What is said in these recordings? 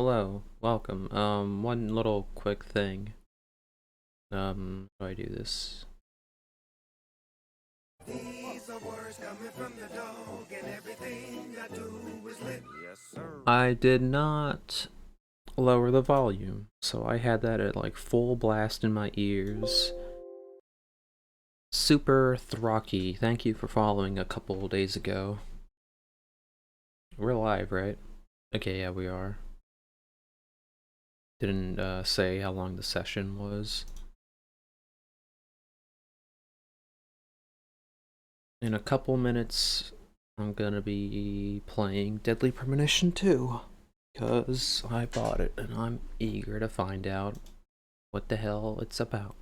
Hello, welcome. One little quick thing. How do I do this? These are words coming from the dog, and everything I do is lit. Yes, sir. I did not lower the volume, so I had that at like full blast in my ears. Super Throcky, thank you for following a couple days ago. We're live, right? Okay, yeah, we are. Didn't say how long the session was. In a couple minutes, I'm gonna be playing Deadly Premonition 2. Because I bought it and I'm eager to find out what the hell it's about.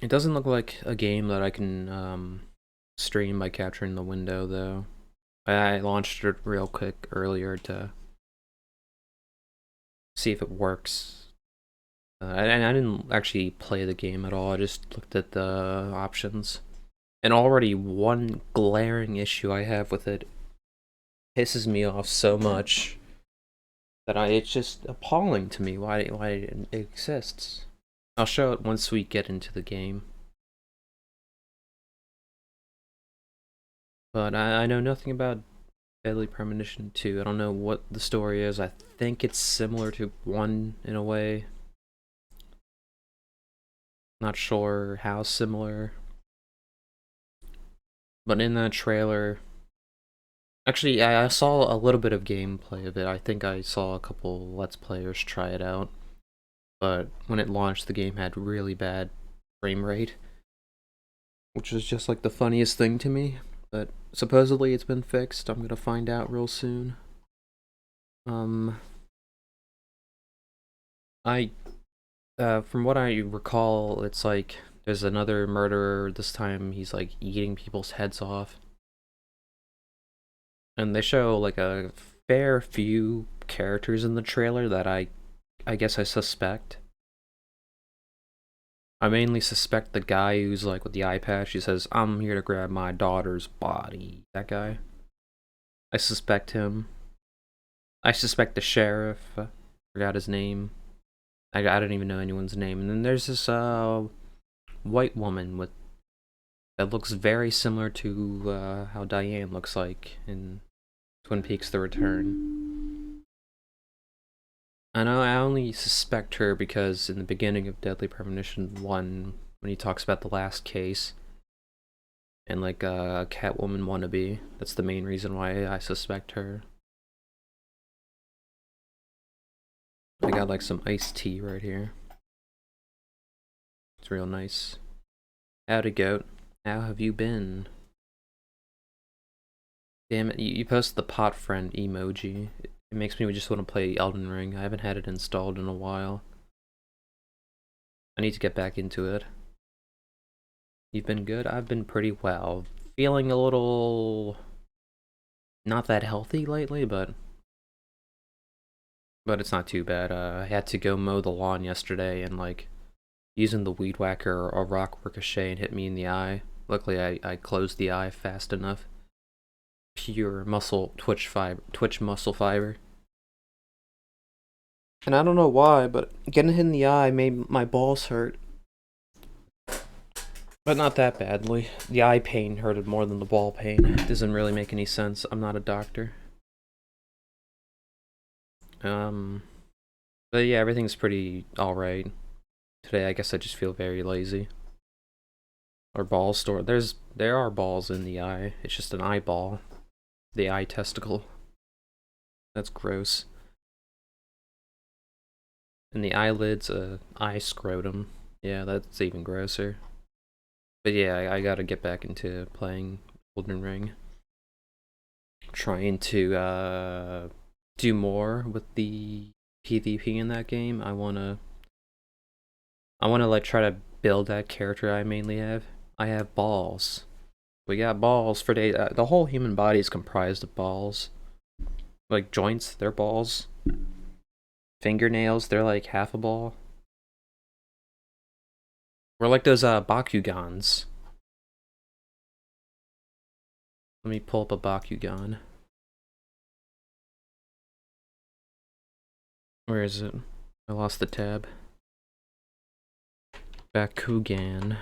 It doesn't look like a game that I can stream by capturing the window, though. I launched it real quick earlier to see if it works. And I didn't actually play the game at all, I just looked at the options. And already one glaring issue I have with it pisses me off so much that it's just appalling to me why it exists. I'll show it once we get into the game. But I know nothing about Deadly Premonition 2. I don't know what the story is. I think it's similar to 1 in a way. Not sure how similar. But in that trailer... Actually, I saw a little bit of gameplay of it. I think I saw a couple Let's Players try it out. But when it launched, the game had really bad frame rate. Which was just like the funniest thing to me. But supposedly it's been fixed. I'm gonna find out real soon. I from what I recall, it's like there's another murderer. This time he's like eating people's heads off. And they show like a fair few characters in the trailer that I guess I suspect. I mainly suspect the guy who's like with the eye patch. He says, "I'm here to grab my daughter's body." That guy. I suspect him. I suspect the sheriff. Forgot his name. I don't even know anyone's name. And then there's this white woman with that looks very similar to how Diane looks like in Twin Peaks: The Return. I know I only suspect her because in the beginning of Deadly Premonition 1, when he talks about the last case and like a Catwoman wannabe, that's the main reason why I suspect her. I got like some iced tea right here. It's real nice. Howdy, goat. How have you been? Damn it, you posted the pot friend emoji. It makes me just want to play Elden Ring. I haven't had it installed in a while. I need to get back into it. You've been good? I've been pretty well. Feeling a little... not that healthy lately, but it's not too bad. I had to go mow the lawn yesterday and like using the weed whacker, a rock ricochet and hit me in the eye. Luckily I closed the eye fast enough. Pure muscle twitch muscle fiber. And I don't know why, but getting hit in the eye made my balls hurt. But not that badly. The eye pain hurted more than the ball pain. It doesn't really make any sense. I'm not a doctor. But yeah, everything's pretty alright. Today I guess I just feel very lazy. Or balls store. There are balls in the eye. It's just an eyeball. The eye testicle. That's gross. And the eyelids, eye scrotum. Yeah, that's even grosser. But yeah, I gotta get back into playing Elden Ring. Trying to do more with the PvP in that game. I wanna like try to build that character I mainly have. I have balls. We got balls for days. The whole human body is comprised of balls. Like joints, they're balls. Fingernails, they're like half a ball. We're like those Bakugans. Let me pull up a Bakugan. Where is it? I lost the tab. Bakugan.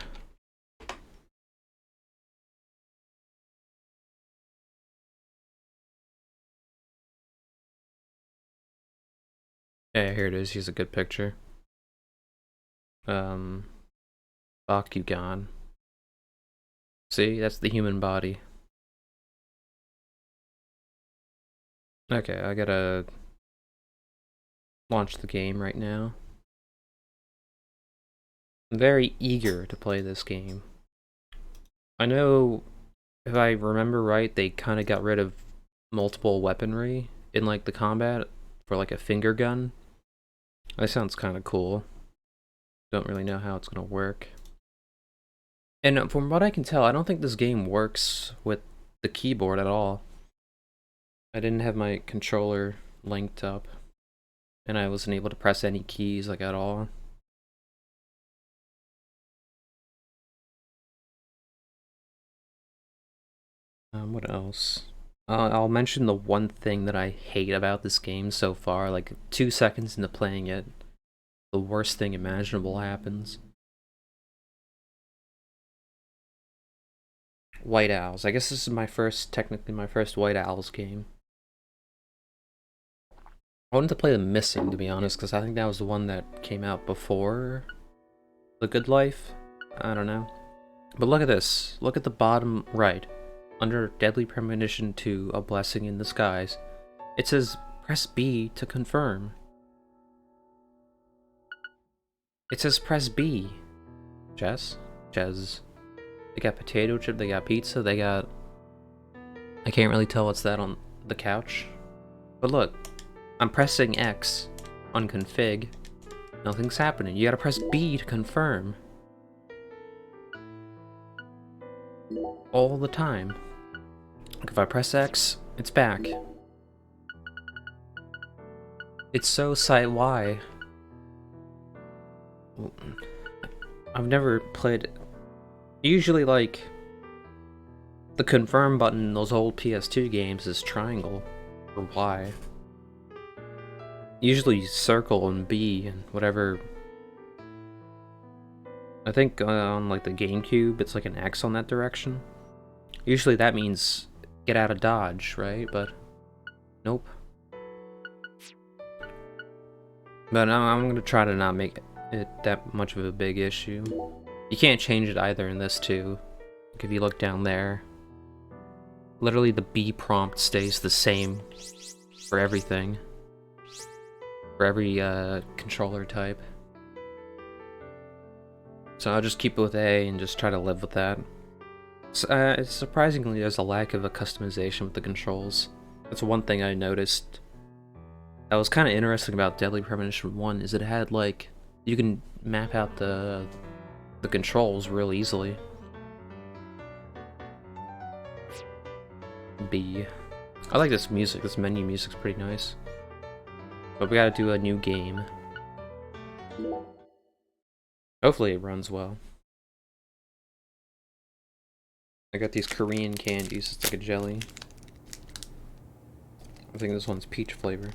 Yeah, here it is. Here's a good picture. Bakugan. See, that's the human body. Okay, I gotta launch the game right now. I'm very eager to play this game. I know, if I remember right, they kind of got rid of multiple weaponry in like the combat for like a finger gun. That sounds kind of cool. Don't really know how it's gonna work. And from what I can tell, I don't think this game works with the keyboard at all. I didn't have my controller linked up, and I wasn't able to press any keys like at all. What else? I'll mention the one thing that I hate about this game so far. Like 2 seconds into playing it, the worst thing imaginable happens. White Owls. I guess this is technically my first White Owls game. I wanted to play The Missing, to be honest, because I think that was the one that came out before The Good Life. I don't know. But look at this. Look at the bottom right. Under Deadly Premonition to A Blessing in Disguise, it says press B to confirm. It says press B. Chess? Chess. They got potato chip, they got pizza, they got... I can't really tell what's that on the couch. But look, I'm pressing X on config. Nothing's happening. You gotta press B to confirm. All the time. Like if I press X, it's back. It's so site-wide. I've never played... Usually, like, the confirm button in those old PS2 games is triangle, or Y. Usually circle and B and whatever. I think on like the GameCube, it's like an X on that direction. Usually that means get out of dodge, right? But nope. But I'm gonna try to not make it that much of a big issue. You can't change it either in this too. Like if you look down there, literally the B prompt stays the same for everything. For every controller type. So I'll just keep it with A and just try to live with that. Surprisingly, there's a lack of a customization with the controls. That's one thing I noticed. That was kind of interesting about Deadly Premonition 1, is it had like, you can map out the controls real easily. B. I like this music, this menu music's pretty nice. But we gotta do a new game. Hopefully it runs well. I got these Korean candies, it's like a jelly. I think this one's peach flavor.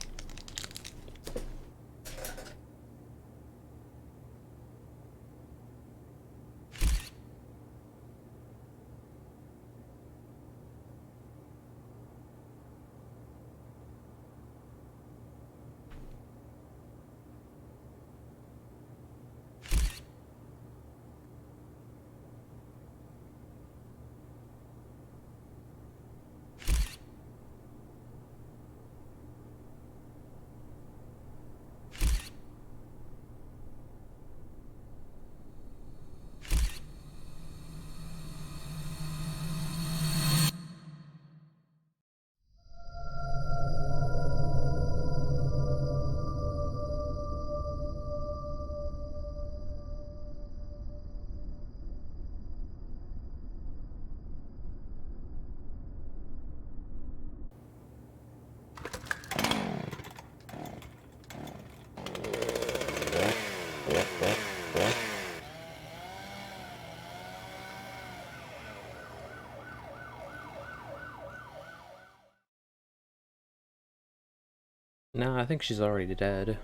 No, I think she's already dead.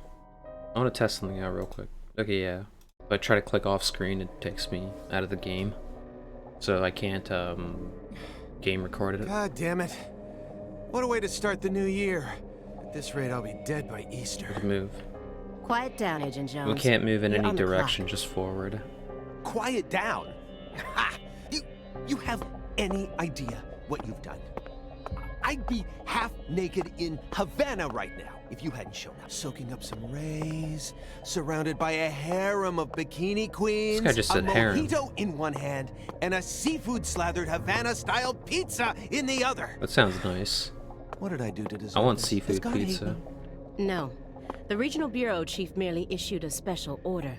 I want to test something out real quick. Okay, yeah. If I try to click off screen, it takes me out of the game. So I can't, game record it. God damn it. What a way to start the new year. At this rate, I'll be dead by Easter. Move. Quiet down, Agent Jones. We can't move in You're any on the direction, clock. just forward. Quiet down. Ha! You have any idea what you've done? I'd be half naked in Havana right now if you hadn't shown up. Soaking up some rays, surrounded by a harem of bikini queens, This guy just a said harem. mojito in one hand, and a seafood-slathered Havana-style pizza in the other. That sounds nice. What did I do to deserve I want this? seafood Does God hate pizza. me? No. The regional bureau chief merely issued a special order.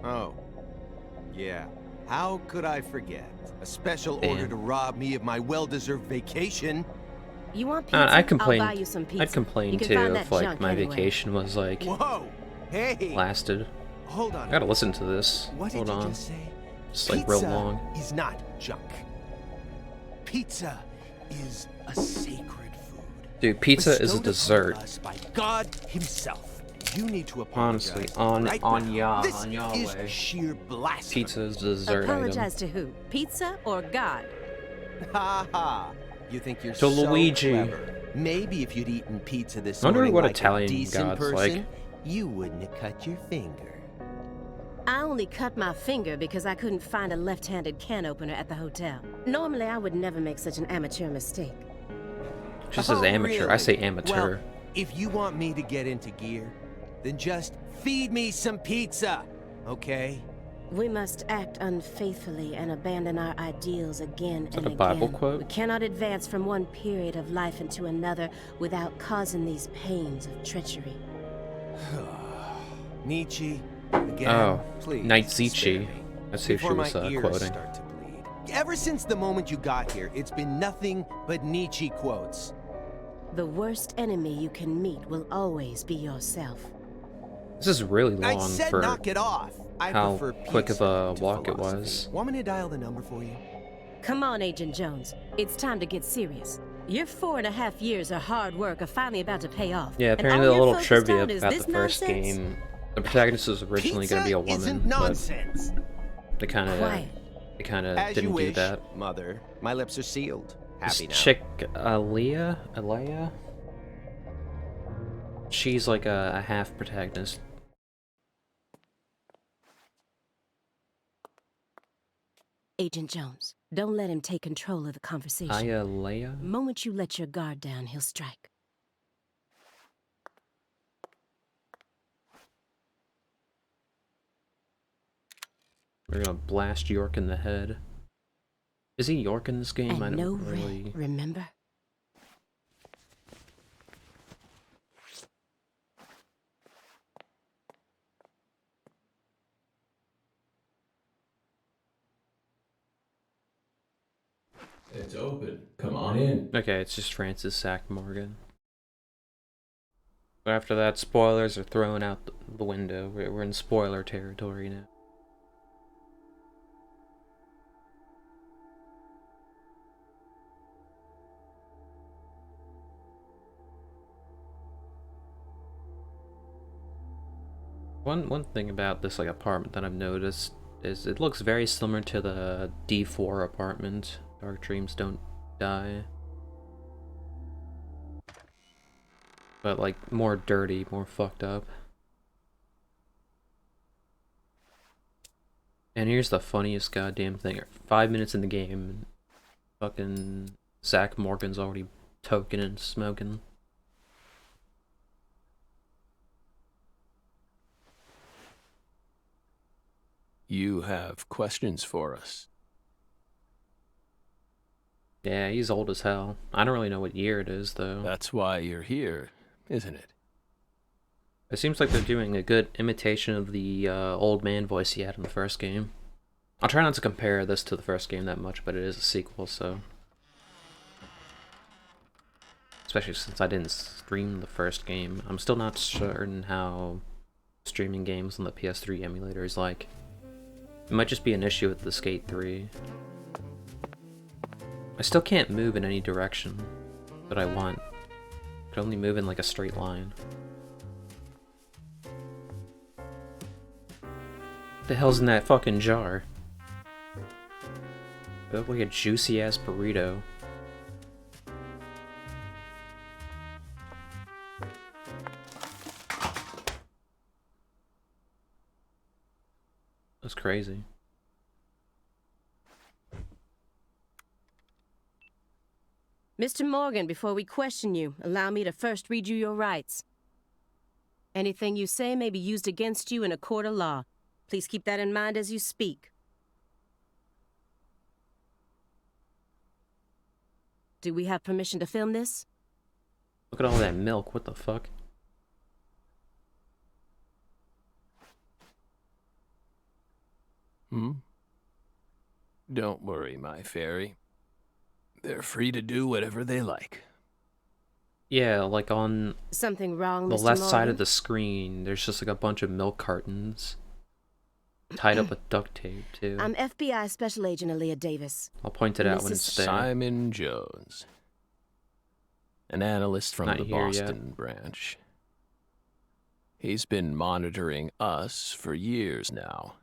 Oh. Yeah. How could I forget? A special Damn. order to rob me of my well-deserved vacation. You want pizza? I complained. I'll buy you some pizza. I'd complain You can too find if that like junk my anywhere. vacation was like Whoa! Hey! lasted. Hold on. I gotta listen to this. What did Hold you on. just say? It's like Pizza real long. is not junk. Pizza is a sacred food. Dude, pizza is a bestowed upon dessert. us by God Himself. You need to apologize. Honestly, on right on now. Yah, This on Yahweh. is sheer blasphemy. Pizza is a dessert Apologize item. to who? Pizza or God? Ha ha! You think you're To so Luigi. clever. Maybe if you'd eaten pizza this I wonder morning what like Italian a decent God's person, like. you wouldn't have cut your finger. I only cut my finger because I couldn't find a left-handed can opener at the hotel. Normally, I would never make such an amateur mistake. She says Oh, amateur. I really? say amateur. Well, if you want me to get into gear, then just feed me some pizza, okay? We must act unfaithfully and abandon our ideals again that and a Bible again. quote? We cannot advance from one period of life into another without causing these pains of treachery. Nietzsche, again, Oh, please. Nietzsche. spare me Let's see if she before was my ears quoting. start to bleed. Ever since the moment you got here, it's been nothing but Nietzsche quotes. The worst enemy you can meet will always be yourself. This is really I long said for knock it off. I how prefer quick of pizza a to walk it philosophy. was. Want me to dial the number for you? Come on, Agent Jones. It's time to get serious. Your 4.5 years of hard work are finally about to pay off. Yeah, And apparently all a you're little focused trivia on is about this the first nonsense? game. The protagonist was originally going to be a Pizza woman, isn't but nonsense. they kind Quiet. As you didn't do wish, that. Mother. My lips are sealed. This Happy now. chick, Alea? She's like a half protagonist. Agent Jones, don't let him take control of the conversation. Alea? The moment you let your guard down, he'll strike. We're gonna blast York in the head. Is he York in this game? I And don't no really. red, remember? It's open. Come on in. Okay, it's just Francis Sack Morgan. But after that, spoilers are thrown out the window. We're in spoiler territory now. One thing about this like apartment that I've noticed is it looks very similar to the D4 apartment. Dark Dreams Don't Die. But like more dirty, more fucked up. And here's the funniest goddamn thing. 5 minutes in the game, fucking Zach Morgan's already toking and smoking. You have questions for us. Yeah, he's old as hell. I don't really know what year it is, though. That's why you're here, isn't it? It seems like they're doing a good imitation of the old man voice he had in the first game. I'll try not to compare this to the first game that much, but it is a sequel, so... Especially since I didn't stream the first game. I'm still not certain how streaming games on the PS3 emulator is like. It might just be an issue with the Skate 3. I still can't move in any direction that I want. I can only move in like a straight line. The hell's in that fucking jar? It looked like a juicy ass burrito. That's crazy. Mr. Morgan, before we question you, allow me to first read you your rights. Anything you say may be used against you in a court of law. Please keep that in mind as you speak. Do we have permission to film this? Look at all that milk, what the fuck? Don't worry, my fairy. They're free to do whatever they like. Yeah, like on Something wrong, the Mr. left side Morgan? of the screen, there's just like a bunch of milk cartons. Tied up with duct tape, too. I'm FBI Special Agent Aaliyah Davis. I'll point it out when Mrs. it's there. Simon Jones. An analyst from Not the here yet. Boston branch. He's been monitoring us for years now.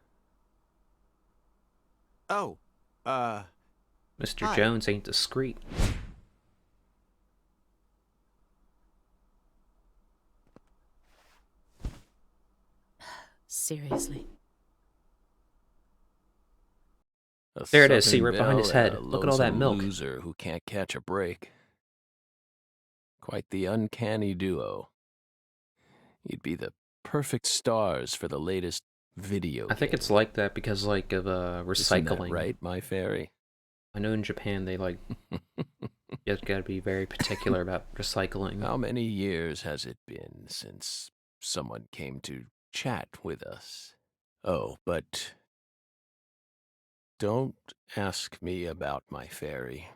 Oh, Mr. Hi. Jones ain't discreet. Seriously. A There it is, see, Southern right behind his belle and head. a Look at all that lonesome milk. Loser who can't catch a break. Quite the uncanny duo. You'd be the perfect stars for the latest video I think game. it's like that because, like, of Isn't that recycling. right, my fairy? I know in Japan they, like, you gotta be very particular about recycling. How many years has it been since someone came to chat with us? Oh, but don't ask me about my fairy.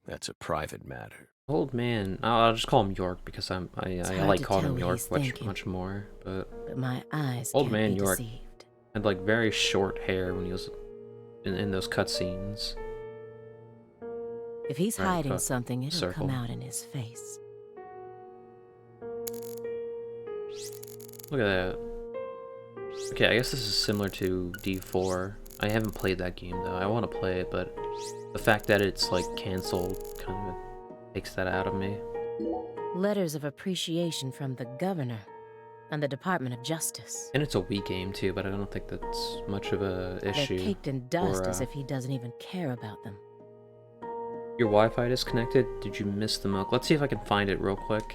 That's a private matter. Old man, I'll just call him York because I hard like to calling tell him what York he's much thinking. more. But But my eyes Old can't man be York. deceived. had like very short hair when he was in those cutscenes. If he's Right, hiding fuck. something, it'll Circle. come out in his face. Look at that. Okay, I guess this is similar to D4. I haven't played that game though. I want to play it, but the fact that it's like canceled kind of takes that out of me. Letters of appreciation from the governor and the Department of Justice. And it's a Wii game too, but I don't think that's much of a issue. They're caked in dust or, as if he doesn't even care about them. Your Wi-Fi disconnected? Did you miss the milk? Let's see if I can find it real quick.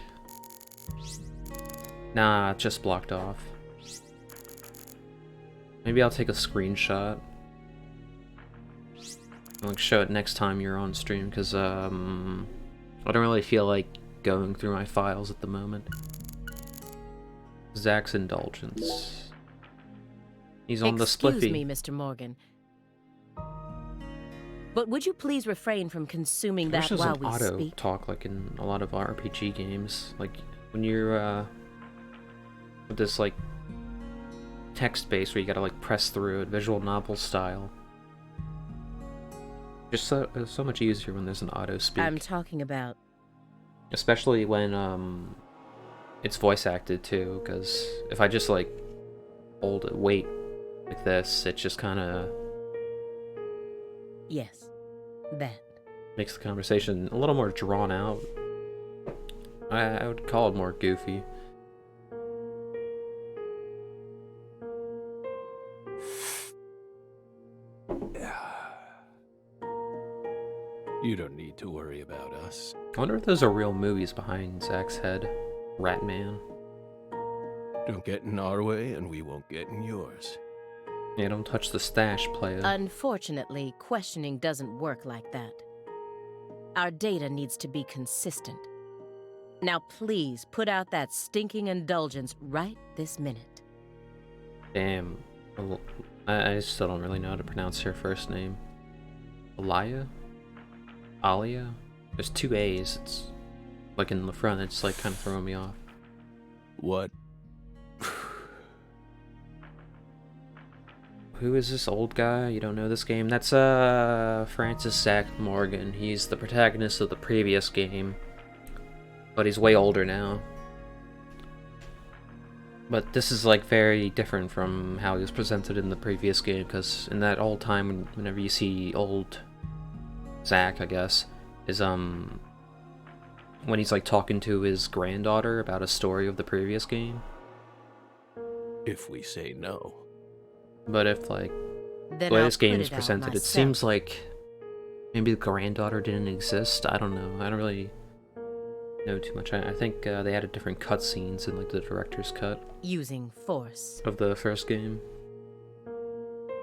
Nah, it's just blocked off. Maybe I'll take a screenshot. I'll like show it next time you're on stream, because I don't really feel like going through my files at the moment. Zach's indulgence. He's on the spliffy. Excuse me, Mr. Morgan. But would you please refrain from consuming There's that just while an we auto speak? talk like in a lot of RPG games. Like when you're with this like text base where you gotta like press through it, visual novel style. Just it's so much easier when there's an auto speak. I'm talking about... Especially when it's voice acted too, because if I just like hold it, wait like this, it just kind of Yes, that. makes the conversation a little more drawn out. I would call it more goofy. You don't need to worry about us. I wonder if those are real movies behind Zach's head. Ratman. Don't get in our way, and we won't get in yours. Yeah, don't touch the stash, player. Unfortunately, questioning doesn't work like that. Our data needs to be consistent. Now please, put out that stinking indulgence right this minute. Damn. I still don't really know how to pronounce her first name. Alia? Alia? There's two A's. It's like in the front, it's like kind of throwing me off. What? Who is this old guy? You don't know this game? That's Francis Zach Morgan. He's the protagonist of the previous game, but he's way older now. But this is like very different from how he was presented in the previous game, because in that old time, whenever you see old Zack, I guess, is when he's like talking to his granddaughter about a story of the previous game. If we say no. But if like Then the way I'll this game put is it out presented, it myself. seems like maybe the granddaughter didn't exist. I don't know. I don't really know too much. I think they added different cutscenes in like the director's cut Using force. of the first game.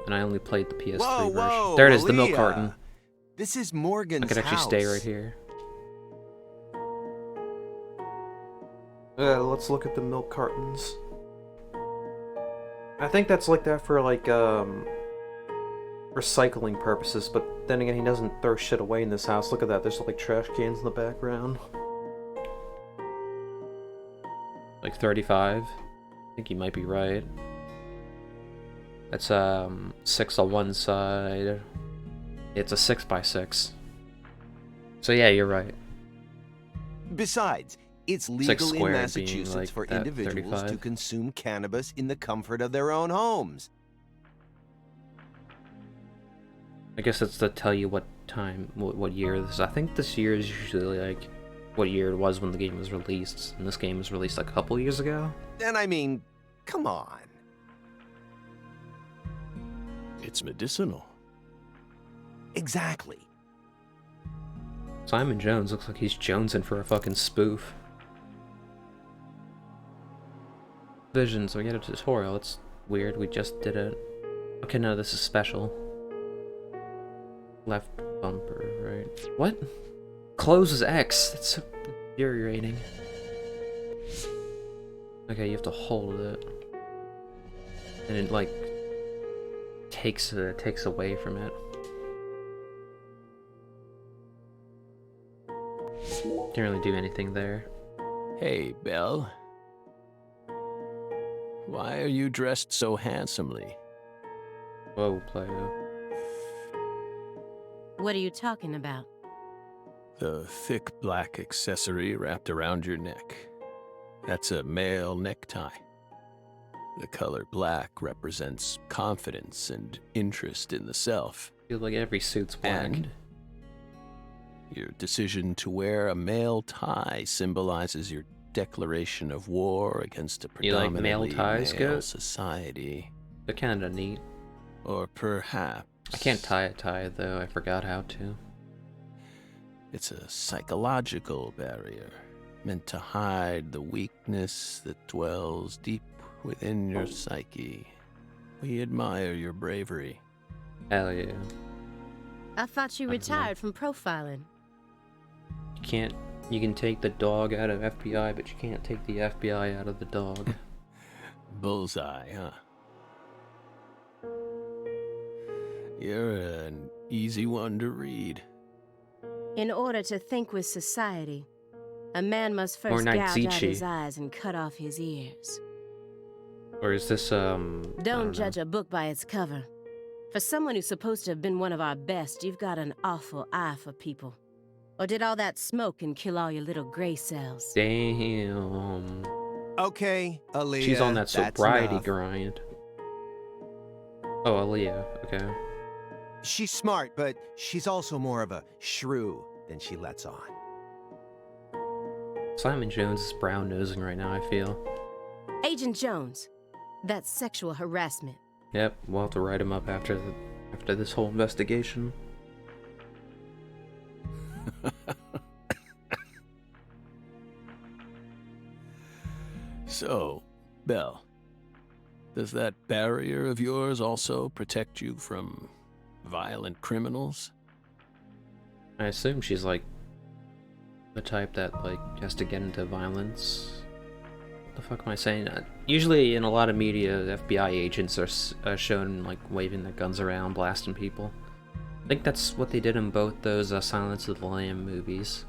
And I only played the PS3 Whoa, version. whoa, There it is, the milk Aaliyah. carton. This is Morgan's I could actually stay right house. here. Let's look at the milk cartons. I think that's like that for like recycling purposes, but then again, he doesn't throw shit away in this house. Look at that, there's like trash cans in the background. Like 35? I think you might be right. That's 6 on one side. It's a 6x6. So yeah, you're right. Besides, it's legal in squared being, Massachusetts like, for that individuals 35. to consume cannabis in the comfort of their own homes. I guess it's to tell you what time, what year this is. I think this year is usually like what year it was when the game was released, and this game was released like a couple years ago. And I mean, come on. It's medicinal. Exactly. Simon Jones looks like he's jonesing for a fucking spoof. Visions, we get a tutorial. It's weird, we just did it. Okay, no, this is special. Left bumper, right? What? Closes X. That's so infuriating. Okay, you have to hold it. And it, like, takes away from it. Can't really do anything there. Hey, Belle. Why are you dressed so handsomely? Whoa, player. What are you talking about? The thick black accessory wrapped around your neck. That's a male necktie. The color black represents confidence and interest in the self. Feels like every suit's black. And your decision to wear a male tie symbolizes your declaration of war against a You like male predominantly ties, male Goat? society. They're kinda neat. Or perhaps I can't tie a tie, though. I forgot how to. it's a psychological barrier meant to hide the weakness that dwells deep within your psyche. We admire your bravery. Hell yeah. I thought you I don't know. retired from profiling. You can't... You can take the dog out of FBI, but you can't take the FBI out of the dog. Bullseye, huh? You're an easy one to read. In order to think with society, a man must Or first Night gouge out Zichi. his eyes and cut off his ears. Or is this, I Don't know. judge a book by its cover. For someone who's supposed to have been one of our best, you've got an awful eye for people. Or did all that smoke and kill all your little gray cells? Damn. Okay, Aaliyah. She's on that that's sobriety enough. grind. Oh, Aaliyah. Okay. She's smart, but she's also more of a shrew than she lets on. Simon Jones is brown nosing right now, I feel. Agent Jones, that's sexual harassment. Yep, we'll have to write him up after this whole investigation. So, Belle, does that barrier of yours also protect you from violent criminals? I assume she's like the type that like has to get into violence. What the fuck am I saying? Usually in a lot of media, FBI agents are shown like waving their guns around, blasting people. I think that's what they did in both those Silence of the Lamb movies.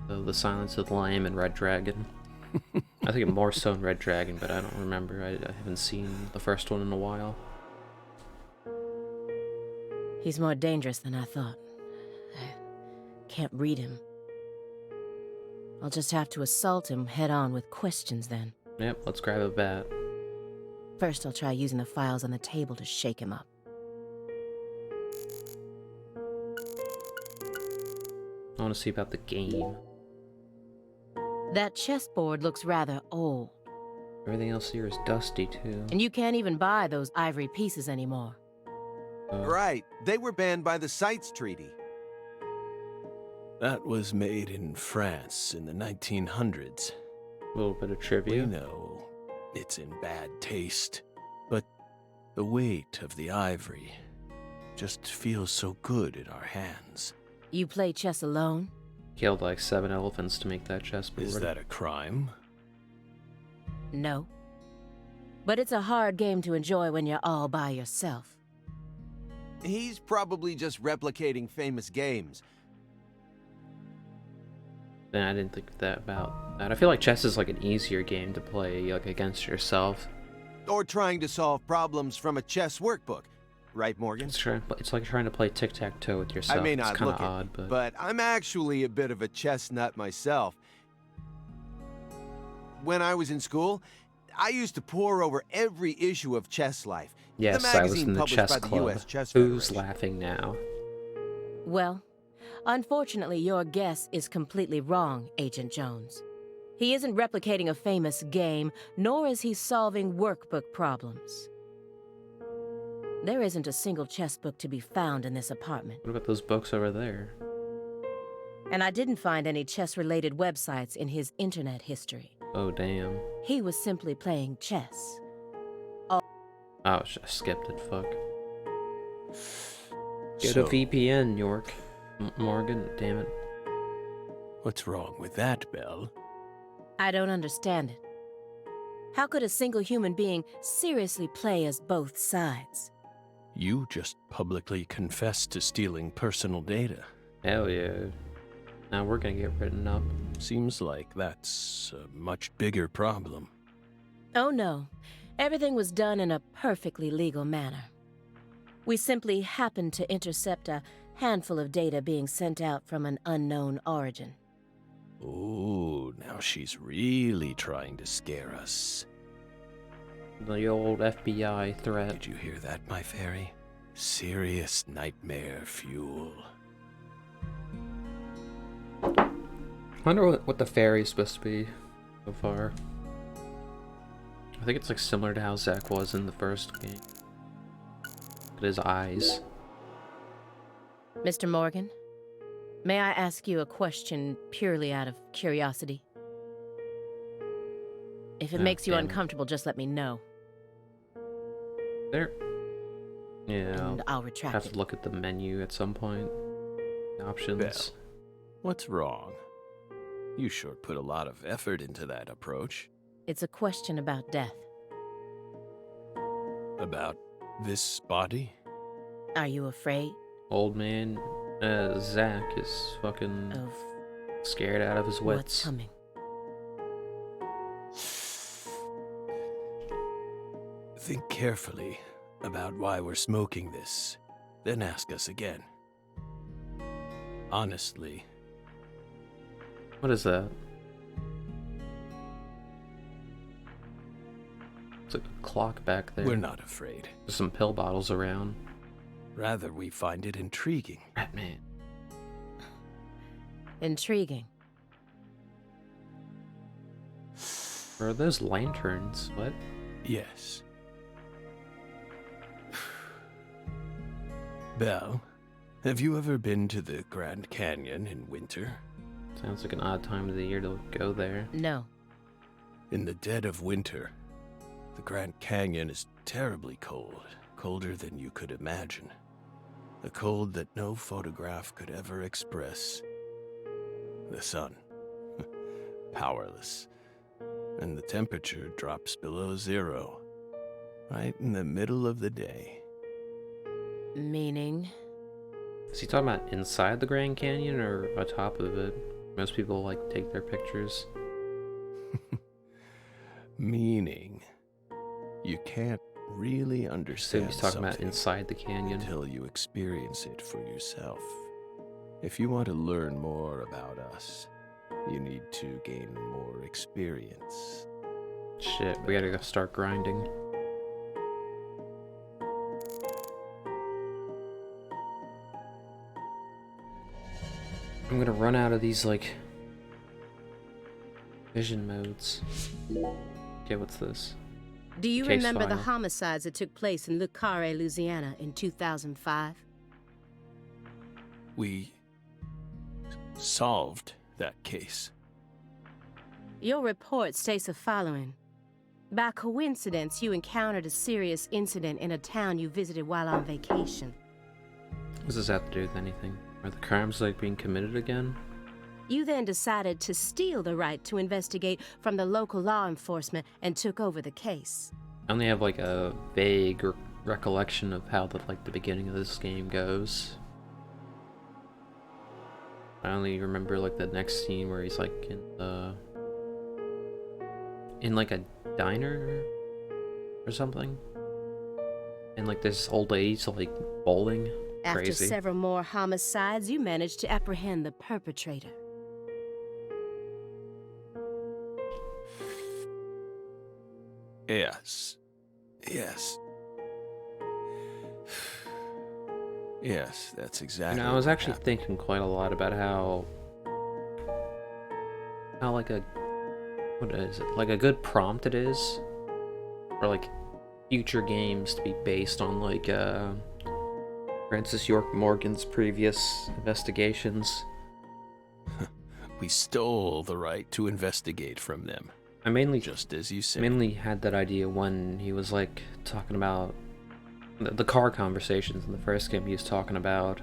The Silence of the Lamb and Red Dragon. I think more so in Red Dragon, but I don't remember. I haven't seen the first one in a while. He's more dangerous than I thought. I can't read him. I'll just have to assault him head on with questions then. Yep, let's grab a bat. First, I'll try using the files on the table to shake him up. I want to see about the game. That chessboard looks rather old, Everything else here is dusty, too. and you can't even buy those ivory pieces anymore. Right. They were banned by the CITES Treaty. That was made in France in the 1900s. A little bit of We trivia. know it's in bad taste, but the weight of the ivory just feels so good in our hands. You play chess alone? Killed like 7 elephants to make that chessboard. Is that a crime? No. But it's a hard game to enjoy when you're all by yourself. He's probably just replicating famous games. Then I didn't think that about that. I feel like chess is like an easier game to play, like against yourself. Or trying to solve problems from a chess workbook. Right, Morgan? It's like trying to play tic-tac-toe with yourself. I may It's not kind look of it, odd, but I'm actually a bit of a chess nut myself. When I was in school, I used to pore over every issue of Chess Life. yes, the I was magazine in the published chess by the club. US Chess Who's Federation. laughing now? Well, unfortunately, your guess is completely wrong, Agent Jones. He isn't replicating a famous game, nor is he solving workbook problems. There isn't a single chess book to be found in this apartment. What about those books over there? And I didn't find any chess-related websites in his internet history. Oh, damn. He was simply playing chess. Oh, I skipped it, fuck. Get So, a VPN, York. Morgan, damn it. what's wrong with that, Belle? I don't understand it. How could a single human being seriously play as both sides? You just publicly confessed to stealing personal data. Hell yeah. Now we're gonna get written up. Seems like that's a much bigger problem. Oh no, everything was done in a perfectly legal manner. We simply happened to intercept a handful of data being sent out from an unknown origin. Ooh, now she's really trying to scare us. The old FBI threat. Did you hear that, my fairy? Serious nightmare fuel. I wonder what the fairy's supposed to be so far. I think it's like similar to how Zack was in the first game. Look at his eyes. Mr. Morgan, may I ask you a question purely out of curiosity? If it Ah, makes you damn it. uncomfortable, just let me know, There. Yeah, and I'll I'll retract have it. to look at the menu at some point. Options. Belle. What's wrong? You sure put a lot of effort into that approach. It's a question about death. About this body? Are you afraid Old man Zack is fucking of scared out of his what's wits. coming? Think carefully about why we're smoking this, then ask us again. Honestly, What is that? It's like a clock back there. we're not afraid. There's some pill bottles around. Rather, we find it intriguing. Batman. Intriguing. Or are those lanterns? What? Yes. Belle, have you ever been to the Grand Canyon in winter? Sounds like an odd time of the year to go there. No. In the dead of winter, the Grand Canyon is terribly cold, colder than you could imagine. A cold that no photograph could ever express. The sun, powerless, and the temperature drops below zero, right in the middle of the day. Meaning? Is he talking about inside the Grand Canyon or on top of it? Most people like take their pictures. Meaning, you can't really So understand he's talking about something inside the canyon. until you experience it for yourself. If you want to learn more about us, you need to gain more experience. Shit, we gotta go start grinding. I'm gonna run out of these, like, vision modes. Okay, what's this? Do you Case remember the file. homicides that took place in Le Carré, Louisiana in 2005? We solved that case. Your report states the following. By coincidence, you encountered a serious incident in a town you visited while on vacation. What does this have to do with anything? Are the crimes, like, being committed again? You then decided to steal the right to investigate from the local law enforcement and took over the case. I only have, like, a vague recollection of how the beginning of this game goes. I only remember, like, the next scene where he's, like, in like a diner or something, and like this old lady's like bowling. After Crazy. several more homicides, you managed to apprehend the perpetrator. Yes. Yes. Yes, that's exactly. I was what actually happened. thinking quite a lot about how like what is it, like a good prompt it is for like future games to be based on like Francis York Morgan's previous investigations. We stole the right to investigate from them, I mainly just as you said. mainly had that idea when he was like talking about the car conversations in the first game. He was talking about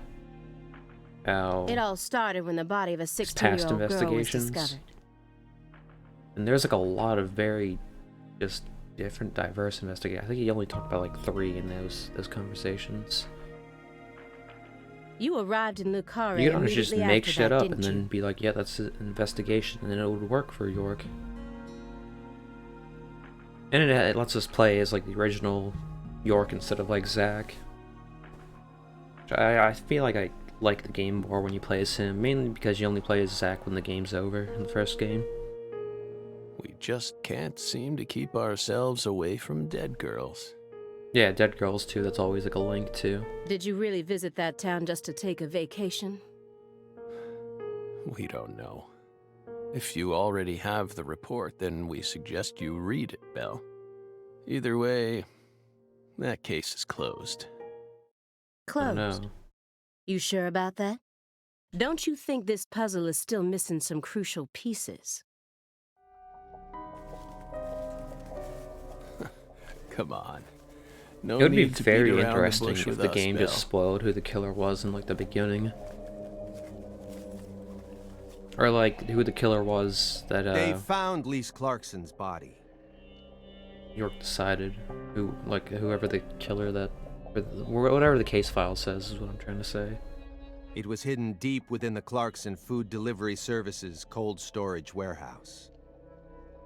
how It all started when the body of a past 16-year-old girl was investigations. discovered. And there's like a lot of very just different, diverse investigations. I think he only talked about like 3 in those conversations. You arrived in Le Carré You could honestly just immediately make after shit that, up didn't and you? then be like, yeah, that's an investigation, and then it would work for York. And it lets us play as like the original York instead of like Zack. I feel like I like the game more when you play as him, mainly because you only play as Zack when the game's over in the first game. We just can't seem to keep ourselves away from dead girls. Yeah, Dead Girls too, that's always like a link to. Did you really visit that town just to take a vacation? We don't know. If you already have the report, then we suggest you read it, Belle. Either way, that case is closed. I Closed. don't know. You sure about that? Don't you think this puzzle is still missing some crucial pieces? Come on. No It would be need to very beat around the interesting bush if with the us, game just Belle. spoiled who the killer was in like the beginning. Or like who the killer was that They found Lise Clarkson's body. York decided who, like whoever the killer that, or whatever the case file says is what I'm trying to say. It was hidden deep within the Clarkson Food Delivery Services cold storage warehouse.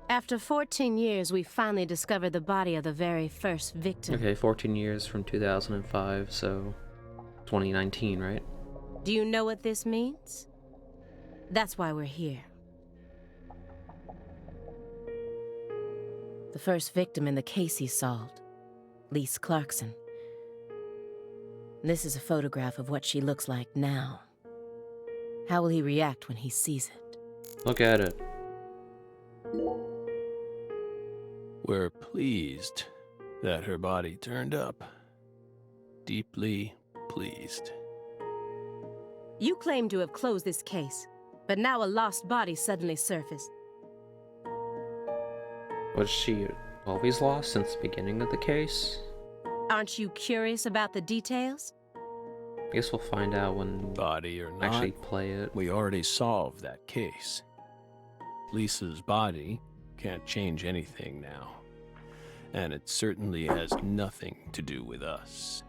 After 14 years, we finally discovered the body of the very first victim. Okay, 14 years from 2005, so 2019, right? Do you know what this means? That's why we're here. The first victim in the case he solved, Lise Clarkson. This is a photograph of what she looks like now. How will he react when he sees it? Look at it. We're pleased that her body turned up. Deeply pleased. You claim to have closed this case, but now a lost body suddenly surfaced. Was she always lost since the beginning of the case? Aren't you curious about the details? I guess we'll find out when Body or we not, actually play it. we already solved that case. Lisa's body can't change anything now. And it certainly has nothing to do with us.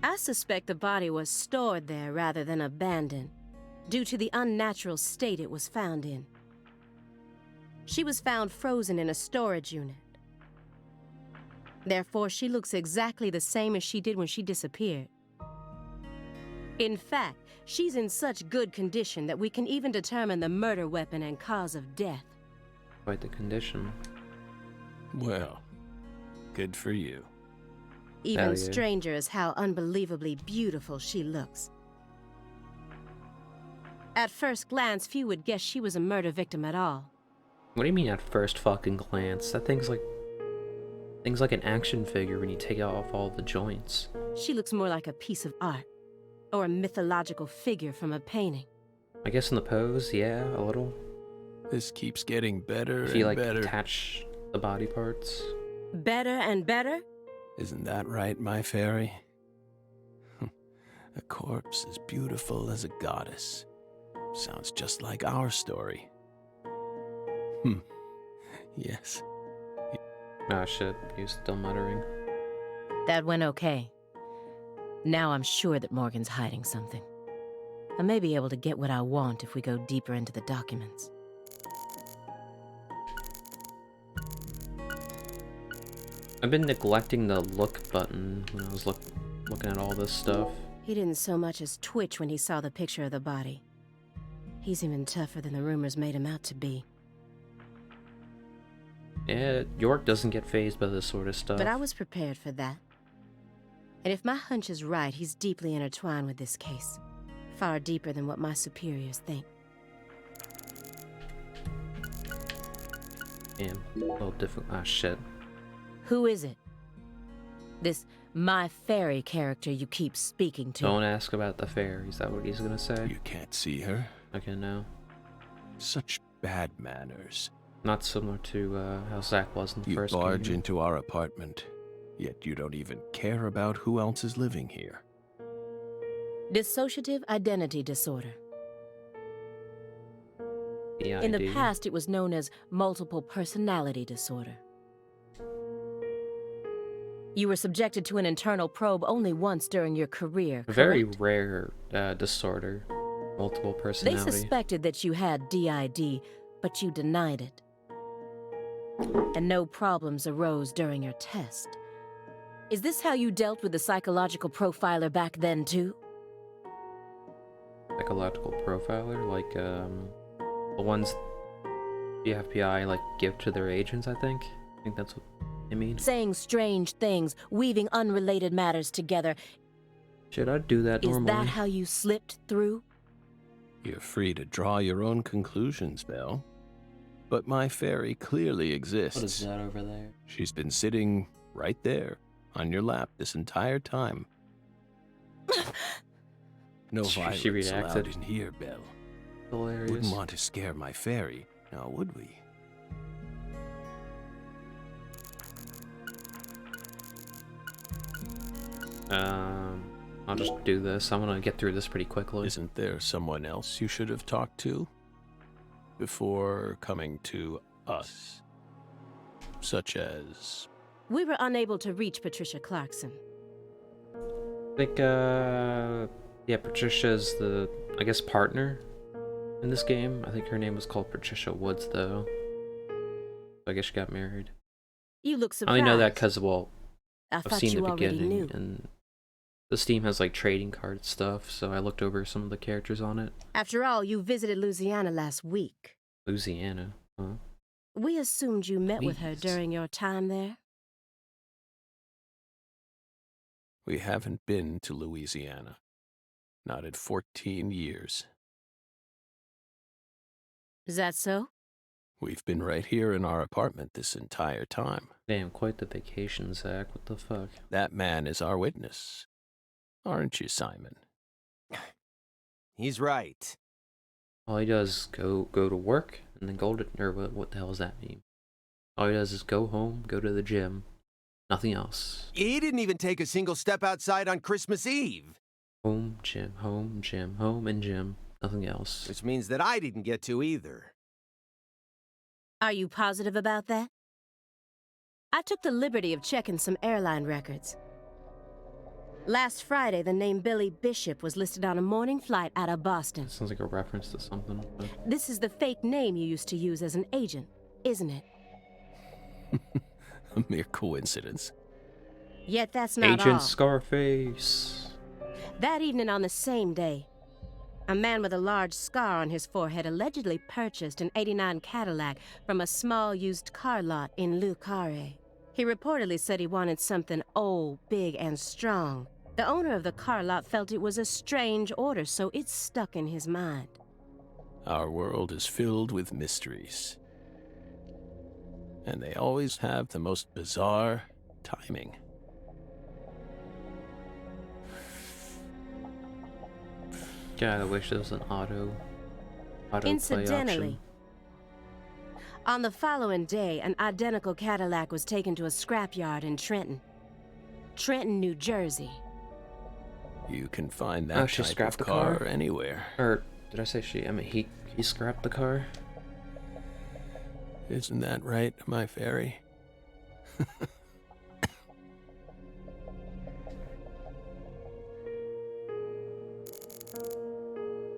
I suspect the body was stored there rather than abandoned, due to the unnatural state it was found in. She was found frozen in a storage unit. Therefore, she looks exactly the same as she did when she disappeared. In fact, she's in such good condition that we can even determine the murder weapon and cause of death. Quite the condition. Well, good for you. Even Hell yeah. stranger is how unbelievably beautiful she looks. At first glance, few would guess she was a murder victim at all. What do you mean at first fucking glance? That thing's like an action figure when you take off all the joints. She looks more like a piece of art, or a mythological figure from a painting. I guess in the pose, yeah, a little. This keeps getting better If you and like better. attach the body parts. Better and better? Isn't that right, my fairy? A corpse as beautiful as a goddess. Sounds just like our story. Yes. Ah shit, you're still muttering. That went okay. Now I'm sure that Morgan's hiding something. I may be able to get what I want if we go deeper into the documents. I've been neglecting the look button when I was looking at all this stuff. He didn't so much as twitch when he saw the picture of the body. He's even tougher than the rumors made him out to be. Yeah, York doesn't get fazed by this sort of stuff. But I was prepared for that. And if my hunch is right, he's deeply intertwined with this case. Far deeper than what my superiors think. Damn, a little different. Ah shit. Who is it? This my fairy character you keep speaking to. Don't ask about the fairy. Is that what he's gonna say? You can't see her? Okay, no. Such bad manners. Not similar to how Zach was in the You first barge game. into our apartment, yet you don't even care about who else is living here. Dissociative identity disorder. Yeah, In the past, it was known as multiple personality disorder. You were subjected to an internal probe only once during your career, a very correct? rare disorder. Multiple They personality. suspected that you had DID, but you denied it. And no problems arose during your test. Is this how you dealt with the psychological profiler back then, too? Psychological profiler, like the ones the FBI like give to their agents. I think that's what they mean. Saying strange things, weaving unrelated matters together. Should I do that Is normally? that how you slipped through? You're free to draw your own conclusions, Belle. But my fairy clearly exists. What is that over there? She's been sitting right there on your lap this entire time. No She violence reacted. allowed in here, Belle. Hilarious. Wouldn't want to scare my fairy, now would we? I'll just do this. I'm gonna get through this pretty quickly. Isn't there someone else you should have talked to before coming to us? Such as... We were unable to reach Patricia Clarkson. I think, yeah, Patricia's the, I guess, partner in this game. I think her name was called Patricia Woods, though. I guess she got married. You look I surprised. only know that because, well, I I've thought seen you the already beginning, knew. and this team has, like, trading card stuff, so I looked over some of the characters on it. After all, you visited Louisiana last week. Louisiana, huh? We assumed you met with her Please. during your time there. We haven't been to Louisiana. Not in 14 years. Is that so? We've been right here in our apartment this entire time. Damn, quite the vacation, Zach. What the fuck? That man is our witness. Aren't you, Simon? He's right. All he does is go to work, and then go to, or what the hell does that mean? All he does is go home, go to the gym. Nothing else. He didn't even take a single step outside on Christmas Eve. Home, gym, home, gym, home, and gym. Nothing else. Which means that I didn't get to either. Are you positive about that? I took the liberty of checking some airline records. Last Friday, the name Billy Bishop was listed on a morning flight out of Boston. Sounds like a reference to something. But... This is the fake name you used to use as an agent, isn't it? A mere coincidence. Yet that's not Agent all. Scarface. That evening on the same day, A man with a large scar on his forehead allegedly purchased an '89 Cadillac from a small used car lot in Le Carré. He reportedly said he wanted something old, big, and strong. The owner of the car lot felt it was a strange order, so it stuck in his mind. Our world is filled with mysteries. And they always have the most bizarre timing. God, I wish there was an auto play Incidentally, option. on the following day, an identical Cadillac was taken to a scrapyard in Trenton, New Jersey. You can find Oh, that she type of scrapped the car car? anywhere. Or did I say she? I mean, he scrapped the car. Isn't that right, my fairy?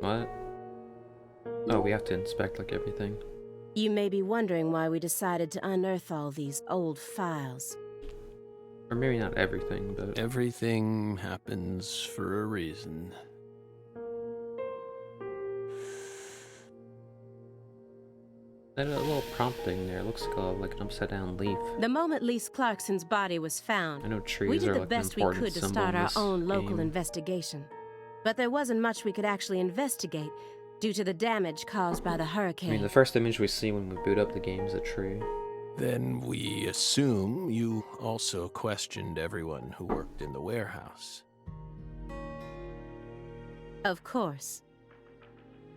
What? Oh, we have to inspect like everything. You may be wondering why we decided to unearth all these old files. Or maybe not everything, but Everything happens for a reason. that a little prompting there looks like an upside down leaf. The moment Lise Clarkson's body was I found, know trees we did are the like best an we important could to symbol start in our this own local game. investigation. But there wasn't much we could actually investigate due to the damage caused by the I hurricane. mean, the first image we see when we boot up the game is a tree. Then we assume you also questioned everyone who worked in the warehouse. Of course.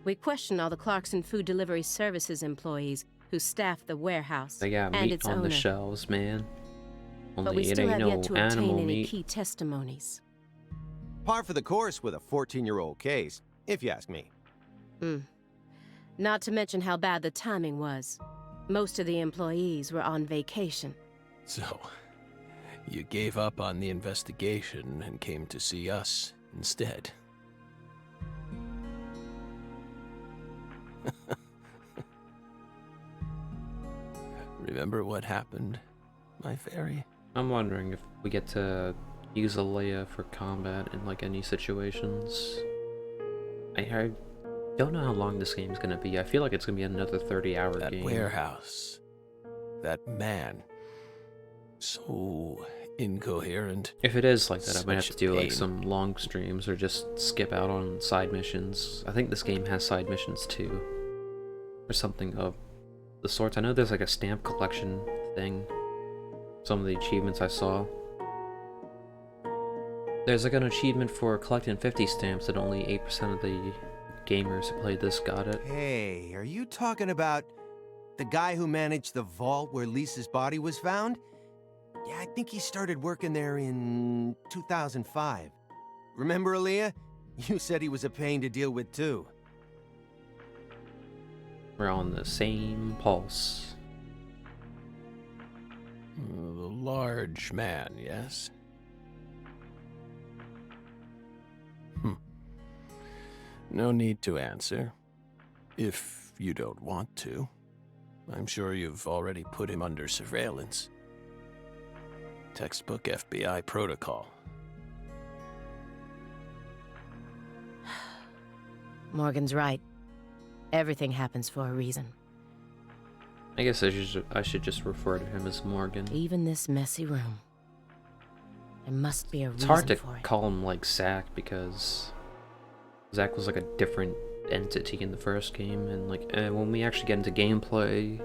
We questioned all the Clarkson Food Delivery Services employees who staffed the warehouse They got and meat its on owner. the shelves, man. But we Only it still ain't have no yet to obtain animal any meat. key testimonies. Par for the course with a 14-year-old case, if you ask me. Not to mention how bad the timing was. Most of the employees were on vacation. So, you gave up on the investigation and came to see us instead. Remember what happened, my fairy? I'm wondering if we get to use Alea for combat in like any situations. I don't know how long this game's gonna be. I feel like it's gonna be another 30-hour That game. warehouse. That man. So incoherent. If it is like that, I might have Such to do like pain. some long streams or just skip out on side missions. I think this game has side missions too, or something of the sorts. I know there's like a stamp collection thing. Some of the achievements I saw. There's like an achievement for collecting 50 stamps that only 8% of the gamers who played this got it. Hey, are you talking about the guy who managed the vault where Lisa's body was found? Yeah, I think he started working there in 2005. Remember, Aaliyah? You said he was a pain to deal with, too. We're on the same pulse. The large man, yes? No need to answer. If you don't want to. I'm sure you've already put him under surveillance. Textbook FBI protocol. Morgan's right. Everything happens for a reason. I guess I should just refer to him as Morgan. Even this messy room. There must be a It's reason hard to for it. call him like Zack because Zack was like a different entity in the first game, and like when we actually get into gameplay,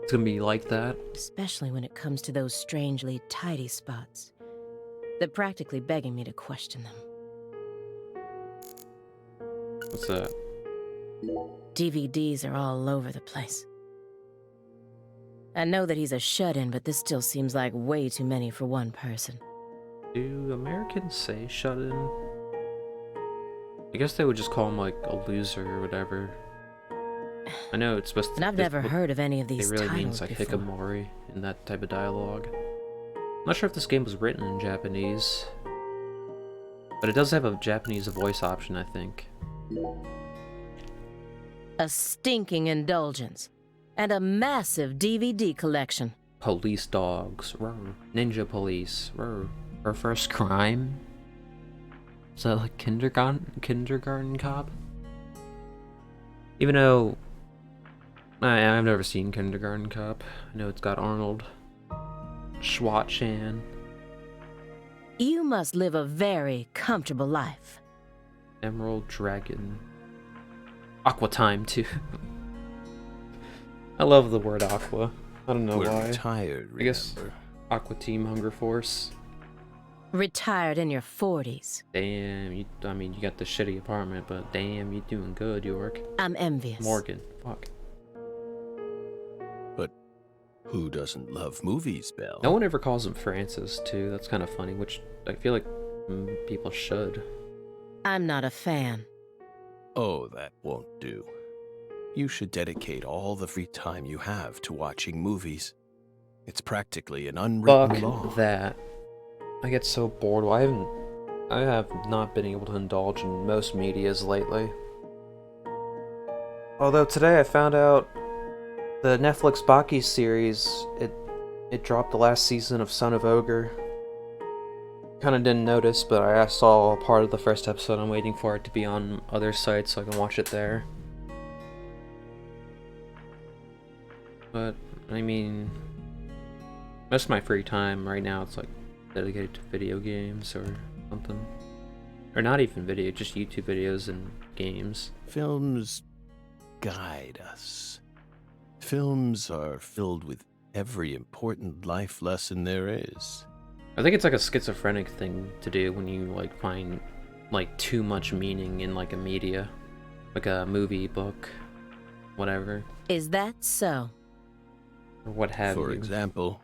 it's gonna be like that. Especially when it comes to those strangely tidy spots. They're practically begging me to question them. What's that? DVDs are all over the place. I know that he's a shut-in, but this still seems like way too many for one person. Do Americans say shut in? I guess they would just call him like a loser or whatever. I know it's supposed to. And I've never heard of any of these It really titles means like before. hikikomori in that type of dialogue. I'm not sure if this game was written in Japanese, but it does have a Japanese voice option, I think. A stinking indulgence. And a massive DVD collection. Police dogs, rawr. Ninja police, rawr. Her first crime? Is that like kindergarten cop? Even though I've never seen Kindergarten Cop. I know it's got Arnold Schwarzenegger. You must live a very comfortable life. Emerald Dragon. Aqua Time too. I love the word Aqua. I don't know We're why. retired, I guess remember? Aqua Team Hunger Force. Retired in your 40s. Damn, you got the shitty apartment, but damn, you doing good, York. I'm envious. Morgan, fuck. But who doesn't love movies, Belle? No one ever calls him Francis, too. That's kind of funny, which I feel like people should. I'm not a fan. Oh, that won't do. You should dedicate all the free time you have to watching movies. It's practically an unwritten law. Fuck that. I get so bored. Well, I have not been able to indulge in most medias lately. Although today I found out the Netflix Baki series, it dropped the last season of Son of Ogre. Kinda didn't notice, but I saw a part of the first episode. I'm waiting for it to be on other sites so I can watch it there. But, I mean, most of my free time right now, it's like dedicated to video games or something. Or not even video, just YouTube videos and games. Films guide us. Films are filled with every important life lesson there is. I think it's like a schizophrenic thing to do when you like find like too much meaning in like a media. Like a movie, book, whatever. Is that so? Or what have you. For example,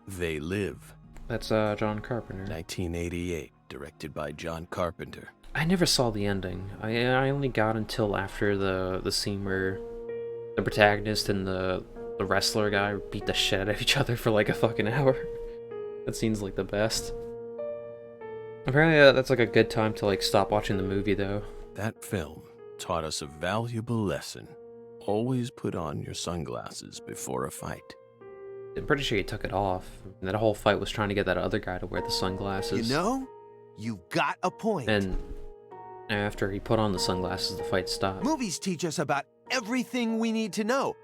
They Live. That's John Carpenter. 1988, directed by John Carpenter. I never saw the ending. I only got until after the scene where the protagonist and the wrestler guy beat the shit out of each other for like a fucking hour. That seems like the best. Apparently that's like a good time to like stop watching the movie though. That film taught us a valuable lesson. Always put on your sunglasses before a fight. I'm pretty sure he took it off. That whole fight was trying to get that other guy to wear the sunglasses. You know, you've got a point. And after he put on the sunglasses, the fight stopped. Movies teach us about everything we need to know.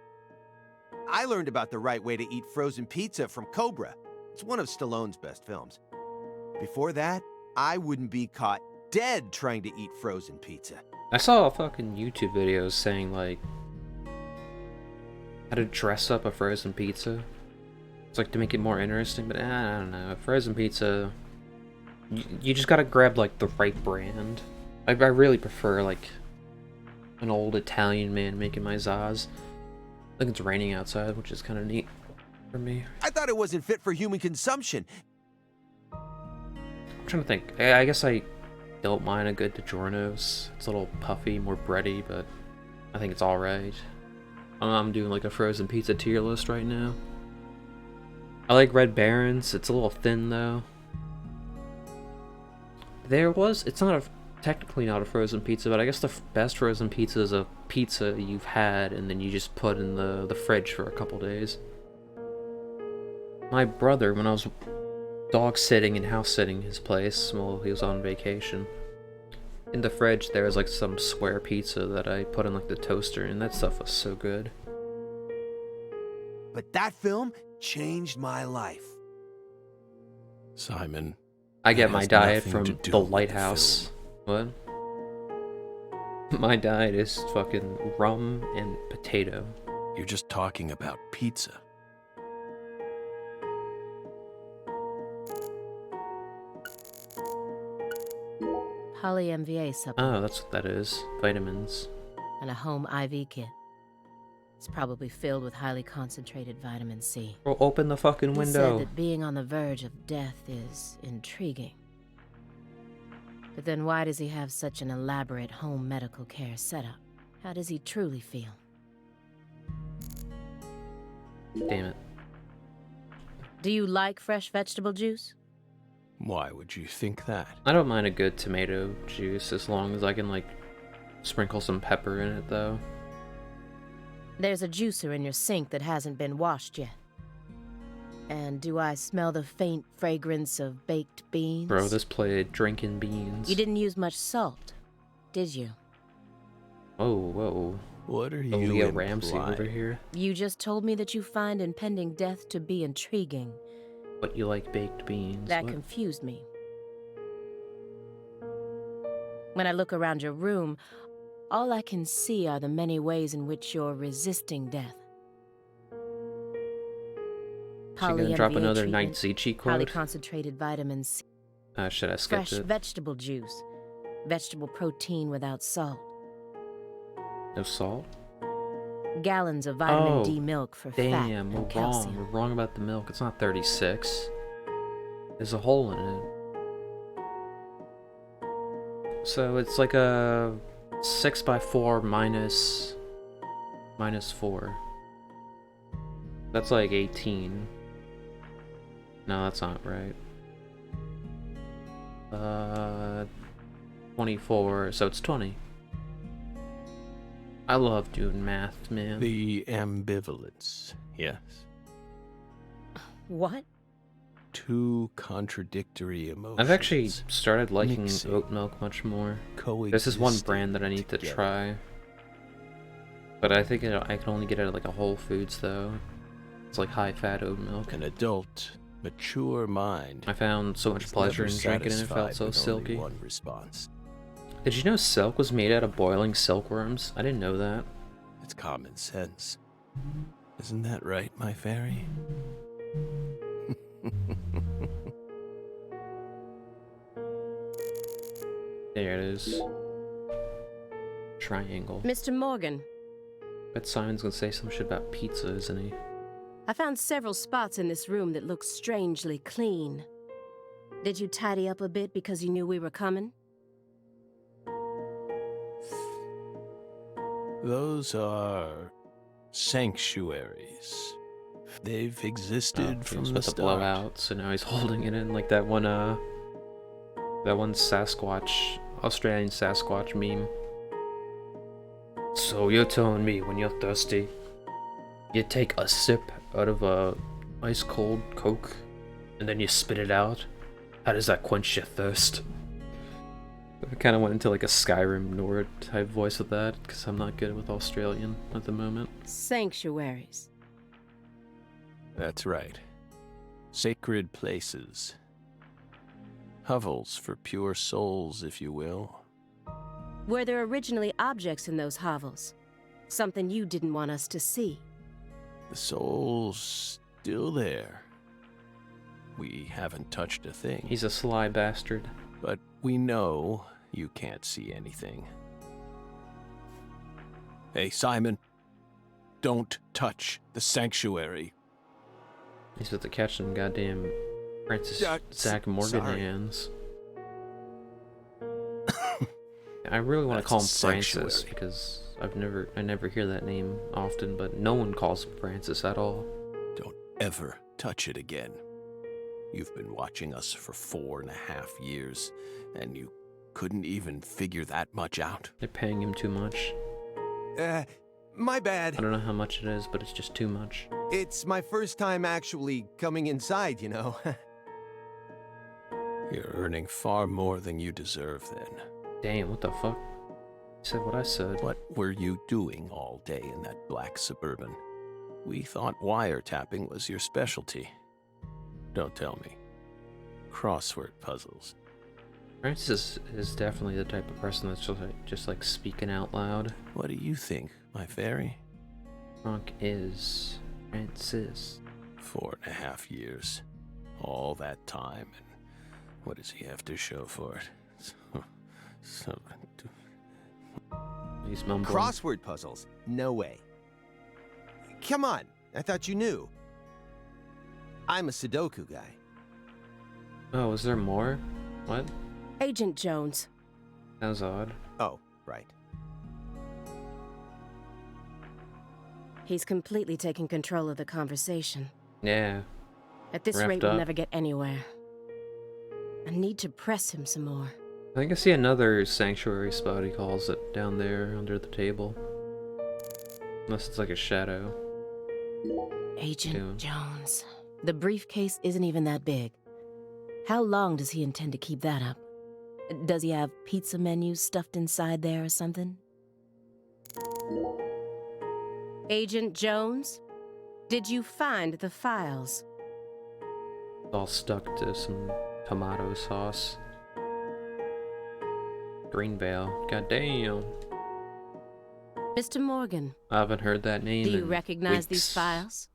I learned about the right way to eat frozen pizza from Cobra. It's one of Stallone's best films. Before that, I wouldn't be caught dead trying to eat frozen pizza. I saw fucking YouTube videos saying like how to dress up a frozen pizza. It's like to make it more interesting, but I don't know. A frozen pizza, you just gotta grab like the right brand. I really prefer like an old Italian man making my Zaz. I think it's raining outside, which is kind of neat for me. I thought it wasn't fit for human consumption. I'm trying to think. I guess I don't mind a good DiGiorno's. It's a little puffy, more bready, but I think it's alright. I'm doing like a frozen pizza tier list right now. I like Red Baron's. It's a little thin though. It's not technically not a frozen pizza, but I guess the best frozen pizza is a pizza you've had and then you just put in the fridge for a couple days. My brother, when I was dog sitting and house sitting his place while he was on vacation, in the fridge there was like some square pizza that I put in like the toaster, and that stuff was so good. But that film changed my life. Simon, I get that my has diet nothing from to do the with Lighthouse. What? My diet is fucking rum and potato. You're just talking about pizza. Poly-MVA supplement Oh, that's what that is. Vitamins. and a home IV kit. It's probably filled with highly concentrated vitamin C. Well, open the fucking He window. said that being on the verge of death is intriguing. But then why does he have such an elaborate home medical care setup? How does he truly feel? Damn it. Do you like fresh vegetable juice? Why would you think that? I don't mind a good tomato juice as long as I can, like, sprinkle some pepper in it, though. There's a juicer in your sink that hasn't been washed yet. And do I smell the faint fragrance of baked beans? Bro, this played drinking beans. You didn't use much salt, did you? Whoa, whoa. What are you Leah Ramsey over implying? here. You just told me that you find impending death to be intriguing. But you like baked beans. That What? confused me. When I look around your room, all I can see are the many ways in which you're resisting death. She gonna drop Poly-MVA another treatment, Night Zichi highly quote? concentrated vitamin C, Should I skip fresh it? vegetable juice, vegetable protein without salt, No salt? gallons of vitamin Oh, D milk for fat damn, and we're wrong. calcium. We're wrong about the milk. It's not 36. There's a hole in it. So it's like a 6x4 minus 4. That's like 18. No, that's not right. 24, so it's 20. I love doing math, man. The ambivalence, yes. What? Two contradictory emotions. I've actually started liking mixing, oat milk much more. coexisting This is one brand that I need to together. try. But I think I can only get it at like a Whole Foods though. It's like high-fat oat milk. An adult, mature mind. I found so much is pleasure in never drinking it. It felt satisfied so with only silky. one response. Did you know silk was made out of boiling silkworms? I didn't know that. It's common sense. Isn't that right, my fairy? There it is. Triangle. Mr. Morgan, Bet Simon's gonna say some shit about pizza, isn't he? I found several spots in this room that look strangely clean. Did you tidy up a bit because you knew we were coming? Those are sanctuaries. They've existed He from was the about to blow start. out, so now he's holding it in like that one Sasquatch, Australian Sasquatch meme. So you're telling me when you're thirsty, you take a sip out of a ice cold Coke, and then you spit it out? How does that quench your thirst? I kind of went into like a Skyrim Nord type voice with that, because I'm not good with Australian at the moment. Sanctuaries. That's right. Sacred places. Hovels for pure souls, if you will. Were there originally objects in those hovels? Something you didn't want us to see? The soul's still there. We haven't touched a thing. He's a sly bastard. But we know you can't see anything. Hey, Simon. Don't touch the sanctuary. He's about to catch some goddamn Francis Zach Morgan sorry. hands. I really want to That's call a him Francis sanctuary. because I never hear that name often, but no one calls him Francis at all. Don't ever touch it again. You've been watching us for 4.5 years, and you couldn't even figure that much out. They're paying him too much. My I bad. don't know how much it is, but it's just too much. It's my first time actually coming inside, you know. You're earning far more than you deserve then. Damn, what the fuck? I said what I said. What were you doing all day in that black Suburban? We thought wiretapping was your specialty. Don't tell me. Crossword puzzles. Francis is definitely the type of person that's just like speaking out loud. What do you think, my fairy? Drunk is Francis. 4.5 years. All that time, and what does he have to show for it? He's mumbling. Crossword puzzles? No way. Come on, I thought you knew. I'm a Sudoku guy. Oh, is there more? What? Agent Jones. That was odd. Oh, right. He's completely taken control of the conversation. Yeah. At this Wrapped rate, we'll up. never get anywhere. I need to press him some more. I think I see another sanctuary spot, he calls it, down there under the table. Unless it's like a shadow. Agent Jones. The briefcase isn't even that big. How long does he intend to keep that up? Does he have pizza menus stuffed inside there or something? Agent Jones, did you find the files? It's all stuck to some tomato sauce. Greenvale. Goddamn. Mr. Morgan, I haven't heard that name do you in recognize these weeks. files?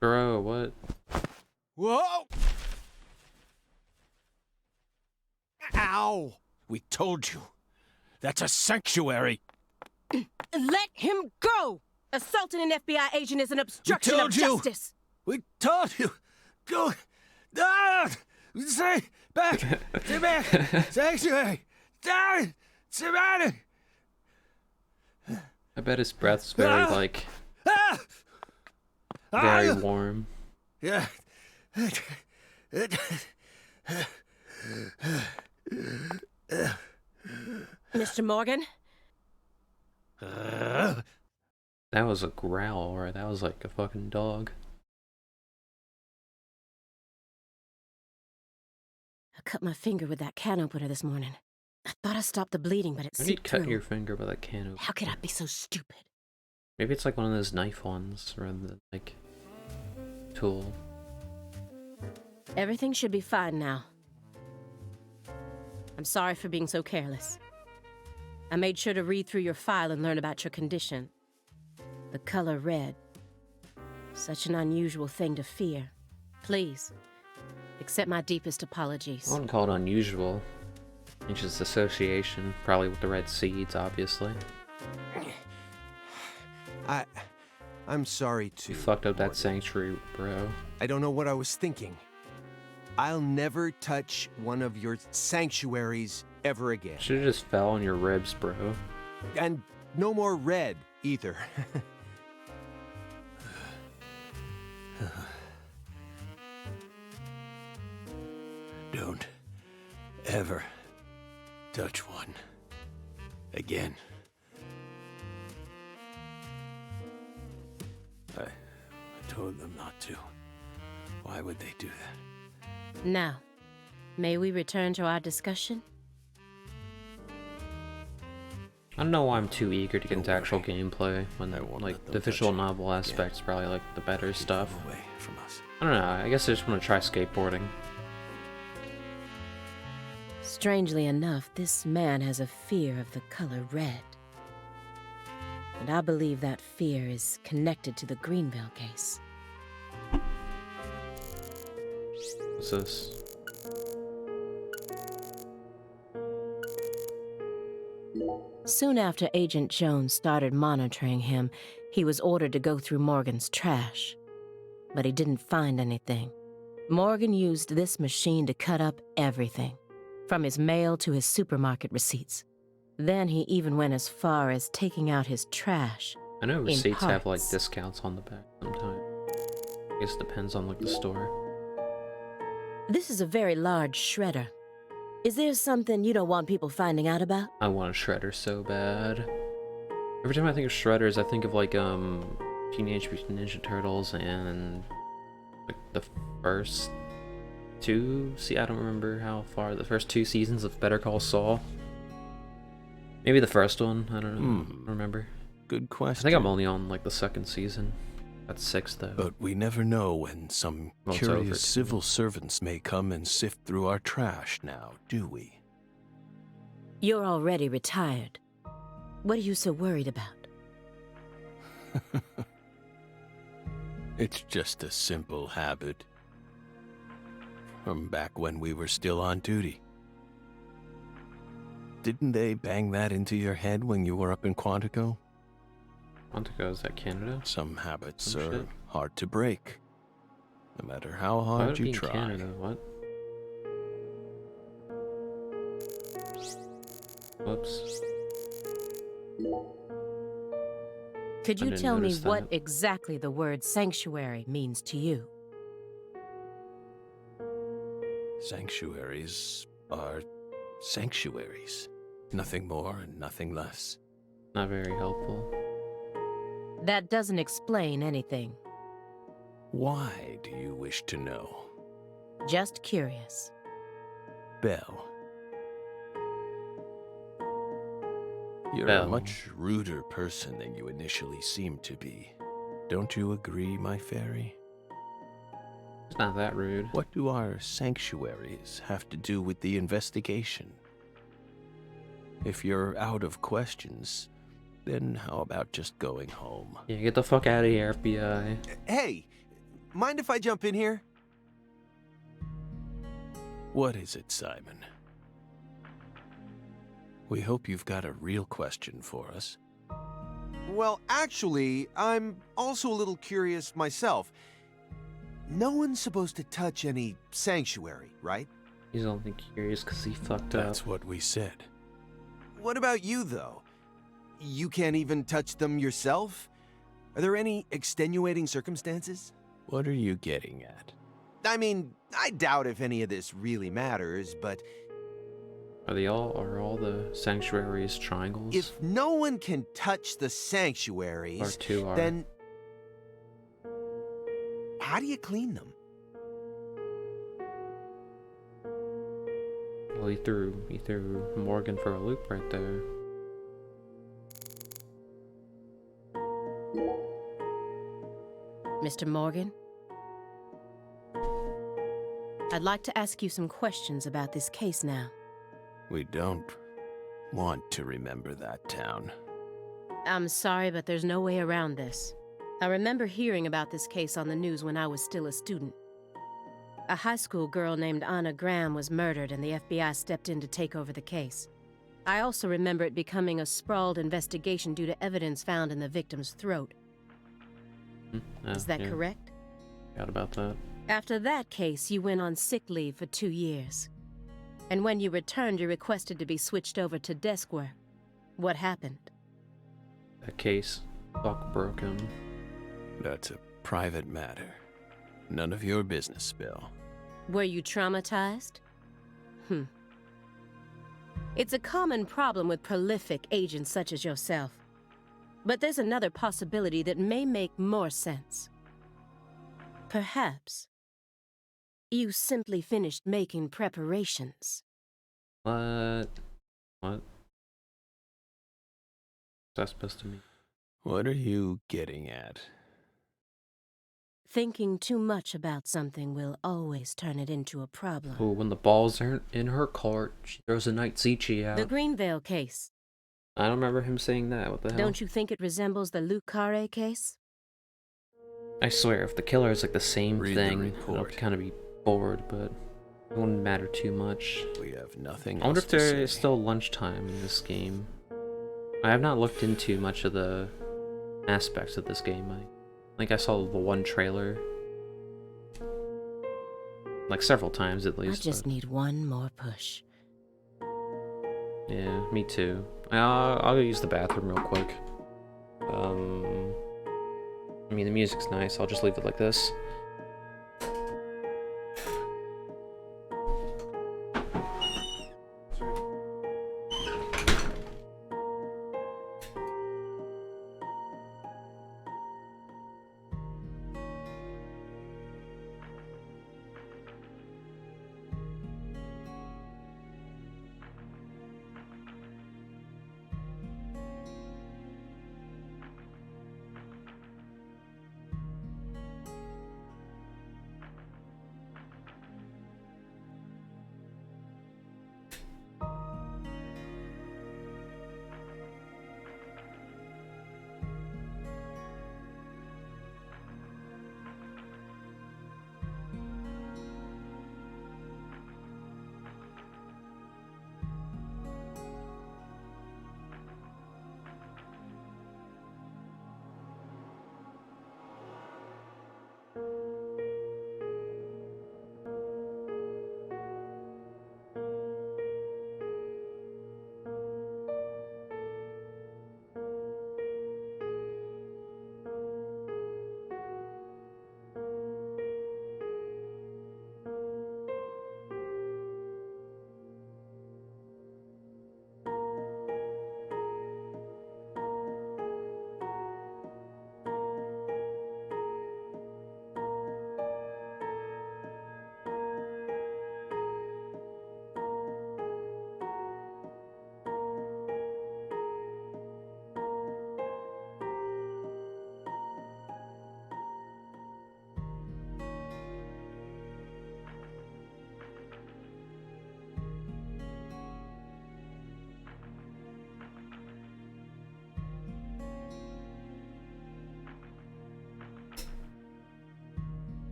Bro, what? Whoa! Ow! We told you. That's a sanctuary. Let him go! Assaulting an FBI agent is an obstruction of told you. justice. We told you. Go. Ah! Say back. Say back. Sanctuary. Down. Surrounded. I bet his breath's very, like, Ah! very Ah! warm. Yeah. Mr. Morgan? That was a growl, or that was like a fucking dog. I cut my finger with that can opener this morning. I thought I stopped the bleeding, but it Maybe you seeped cut through. your finger with a can opener. How could I be so stupid? Maybe it's like one of those knife ones, rather than like tool. Everything should be fine now. I'm sorry for being so careless. I made sure to read through your file and learn about your condition. The color red. Such an unusual thing to fear. Please, accept my deepest apologies. I wouldn't call it unusual. It's just association, probably with the red seeds, obviously. I'm sorry too. You fucked up that Morgan. sanctuary, bro. I don't know what I was thinking. I'll never touch one of your sanctuaries ever again. Should've just fell on your ribs, bro. And no more red either. Don't ever touch one again. I told them not to. Why would they do that? Now, may we return to our discussion? I don't know why I'm too eager to get Don't into actual worry. gameplay when I won't like let them the visual touch it novel aspect's probably like the better Keep stuff. them away from us. I don't know, I guess I just want to try skateboarding. Strangely enough, this man has a fear of the color red. And I believe that fear is connected to the Greenville case. What's this? Soon after Agent Jones started monitoring him, he was ordered to go through Morgan's trash. But he didn't find anything. Morgan used this machine to cut up everything, from his mail to his supermarket receipts. Then he even went as far as taking out his trash. I know In receipts have like parts. discounts on the back sometimes. I guess it depends on like the store. This is a very large shredder. Is there something you don't want people finding out about? I want a shredder so bad. Every time I think of shredders, I think of like Teenage Mutant Ninja Turtles and like the first two. See, I don't remember how far the first two seasons of Better Call Saul. Maybe the first one. I don't know. I don't remember. Good I question. think I'm only on like the second season. That's 6 though. But we never know when some Well, it's over, curious too. civil servants may come and sift through our trash now, do we? You're already retired. What are you so worried about? It's just a simple habit. From back when we were still on duty. Didn't they bang that into your head when you were up in Quantico? Quantico, is that Canada? Some habits Some are shit. hard to break. No matter how Why would hard it you be in try. Canada? What? Whoops. Could I you didn't tell me notice what that. exactly the word sanctuary means to you? Sanctuaries are sanctuaries. Nothing more and nothing less. Not very helpful. That doesn't explain anything. Why do you wish to know? Just curious. Belle. You're a Bell. much ruder person than you initially seemed to be. Don't you agree, my fairy? It's not that rude. What do our sanctuaries have to do with the investigation? If you're out of questions, then how about just going home? Yeah, get the fuck out of here, FBI. Hey, mind if I jump in here? What is it, Simon? We hope you've got a real question for us. Well, actually, I'm also a little curious myself. No one's supposed to touch any sanctuary, right? He's only curious because he fucked up. That's what we said. What about you, though? You can't even touch them yourself? Are there any extenuating circumstances? What are you getting at? I mean, I doubt if any of this really matters, but Are all the sanctuaries triangles? if no one can touch the sanctuaries, Or two are. then how do you clean them? Well, he threw Morgan for a loop right there. Mr. Morgan? I'd like to ask you some questions about this case now. We don't want to remember that town. I'm sorry, but there's no way around this. I remember hearing about this case on the news when I was still a student. A high school girl named Anna Graham was murdered and the FBI stepped in to take over the case. I also remember it becoming a sprawled investigation due to evidence found in the victim's throat. Is that correct? Forgot about that. After that case, you went on sick leave for 2 years. And when you returned, you requested to be switched over to desk work. What happened? That case, fuck broke him. That's a private matter. None of your business, Bill. Were you traumatized? It's a common problem with prolific agents such as yourself. But there's another possibility that may make more sense. Perhaps you simply finished making preparations. What? What's that supposed to mean? What are you getting at? Thinking too much about something will always turn it into a problem. Oh, when the balls aren't in her court, she throws a Night Zichi out. The Greenvale case. I don't remember him saying that. What the hell? Don't you think it resembles the Luke Carre case? I swear, if the killer is like the same Read the thing, report. I'll kind of be bored, but it wouldn't matter too much. We have nothing I wonder else if to there is say. still lunchtime in this game. I have not looked into much of the aspects of this game. I think I saw the one trailer, like several times at I least. just but- need one more push. Yeah, me too. I'll go use the bathroom real quick. I mean, the music's nice. I'll just leave it like this.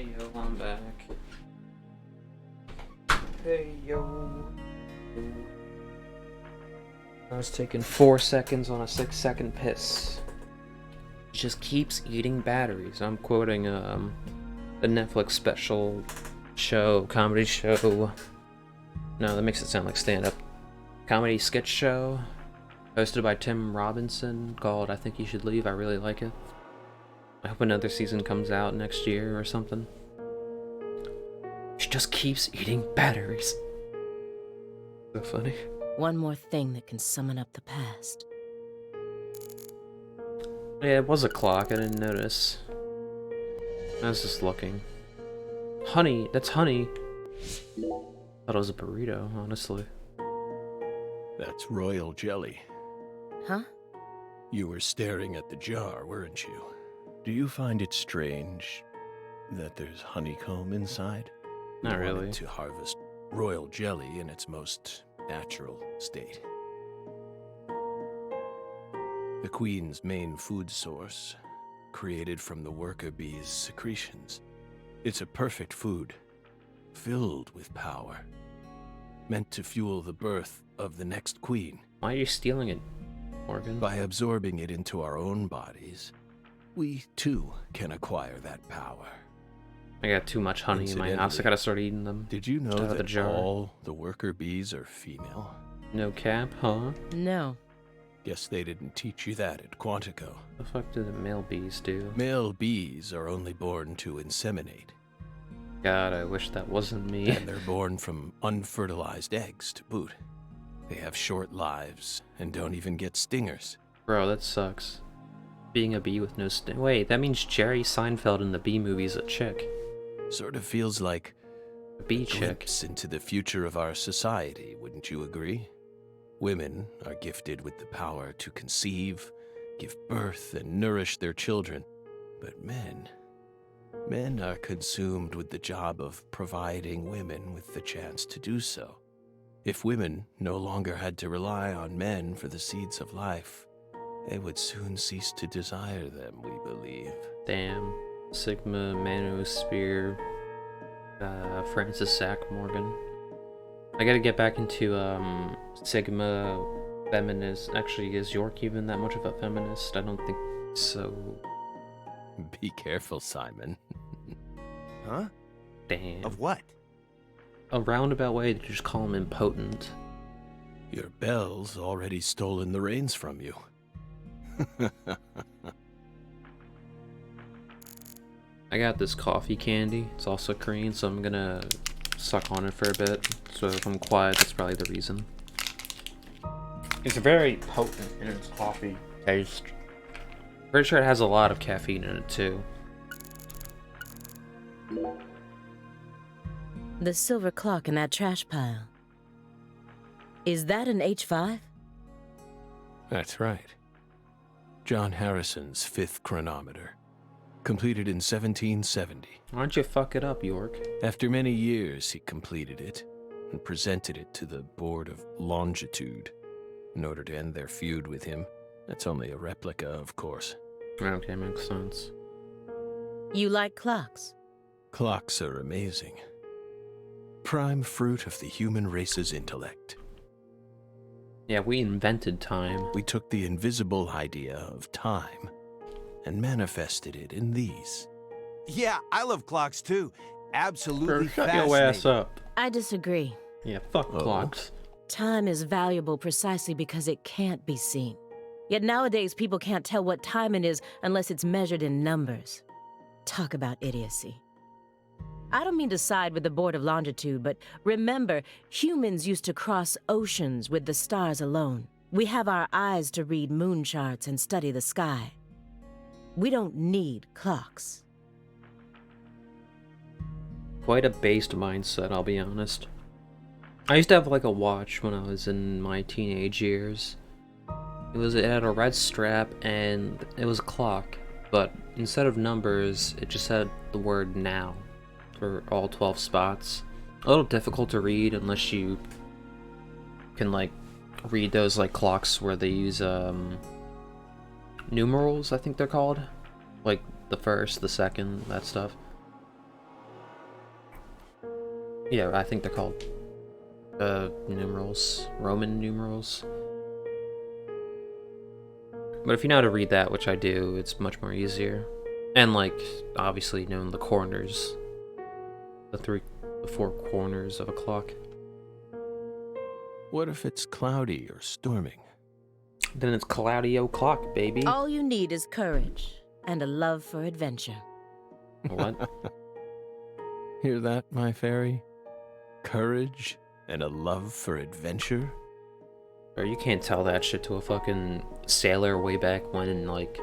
Hey yo, I'm back. Hey yo. I was taking 4 seconds on a 6-second piss. It just keeps eating batteries. I'm quoting the Netflix special show, comedy show. No, that makes it sound like stand-up. Comedy sketch show hosted by Tim Robinson called I Think You Should Leave. I really like it. I hope another season comes out next year or something. She just keeps eating batteries. So funny. One more thing that can summon up the past. Yeah, it was a clock. I didn't notice. I was just looking. Honey, that's honey. Thought it was a burrito, honestly. That's royal jelly. Huh? You were staring at the jar, weren't you? Do you find it strange that there's honeycomb inside? Not You really. wanted to harvest royal jelly in its most natural state. The queen's main food source, created from the worker bee's secretions. It's a perfect food, filled with power, meant to fuel the birth of the next queen. Why are you stealing it, Morgan? By absorbing it into our own bodies, we too can acquire that power. I got too much honey in my house. I gotta start eating them. Did you know Out of the that jar. all the worker bees are female? No cap, huh? No. Guess they didn't teach you that at Quantico. The fuck do the male bees do? Male bees are only born to inseminate, God, I wish that wasn't me. and they're born from unfertilized eggs to boot. They have short lives and don't even get stingers. Bro, that sucks. Being a bee with no sting. Wait, that means Jerry Seinfeld in the Bee Movie's a chick. Sort of feels like A bee a chick. glimpse into the future of our society, wouldn't you agree? Women are gifted with the power to conceive, give birth, and nourish their children. But men are consumed with the job of providing women with the chance to do so. If women no longer had to rely on men for the seeds of life, they would soon cease to desire them, we believe. Damn. Sigma Manosphere. Francis Sack Morgan. I gotta get back into Sigma feminist. Actually, is York even that much of a feminist? I don't think so. Be careful, Simon. Huh? Damn. Of what? A roundabout way to just call him impotent. Your Belle's already stolen the reins from you. I got this coffee candy. It's also Korean, so I'm gonna suck on it for a bit. So if I'm quiet, that's probably the reason. It's very potent in its coffee taste. Pretty sure it has a lot of caffeine in it too. The silver clock in that trash pile. Is that an H5? That's right. John Harrison's 5th chronometer, completed in 1770. Why don't you fuck it up, York? After many years, he completed it and presented it to the Board of Longitude in order to end their feud with him. That's only a replica, of course. Okay, makes sense. You like clocks? Clocks are amazing. Prime fruit of the human race's intellect. Yeah, we invented time. We took the invisible idea of time and manifested it in these. Yeah, I love clocks too. Absolutely Shut fascinating. your ass up. I disagree. Yeah, fuck Oh. clocks. Time is valuable precisely because it can't be seen. Yet nowadays, people can't tell what time it is unless it's measured in numbers. Talk about idiocy. I don't mean to side with the Board of Longitude, but remember, humans used to cross oceans with the stars alone. We have our eyes to read moon charts and study the sky. We don't need clocks. Quite a based mindset, I'll be honest. I used to have like a watch when I was in my teenage years. It had a red strap and it was a clock, but instead of numbers, it just had the word now for all 12 spots. A little difficult to read unless you can like read those like clocks where they use numerals, I think they're called. Like the first, the second, that stuff. Yeah, I think they're called numerals, Roman numerals. But if you know how to read that, which I do, it's much more easier. And like, obviously knowing the corners, the 4 corners of a clock. What if it's cloudy or storming? Then it's cloudy o'clock, baby. All you need is courage and a love for adventure. What? Hear that, my fairy? Courage and a love for adventure? Or you can't tell that shit to a fucking sailor way back when in like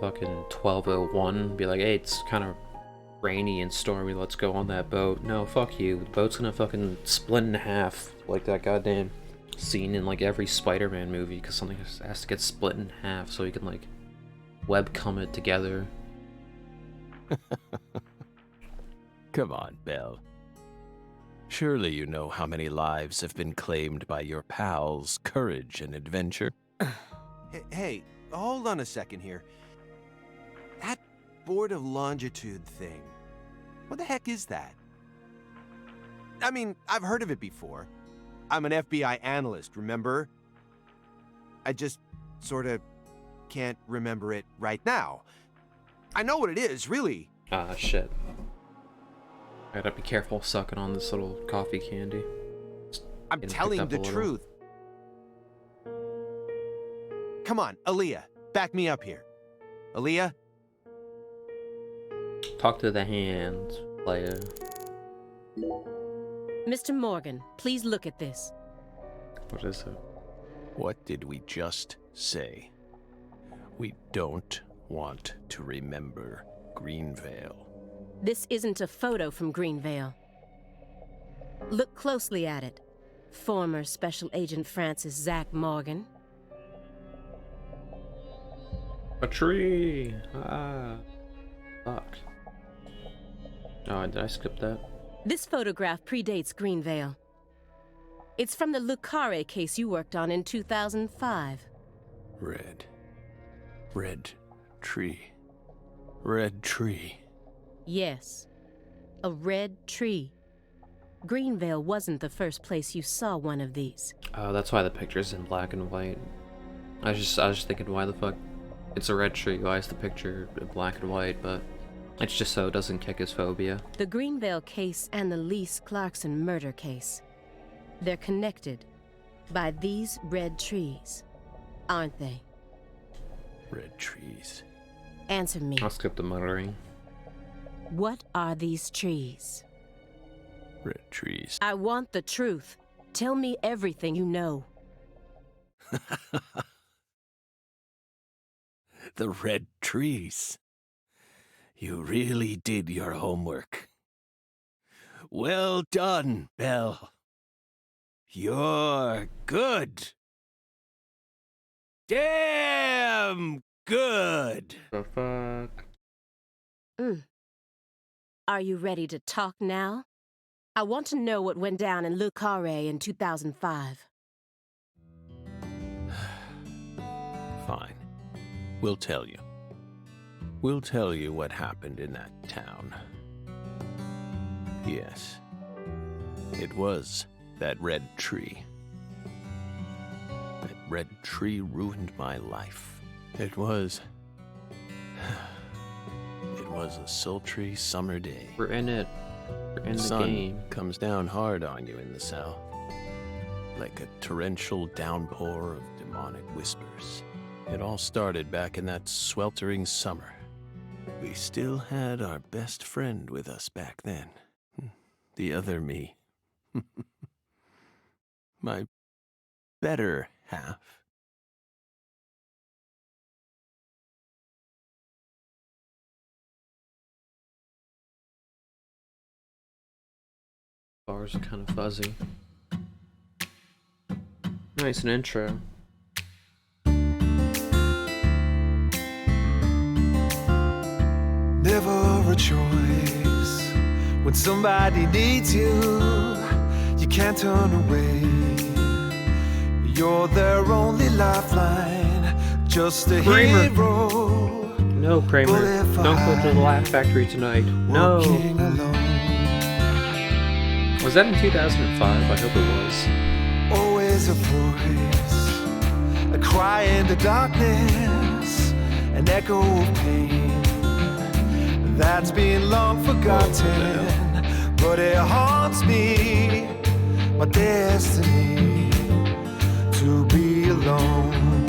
fucking 1201. Be like, hey, it's kind of rainy and stormy, let's go on that boat. No, fuck you. The boat's gonna fucking split in half like that goddamn scene in like every Spider-Man movie, because something has to get split in half so you can like webcom it together. Come on, Belle. Surely you know how many lives have been claimed by your pals' courage and adventure. Hey, hold on a second here. That board of longitude thing. What the heck is that? I mean, I've heard of it before. I'm an FBI analyst, remember? I just sort of can't remember it right now. I know what it is, really. Ah, shit. I gotta be careful sucking on this little coffee candy. I'm Getting telling picked the up a little. truth. Come on, Aaliyah, back me up here. Aaliyah? Talk to the hand, player. Mr. Morgan, please look at this. What is it? What did we just say? We don't want to remember Greenvale. This isn't a photo from Greenvale. Look closely at it. Former Special Agent Francis Zach Morgan. A tree! Ah. Fuck. Oh, did I skip that? This photograph predates Greenvale. It's from the Lucare case you worked on in 2005. Red. Red tree. Red tree. Yes, a red tree. Greenvale wasn't the first place you saw one of these. Oh, that's why the picture's in black and white. I was just thinking, why the fuck? It's a red tree, why is the picture in black and white? But it's just so it doesn't kick his phobia. The Greenvale case and the Lise Clarkson murder case. They're connected by these red trees, aren't they? Red trees. Answer me. I'll skip the muttering. What are these trees? Red trees. I want the truth. Tell me everything you know. The red trees. You really did your homework. Well done, Belle. You're good. Damn good. The fuck? Are you ready to talk now? I want to know what went down in Le Carré in 2005. Fine. We'll tell you. We'll tell you what happened in that town. Yes. It was that red tree. That red tree ruined my life. It was a sultry summer day. We're in it. We're in the sun game. comes down hard on you in the south, like a torrential downpour of demonic whispers. It all started back in that sweltering summer. We still had our best friend with us back then. The other me. My better half. Bars are kind of fuzzy. Nice, an intro. Never a choice when somebody needs you. You can't turn away. You're their only lifeline, just a Kramer. hero. No, Kramer. But if Don't go to the Laugh Factory tonight. No. Walking alone. Was that in 2005? I hope it was. Always a voice, a cry in the darkness, an echo of pain that's been long forgotten, but it haunts me, my destiny to be alone.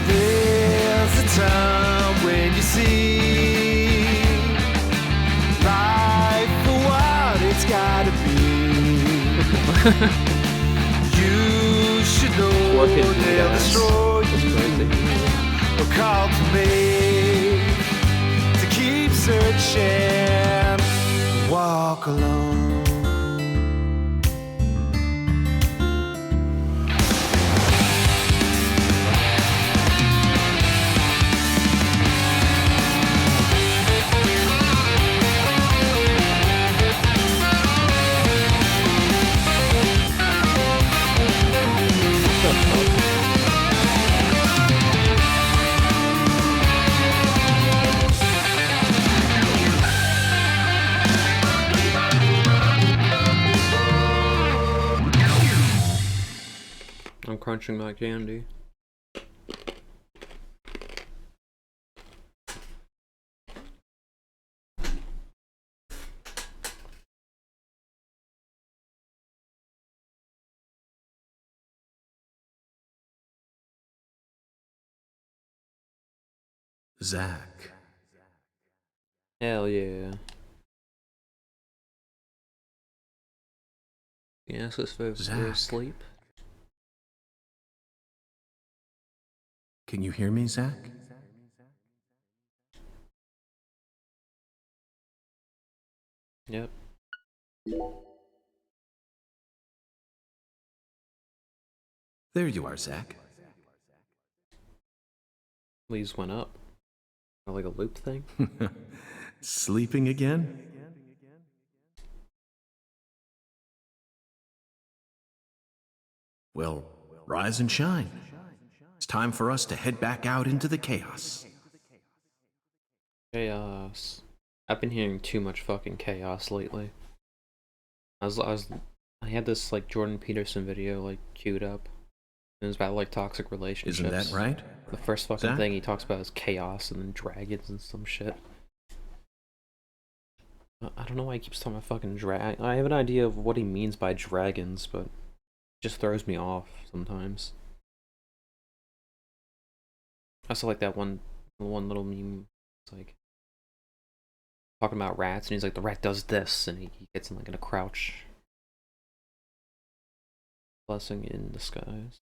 There's a time when you see life for what it's gotta be. You should know they'll destroy you. We're called to make, to keep searching, walk alone. I'm crunching my candy. Zach. Hell yeah. Yes, let's go to sleep. Can you hear me, Zach? Yep. There you are, Zach. Leaves went up. Like a loop thing. Sleeping again? Well, rise and shine. It's time for us to head back out into the chaos. Chaos. I've been hearing too much fucking chaos lately. I had this like Jordan Peterson video like queued up. It was about like toxic relationships. Isn't that right? The first fucking Zach? thing he talks about is chaos and then dragons and some shit. I don't know why he keeps talking about fucking drag. I have an idea of what he means by dragons, but it just throws me off sometimes. I also like that one little meme. It's like talking about rats, and he's like, the rat does this, and he gets in like in a crouch. Blessing in disguise.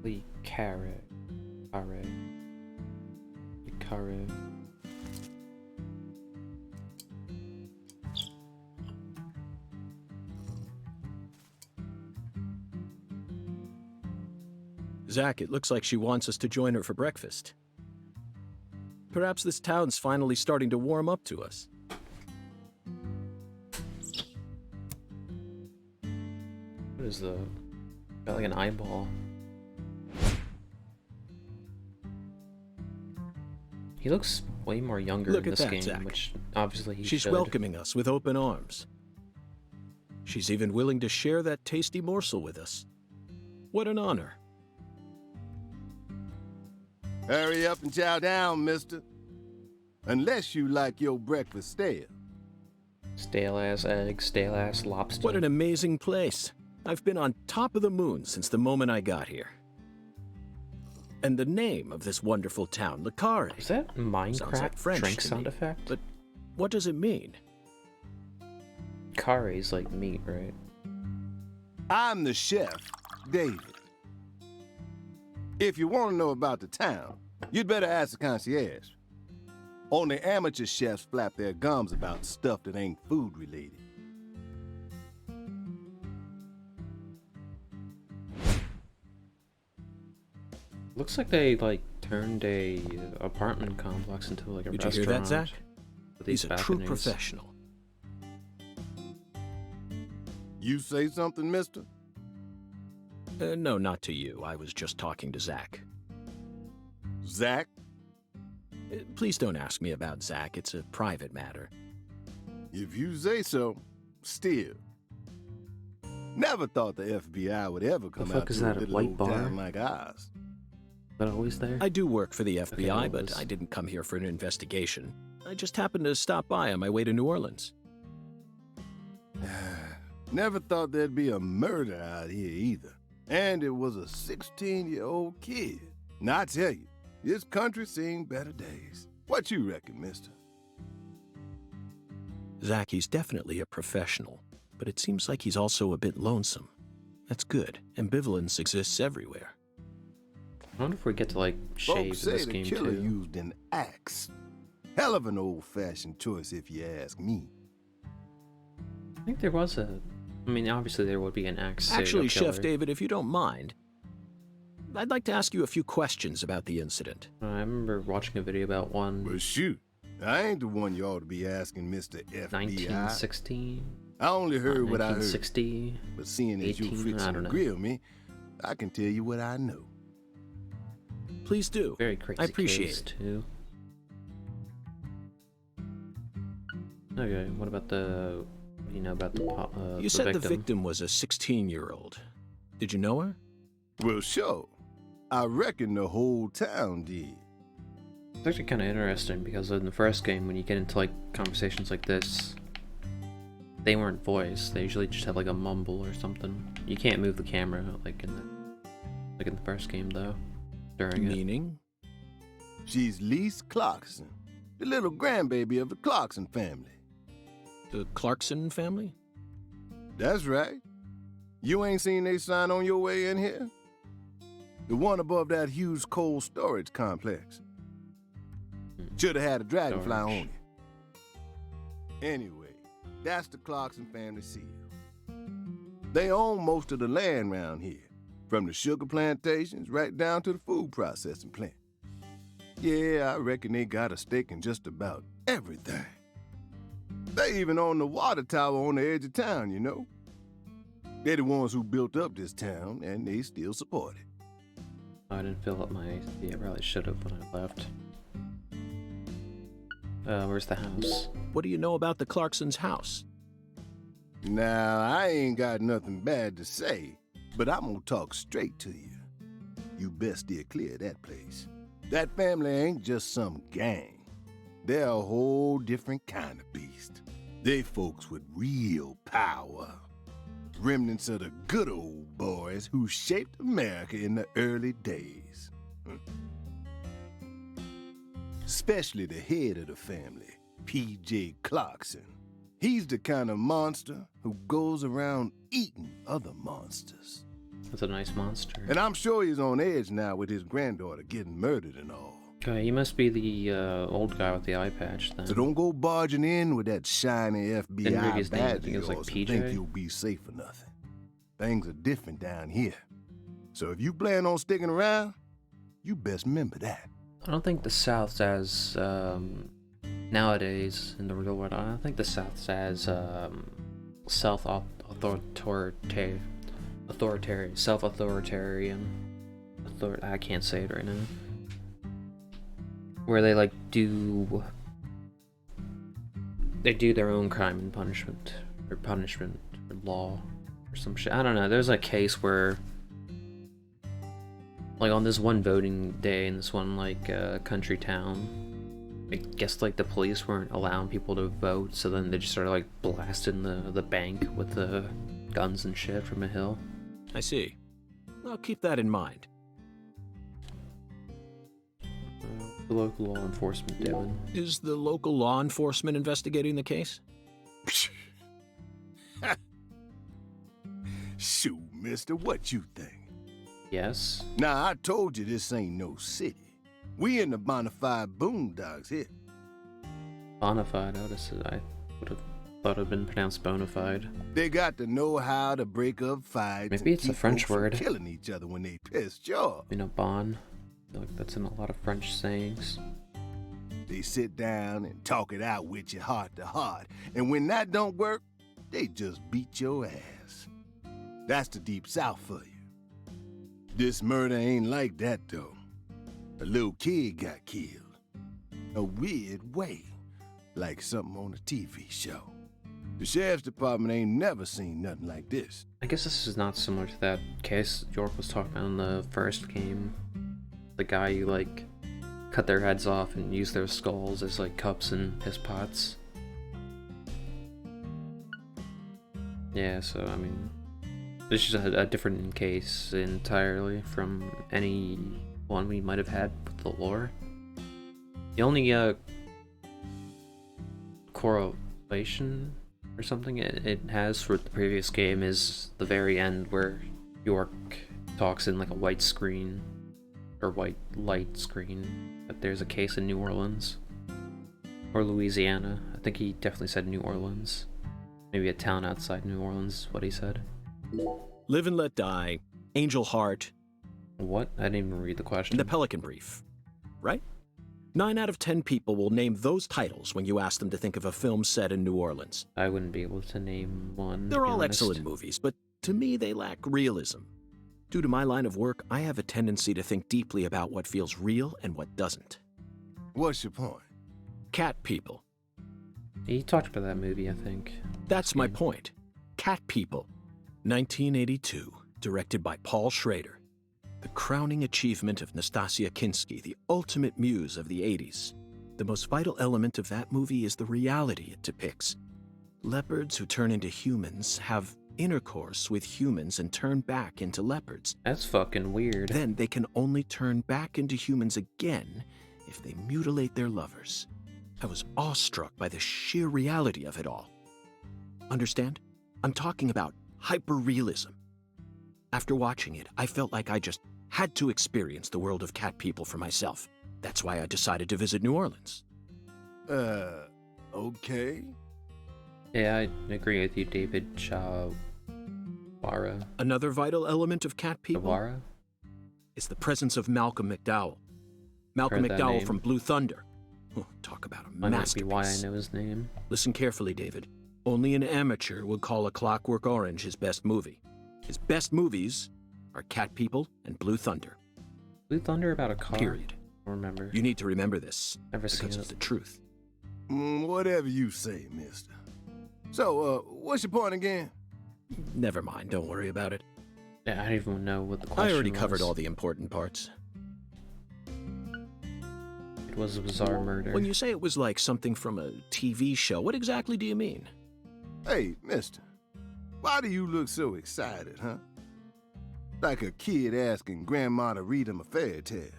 Lee carrot. Carrot. Zach, it looks like she wants us to join her for breakfast. Perhaps this town's finally starting to warm up to us. What is the... got like an eyeball. He looks way more younger Look in at this that, game, Zach. which obviously he She's should. welcoming us with open arms. She's even willing to share that tasty morsel with us. What an honor. Hurry up and chow down, mister. Unless you like your breakfast stale. Stale-ass eggs, stale-ass lobster. What an amazing place. I've been on top of the moon since the moment I got here. And the name of this wonderful town, Licari. Is that Sounds Minecraft like French drink to sound me. effect? But what does it mean? Curry's like meat, right? I'm the chef, David. If you want to know about the town, you'd better ask the concierge. Only amateur chefs flap their gums about stuff that ain't food related. Looks like they like turned a apartment complex into like a Did you restaurant. hear that, Zach? with these He's a true balconies. professional. You say something, mister? No, not to you. I was just talking to Zach. Zach? Please don't ask me about Zach. It's a private matter. If you say so, still. Never thought the FBI would ever come fuck out is to a that, a little white old bar? town like ours. But always there? I do work for the FBI, it but was- I didn't come here for an investigation. I just happened to stop by on my way to New Orleans. Never thought there'd be a murder out here either. And it was a 16-year-old kid. Now I tell you, this country's seen better days. What you reckon, mister? Zach, he's definitely a professional, but it seems like he's also a bit lonesome. That's good. Ambivalence exists everywhere. I wonder if we get to, like, shave in Folks say this the game, killer too. used an axe. Hell of an old-fashioned choice if you ask me. I think there was a... I mean, obviously there would be an axe serial Actually, killer. Chef David, if you don't mind, I'd like to ask you a few questions about the incident. I remember watching a video about one... Well, shoot. I ain't the one you ought to be asking, Mr. FBI. 1916? I only heard what I heard. 1960? But seeing as you 18, I fixing don't to know. grill me, I can tell you what I know. Please do. Very crazy I appreciate case, it. too. Okay, what about the... What do you know about the You said victim? the victim was a 16-year-old. Did you know her? Well, sure. I reckon the whole town did. It's actually kind of interesting because in the first game, when you get into like conversations like this, they weren't voiced. They usually just have like a mumble or something. You can't move the camera like in the first game though. During it. Meaning? She's Lise Clarkson, the little grandbaby of the Clarkson family. The Clarkson family? That's right. You ain't seen they sign on your way in here? The one above that huge cold storage complex. Should have had a dragonfly Storage. on it. Anyway, that's the Clarkson family seal. They own most of the land around here, from the sugar plantations right down to the food processing plant. Yeah, I reckon they got a stake in just about everything. They even own the water tower on the edge of town, you know. They're the ones who built up this town, and they still support it. I didn't fill up my... Yeah, I probably should have when I left. Where's the house? What do you know about the Clarksons' house? Now, I ain't got nothing bad to say, but I'm gonna talk straight to you. You best steer clear of that place. That family ain't just some gang. They're a whole different kind of beast. They folks with real power. Remnants of the good old boys who shaped America in the early days. Especially the head of the family, P.J. Clarkson. He's the kind of monster who goes around eating other monsters. That's a nice monster. And I'm sure he's on edge now with his granddaughter getting murdered and all. Okay, he must be the old guy with the eye patch then. So don't go barging in with that shiny Didn't read FBI his name. I badge think it of was like yours and PJ. think you'll be safe for nothing. Things are different down here. So if you plan on sticking around, you best remember that. I don't think the South's as nowadays in the real world. I don't think the South's as I can't say it right now. Where they like do their own crime and punishment or law or some shit. I don't know. There's a case where, like, on this one voting day in this one like country town, I guess like the police weren't allowing people to vote, so then they just started like blasting the bank with the guns and shit from a hill. I see. I'll keep that in mind. The local law enforcement doing. Is the local law enforcement investigating the case? Shoot, mister, what you think? Yes. Now, I told you this ain't no city. We in the bonafide boondocks here. Bonafide. I would have thought it had been pronounced bona fide. They got to know how to break up fights. Maybe and it's a keep French folks from word. killing each other when they pissed you off. You know, bon. I feel like that's in a lot of French sayings. They sit down and talk it out with you heart to heart. And when that don't work, they just beat your ass. That's the Deep South for you. This murder ain't like that, though. A little kid got killed. A weird way, like something on a TV show. The sheriff's department ain't never seen nothing like this. I guess this is not similar to that case York was talking about in the first game. The guy who, like, cut their heads off and used their skulls as, like, cups and piss pots. Yeah, so, I mean, this is a different case entirely from any one we might have had with the lore. The only, correlation or something it has for the previous game is the very end where York talks in like a white screen or white light screen that there's a case in New Orleans or Louisiana. I think he definitely said New Orleans, maybe a town outside New Orleans, what he said. Live and Let Die, Angel Heart, What? I didn't even read the question. and The Pelican Brief, right? 9 out of 10 people will name those titles when you ask them to think of a film set in New Orleans. I wouldn't be able to name one. to They're be all honest. excellent movies, but to me they lack realism. Due to my line of work, I have a tendency to think deeply about what feels real and what doesn't. What's your point? Cat People. He talked about that movie, I think. That's my point. Cat People. 1982, directed by Paul Schrader. The crowning achievement of Nastasia Kinski, the ultimate muse of the 80s. The most vital element of that movie is the reality it depicts. Leopards who turn into humans have intercourse with humans and turn back into leopards. That's fucking weird. Then they can only turn back into humans again if they mutilate their lovers. I was awestruck by the sheer reality of it all. Understand? I'm talking about hyper-realism. After watching it, I felt like I just had to experience the world of cat people for myself. That's why I decided to visit New Orleans. Okay. Yeah, I agree with you, David Chawara. Another vital element of cat people Chawara? is the presence of Malcolm McDowell. Malcolm Heard that McDowell name. from Blue Thunder. Oh, talk about a Might not be why I masterpiece. know his name. Listen carefully, David. Only an amateur would call A Clockwork Orange his best movie. His best movies are Cat People and Blue Thunder. Blue Thunder about a car? Period. I don't remember. You need to remember this Never seen because it's it. the truth. Whatever you say, mister. So, what's your point again? Never mind, don't worry about it. Yeah, I don't even know what the question I already was. covered all the important parts. It was a bizarre murder. When you say it was like something from a TV show, what exactly do you mean? Hey, mister. Why do you look so excited, huh? Like a kid asking grandma to read him a fairy tale.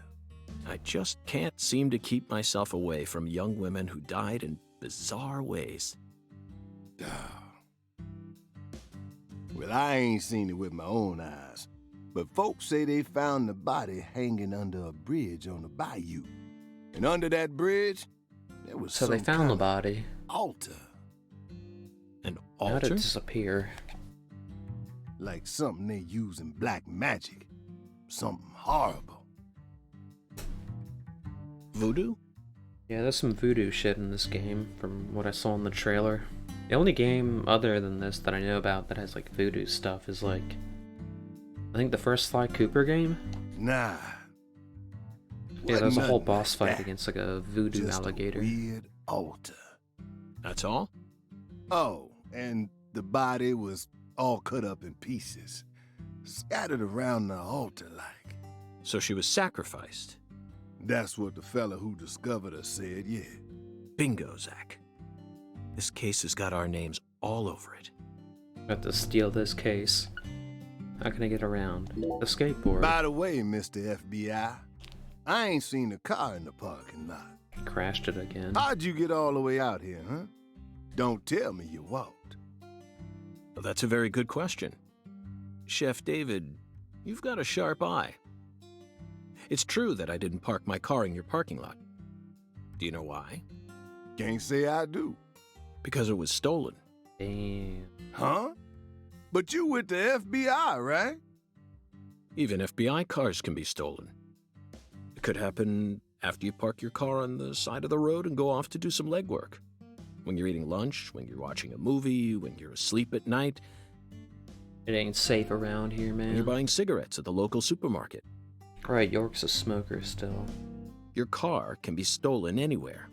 I just can't seem to keep myself away from young women who died in bizarre ways. Well, I ain't seen it with my own eyes, but folks say they found the body hanging under a bridge on the bayou. And under that bridge, there was So they some found kind the of body. altar, An How did it altar? disappear? like something they use in black magic. Something horrible. Voodoo? Yeah, there's some voodoo shit in this game from what I saw in the trailer. The only game other than this that I know about that has like voodoo stuff is like, I think the first Sly Cooper game? Nah. Yeah, there's a whole Wasn't boss like fight that. against like a voodoo Just alligator. A weird altar. That's all? Oh, and the body was all cut up in pieces, scattered around the altar like. So she was sacrificed. That's what the fella who discovered her said, yeah. Bingo, Zach. This case has got our names all over it. Got to steal this case. How can I get around? The skateboard. By the way, Mr. FBI, I ain't seen a car in the parking lot. Crashed it again. How'd you get all the way out here, huh? Don't tell me you walked. Well, that's a very good question. Chef David, you've got a sharp eye. It's true that I didn't park my car in your parking lot. Do you know why? Can't say I do. Because it was stolen. Damn. Huh? But you with the FBI, right? Even FBI cars can be stolen. It could happen after you park your car on the side of the road and go off to do some legwork. When you're eating lunch, when you're watching a movie, when you're asleep at night, It ain't safe around here, when you're man. buying cigarettes at the local supermarket. Right, York's a smoker still. Your car can be stolen anywhere.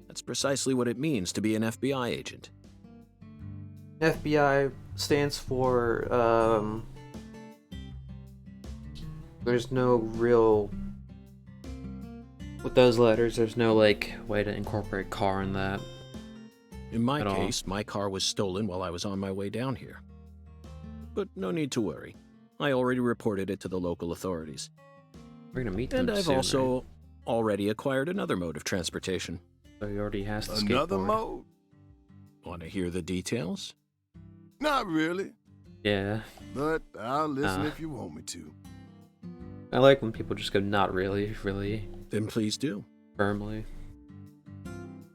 That's precisely what it means to be an FBI agent. FBI stands for, there's no real... With those letters, there's no, like, way to incorporate car in that. In my At all. case, my car was stolen while I was on my way down here. But no need to worry. I already reported it to the local authorities. We're gonna meet them And I've soon, also right? already acquired another mode of transportation. So he already has the Another skateboard. mode? Want to hear the details? Not really, Yeah. but I'll listen Nah. if you want me to. I like when people just go not really, really Then please do. firmly.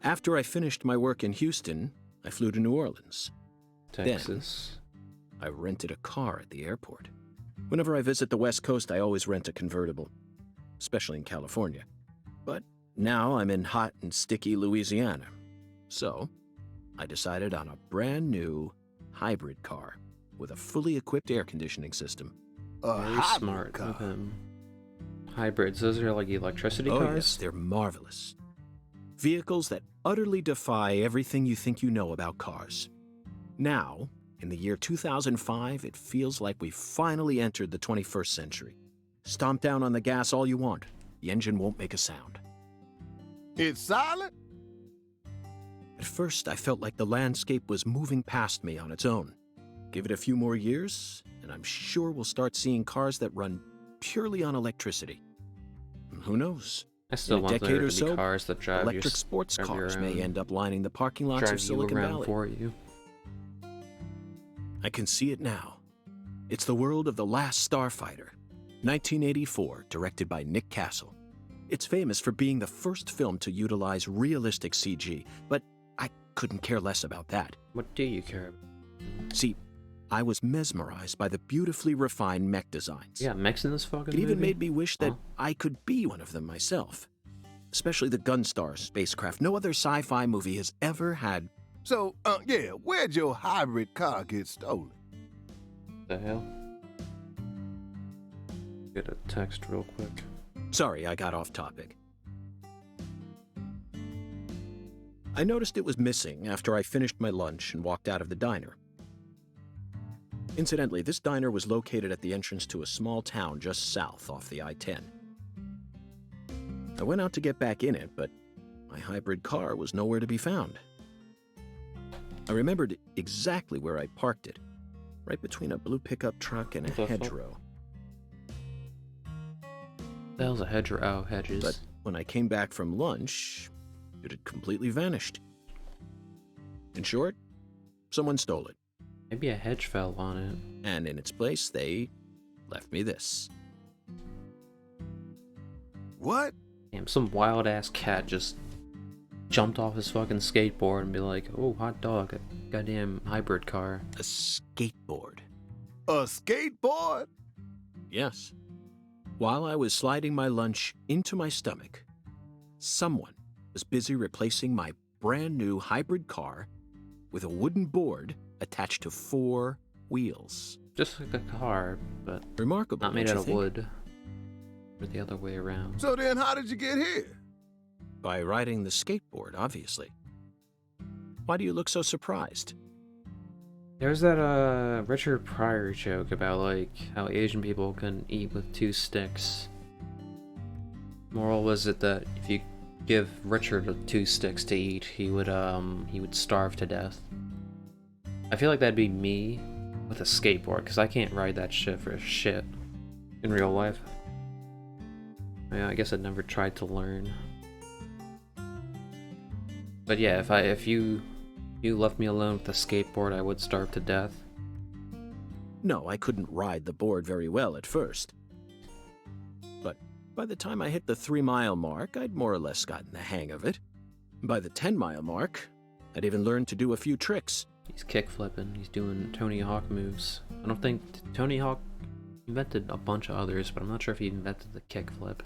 After I finished my work in Houston, I flew to New Orleans. Texas. I rented a car at the airport. Whenever I visit the West Coast, I always rent a convertible, especially in California. But now I'm in hot and sticky Louisiana. So, I decided on a brand new hybrid car with a fully equipped air conditioning system. A Very hybrid smart car. of him. Hybrids, those are like electricity Oh cars? yes, they're marvelous. Vehicles that utterly defy everything you think you know about cars. Now, in the year 2005, it feels like we've finally entered the 21st century. Stomp down on the gas all you want. The engine won't make a sound. It's silent? At first, I felt like the landscape was moving past me on its own. Give it a few more years, and I'm sure we'll start seeing cars that run purely on electricity. And who knows? I still In a want decade there or to be so, cars that drive Electric you, sports drive you cars may around. end up lining the parking lots drive of you Silicon around Valley. for you. I can see it now. It's the world of The Last Starfighter, 1984, directed by Nick Castle. It's famous for being the first film to utilize realistic CG, but I couldn't care less about that. What do you care about? See, I was mesmerized by the beautifully refined mech designs. Yeah, mechs in this fucking It even movie? made me wish that Huh? I could be one of them myself. Especially the Gunstar spacecraft. No other sci-fi movie has ever had. So, yeah, where'd your hybrid car get stolen? The hell? Get a text real quick. Sorry, I got off topic. I noticed it was missing after I finished my lunch and walked out of the diner. Incidentally, this diner was located at the entrance to a small town just south off the I-10. I went out to get back in it, but my hybrid car was nowhere to be found. I remembered exactly where I parked it, right between a blue pickup truck and a What the fuck? hedgerow. The hell's a hedgerow? Oh, hedges. But when I came back from lunch, it had completely vanished. In short, someone stole it, Maybe a hedge fell on it. and in its place, they left me this. What? Damn, some wild ass cat just jumped off his fucking skateboard and be like, oh, hot dog, a goddamn hybrid car. A skateboard. A skateboard? Yes. While I was sliding my lunch into my stomach, someone was busy replacing my brand new hybrid car with a wooden board attached to 4 wheels. Just like a car, but Remarkable, not made don't out you of think? wood. Or the other way around. So then how did you get here? By riding the skateboard, obviously. Why do you look so surprised? There's that Richard Pryor joke about like how Asian people can eat with 2 sticks. Moral was it that if you give Richard 2 sticks to eat, he would starve to death. I feel like that'd be me with a skateboard, because I can't ride that shit for shit in real life. Yeah, I guess I'd never tried to learn. But yeah, if you left me alone with a skateboard, I would starve to death. No, I couldn't ride the board very well at first. But by the time I hit the 3-mile mark, I'd more or less gotten the hang of it. By the 10-mile mark, I'd even learned to do a few tricks. He's kick flipping. He's doing Tony Hawk moves. I don't think Tony Hawk invented a bunch of others, but I'm not sure if he invented the kick flip.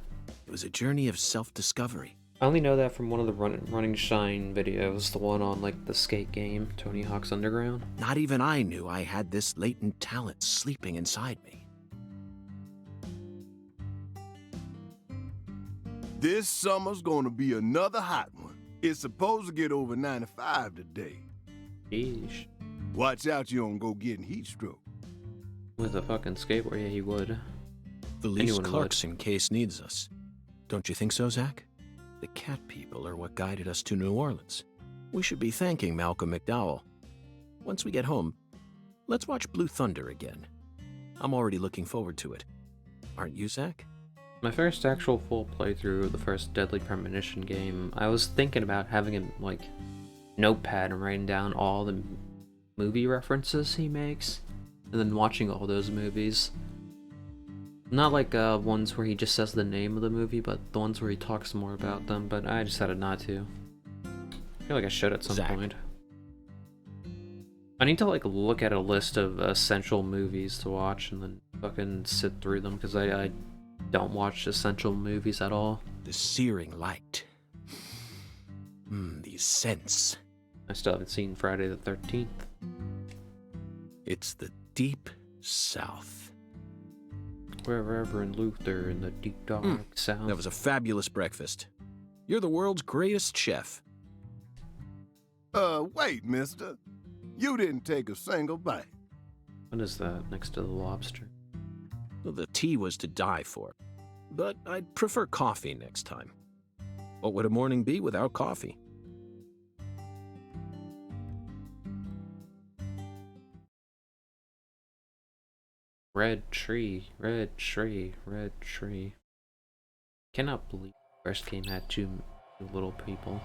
It was a journey of self-discovery. I only know that from one of the Running Shine videos, the one on like the skate game, Tony Hawk's Underground. Not even I knew I had this latent talent sleeping inside me. This summer's gonna be another hot one. It's supposed to get over 95 today. Yeesh. Watch out you don't go getting heat stroke. With a fucking skateboard, yeah, he would. Felice Anyone would. Clarkson case needs us. Don't you think so, Zach? The cat people are what guided us to New Orleans. We should be thanking Malcolm McDowell. Once we get home, let's watch Blue Thunder again. I'm already looking forward to it. Aren't you, Zach? My first actual full playthrough of the first Deadly Premonition game, I was thinking about having a, like, notepad and writing down all the movie references he makes, and then watching all those movies. Not like ones where he just says the name of the movie, but the ones where he talks more about them, but I decided not to. I feel like I should at some Zach. point. I need to like look at a list of essential movies to watch and then fucking sit through them, because I don't watch essential movies at all. The searing light. These scents. I still haven't seen Friday the 13th. It's the deep south. Where Reverend Luther in the deep dark south. That was a fabulous breakfast. You're the world's greatest chef. Wait, mister. You didn't take a single bite. What is that next to the lobster? Well, the tea was to die for. But I'd prefer coffee next time. What would a morning be without coffee? Red tree, red tree, red tree. Cannot believe the first game had two little people.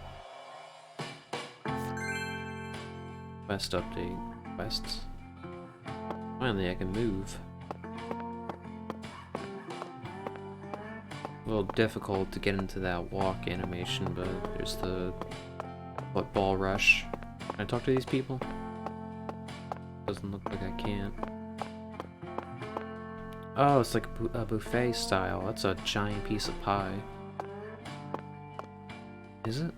Quest update. Quests. Finally, I can move. A little difficult to get into that walk animation, but there's the football rush. Can I talk to these people? Doesn't look like I can. Oh, it's like a buffet style. That's a giant piece of pie. Is it?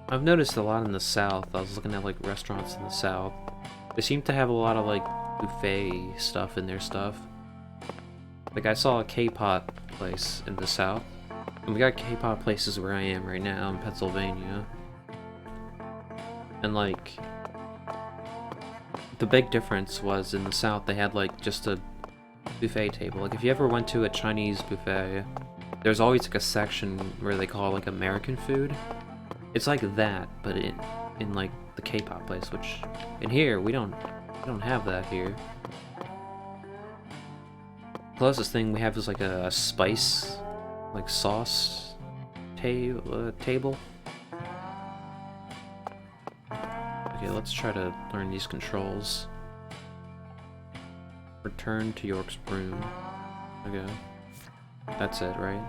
I've noticed a lot in the South. I was looking at like restaurants in the South. They seem to have a lot of like buffet stuff in their stuff. Like I saw a K-pop place in the South. And we got K-pop places where I am right now in Pennsylvania. And like the big difference was in the South they had like just a buffet table. Like if you ever went to a Chinese buffet, there's always like a section where they call like American food. It's like that, but in like the K-pop place, which in here we don't have that here. Closest thing we have is like a spice, like sauce table. Okay, let's try to learn these controls. Return to York's room. Okay. That's it, right?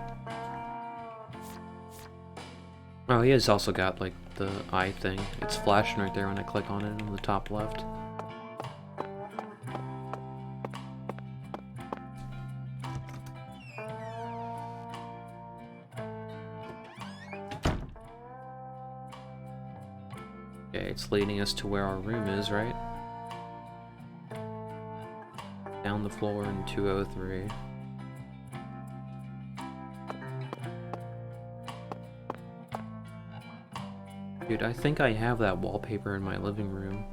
Oh, he has also got, like, the eye thing. It's flashing right there when I click on it on the top left. Okay, it's leading us to where our room is, right? Down the floor in 203. Dude, I think I have that wallpaper in my living room.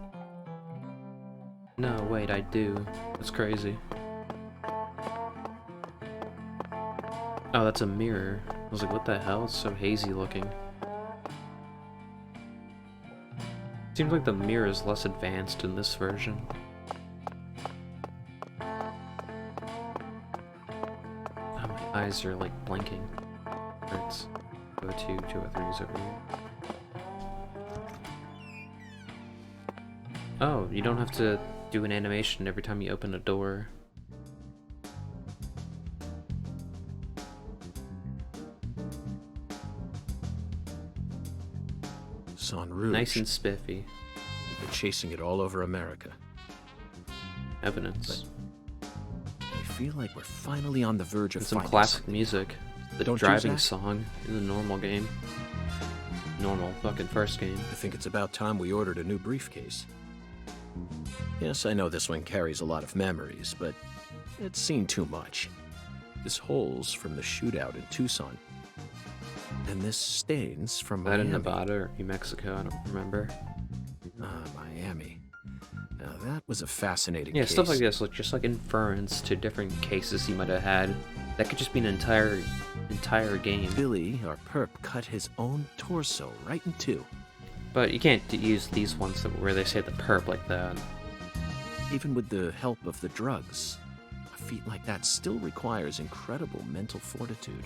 No, wait, I do. That's crazy. Oh, that's a mirror. I was like, what the hell? It's so hazy looking. Seems like the mirror is less advanced in this version. Oh, my eyes are like blinking. Hurts. 202, 203's over here. Oh, you don't have to do an animation every time you open a door. Son Rouge. Nice and spiffy. We've been chasing it all over America. Evidence. I feel like we're finally on the verge of And some finding classic something. music. The Don't you, driving Zach? song in the normal game. Normal fucking first game. I think it's about time we ordered a new briefcase. Yes, I know this one carries a lot of memories, but it's seen too much. This hole's from the shootout in Tucson. And this stains from Is that in Miami. Nevada or New Mexico? I don't remember. Miami. Now that was a fascinating Yeah, case. stuff like this, like just like inference to different cases he might have had. That could just be an entire game. Billy, our perp, cut his own torso right in two. But you can't use these ones where they say the perp like that. Even with the help of the drugs, a feat like that still requires incredible mental fortitude.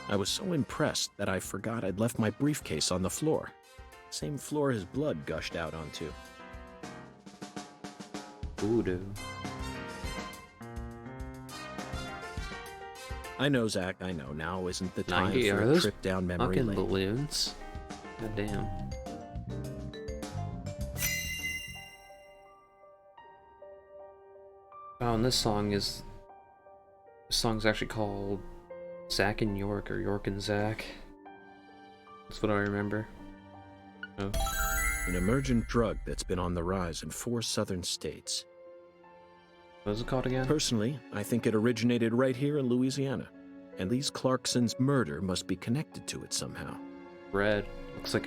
I was so impressed that I forgot I'd left my briefcase on the floor. Same floor his blood gushed out onto. Voodoo. I know, Zach, I know. Now isn't the time 90, for are a those trip down memory fucking lane. balloons? God damn. Oh, and this song's actually called Zach and York, or York and Zach. That's what I remember. Oh. An emergent drug that's been on the rise in 4 southern states. What was it called again? Personally, I think it originated right here in Louisiana. And Lee Clarkson's murder must be connected to it somehow. Red. Looks like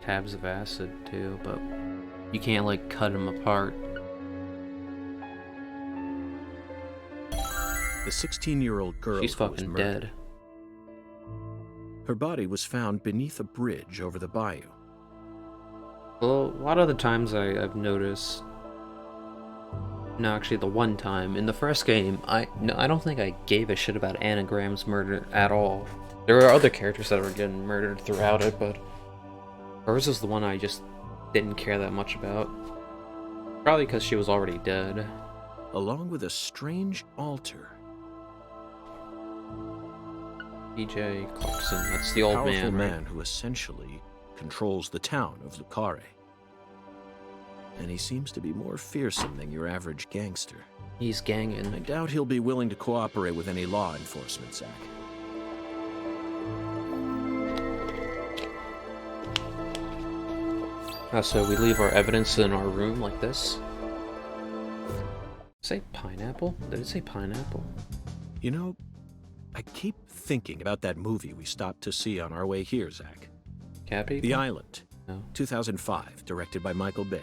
tabs of acid too, but you can't like cut them apart. The 16-year-old girl She's who was fucking murdered. dead. Her body was found beneath a bridge over the bayou. Well, a lot of the times I've noticed. No, actually, the one time in the first game, I don't think I gave a shit about Anagram's murder at all. There were other characters that were getting murdered throughout it, but hers is the one I just didn't care that much about. Probably because she was already dead. Along with a strange altar. B.J. Clarkson, that's the old Powerful man, right? man who essentially controls the town of Lucare. And he seems to be more fearsome than your average gangster. He's ganging. I doubt he'll be willing to cooperate with any law enforcement, Zach. So we leave our evidence in our room like this. Say pineapple? Did it say pineapple? You know, I keep thinking about that movie we stopped to see on our way here, Zach. Cat people? The Island, No. 2005, directed by Michael Bay.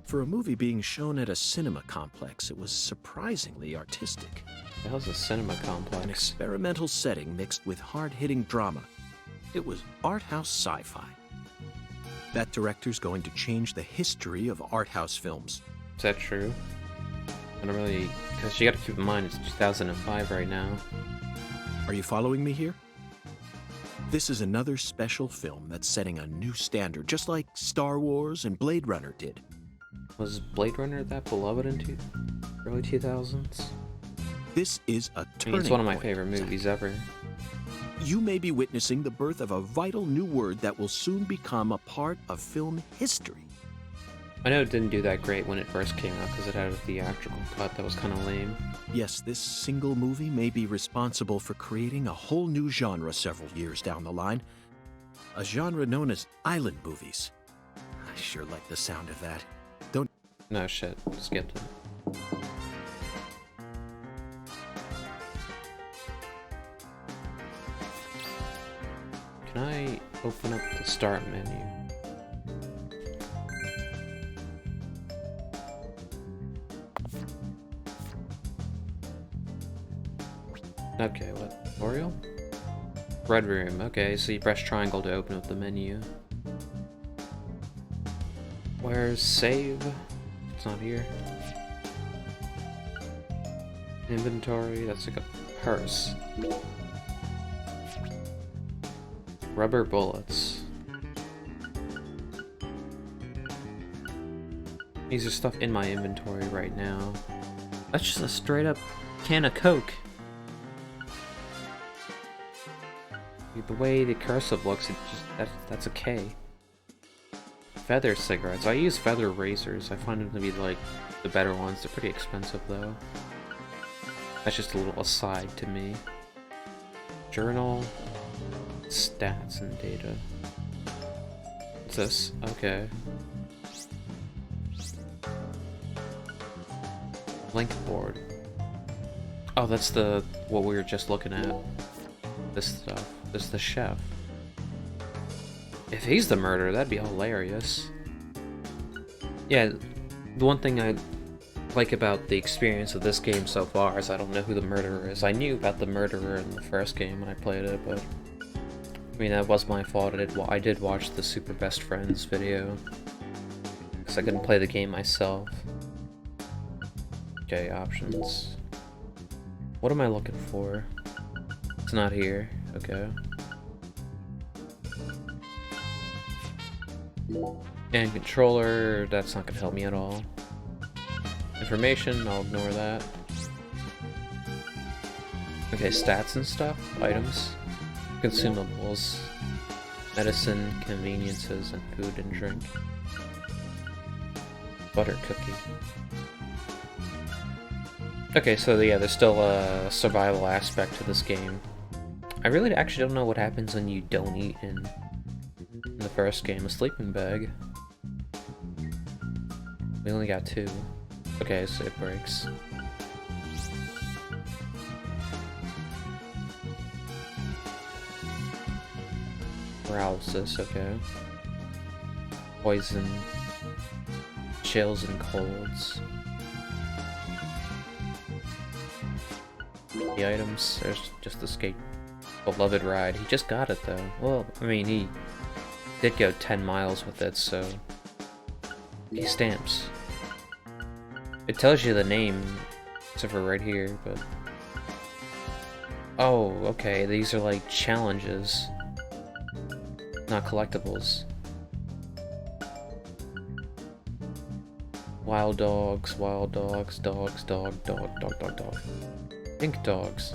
For a movie being shown at a cinema complex, it was surprisingly artistic. The hell's a cinema An complex? experimental setting mixed with hard-hitting drama. It was art house sci-fi. That director's going to change the history of art house films. Is that true? I don't really... Because you gotta keep in mind, it's 2005 right now. Are you following me here? This is another special film that's setting a new standard, just like Star Wars and Blade Runner did. Was Blade Runner that beloved in early 2000s? This is a I mean, turning it's one of my point, favorite Zach. movies ever. You may be witnessing the birth of a vital new word that will soon become a part of film history. I know it didn't do that great when it first came out because it had a theatrical cut that was kind of lame. Yes, this single movie may be responsible for creating a whole new genre several years down the line. A genre known as island movies. I sure like the sound of that. Don't... No shit, skipped it. Can I open up the start menu? Okay, what? Tutorial? Red room. Okay, so you press triangle to open up the menu. Where's save? It's not here. Inventory, that's like a purse. Rubber bullets. These are stuff in my inventory right now. That's just a straight up can of Coke. The way the cursive looks, it just that's a K. Feather cigarettes. I use feather razors. I find them to be like the better ones. They're pretty expensive though. That's just a little aside to me. Journal, stats and data. What's this? Okay. Link board. Oh, that's what we were just looking at. This stuff. This is the chef. If he's the murderer, that'd be hilarious. Yeah, the one thing I like about the experience of this game so far is I don't know who the murderer is. I knew about the murderer in the first game when I played it, but I mean, that was my fault. I did watch the Super Best Friends video because I couldn't play the game myself. Okay, options. What am I looking for? It's not here. Okay. And controller, that's not gonna help me at all. Information, I'll ignore that. Okay, stats and stuff, items, consumables, medicine, conveniences, and food and drink. Butter cookie. Okay, so yeah, there's still a survival aspect to this game. I really actually don't know what happens when you don't eat in the first game. A sleeping bag. We only got 2. Okay, so it breaks. Paralysis, okay. Poison. Chills and colds. The items, there's just the skate. Beloved ride. He just got it though. Well, I mean, he did go 10 miles with it, so. He stamps. It tells you the name, except for right here, but. Oh, okay, these are like challenges, not collectibles. Wild dogs, dogs, dog. Pink dogs.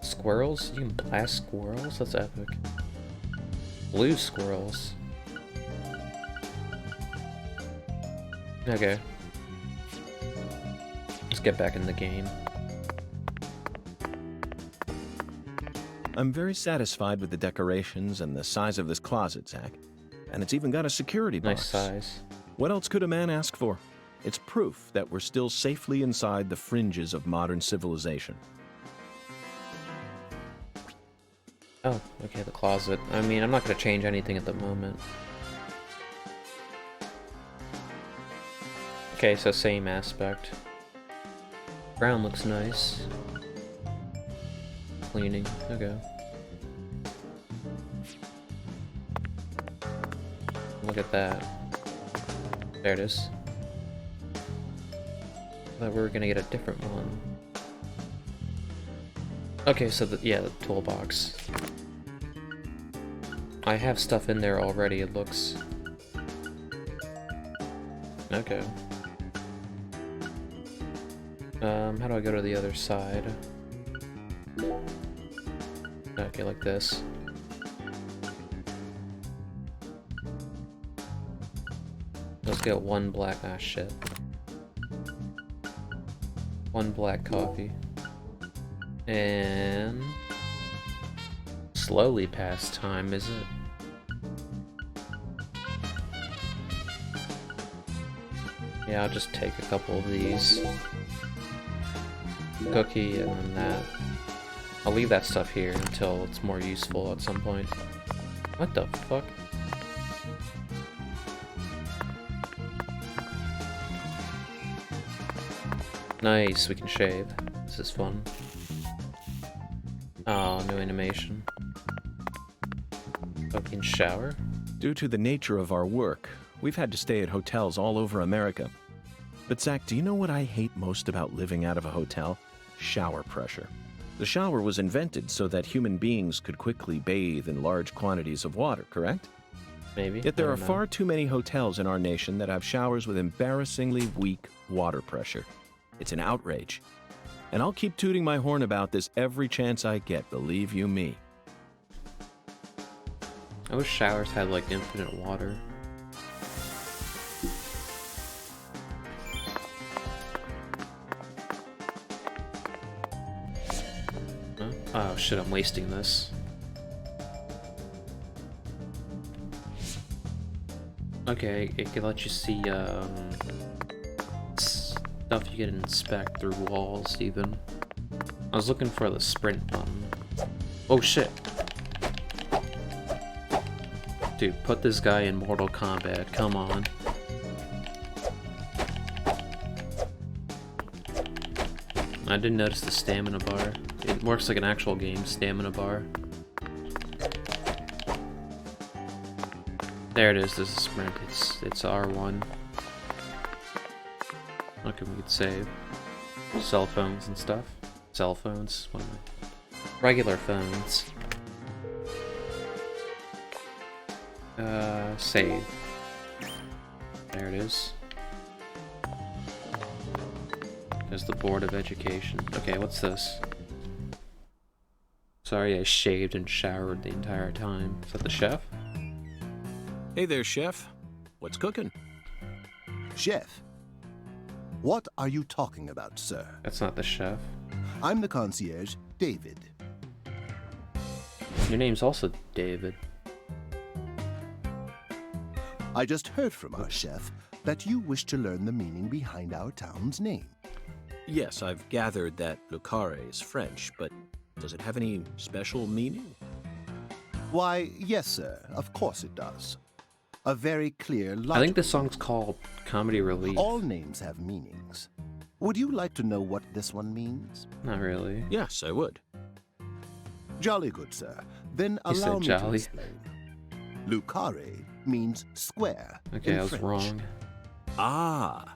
Squirrels? You can blast squirrels? That's epic. Blue squirrels. Okay. Let's get back in the game. I'm very satisfied with the decorations and the size of this closet, Zach. And it's even got a security box. Nice size. What else could a man ask for? It's proof that we're still safely inside the fringes of modern civilization. Oh, okay, the closet. I mean, I'm not gonna change anything at the moment. Okay, so same aspect. Brown looks nice. Cleaning, okay. Look at that. There it is. I thought we were gonna get a different one. Okay, so yeah, the toolbox. I have stuff in there already, it looks. Okay. How do I go to the other side? Okay, like this. Let's get one black, shit. One black coffee. And... slowly pass time, is it? Yeah, I'll just take a couple of these. Cookie and then that. I'll leave that stuff here until it's more useful at some point. What the fuck? Nice, we can shave. This is fun. Oh, new animation. Oh, we can shower? Due to the nature of our work, we've had to stay at hotels all over America. But Zach, do you know what I hate most about living out of a hotel? Shower pressure. The shower was invented so that human beings could quickly bathe in large quantities of water, correct? Maybe. Yet there I are don't know. far too many hotels in our nation that have showers with embarrassingly weak water pressure. It's an outrage. And I'll keep tooting my horn about this every chance I get, believe you me. I wish showers had like infinite water. Huh? Oh shit, I'm wasting this. Okay, it can let you see, stuff you can inspect through walls, even. I was looking for the sprint button. Oh shit! Dude, put this guy in Mortal Kombat, come on. I didn't notice the stamina bar. It works like an actual game, stamina bar. There it is, there's a sprint, it's R1. Okay, we could save. Cell phones and stuff. Cell phones? What am I? Regular phones. Save. There it is. There's the Board of Education. Okay, what's this? Sorry, I shaved and showered the entire time. Is that the chef? Hey there, chef. What's cooking? Chef, what are you talking about, sir? That's not the chef. I'm the concierge, David. Your name's also David. I just heard from our chef that you wish to learn the meaning behind our town's name. Yes, I've gathered that Lucare is French, but does it have any special meaning? Why, yes, sir, of course it does. A very clear, logical... I think this song's called Comedy Relief. All names have meanings. Would you like to know what this one means? Not really. Yes, I would. Jolly good, sir. Then You allow said me jolly. to explain. Lucare means square. Okay, in I was French. wrong. Ah.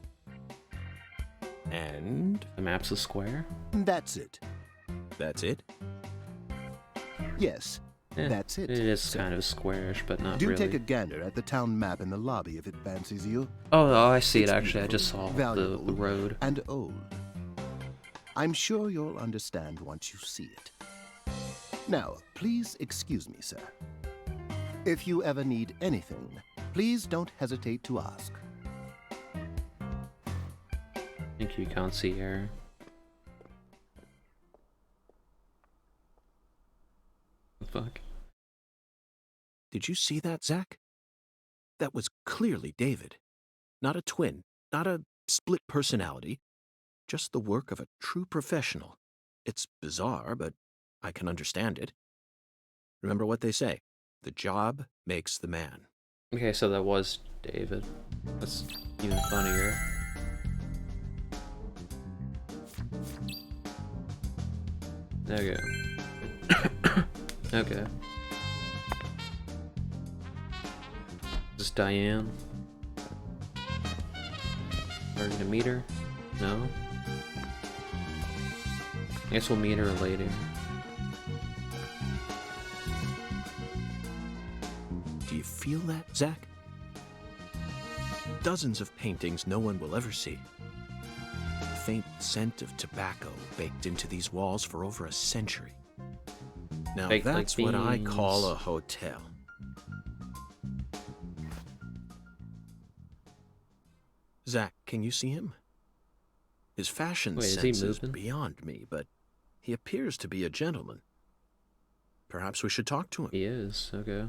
And The map's a square? That's it. that's it? Yes, that's it. It is sir. kind of squarish, but not Do really. take a gander at the town map in the lobby if it fancies you. Oh, I see it It's actually. I just beautiful, saw valuable, the road. and old. I'm sure you'll understand once you see it. Now, please excuse me, sir. If you ever need anything, please don't hesitate to ask. Thank you, concierge. The fuck? Did you see that, Zach? That was clearly David. Not a twin, not a split personality, just the work of a true professional. It's bizarre, but I can understand it. Remember what they say, the job makes the man. Okay, so that was David. That's even funnier. There we go. Okay. Is this Diane? Are we gonna meet her? No? I guess we'll meet her later. Do you feel that, Zach? Dozens of paintings no one will ever see. The faint scent of tobacco baked into these walls for over a century. Now Baked like that's what I beans. call a hotel. Zach, can you see him? His fashion Wait, is he sense is moving? beyond me, but he appears to be a gentleman. Perhaps we should talk to him. He is, okay.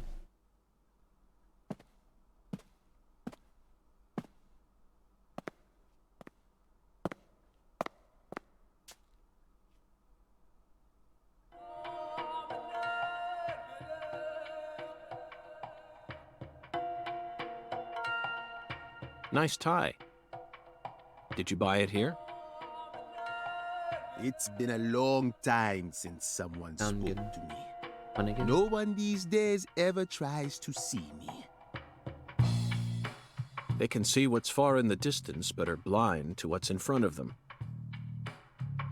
Nice tie. Did you buy it here? It's been a long time since someone Sound spoke good. to me. Hunnigan? No one these days ever tries to see me. They can see what's far in the distance, but are blind to what's in front of them.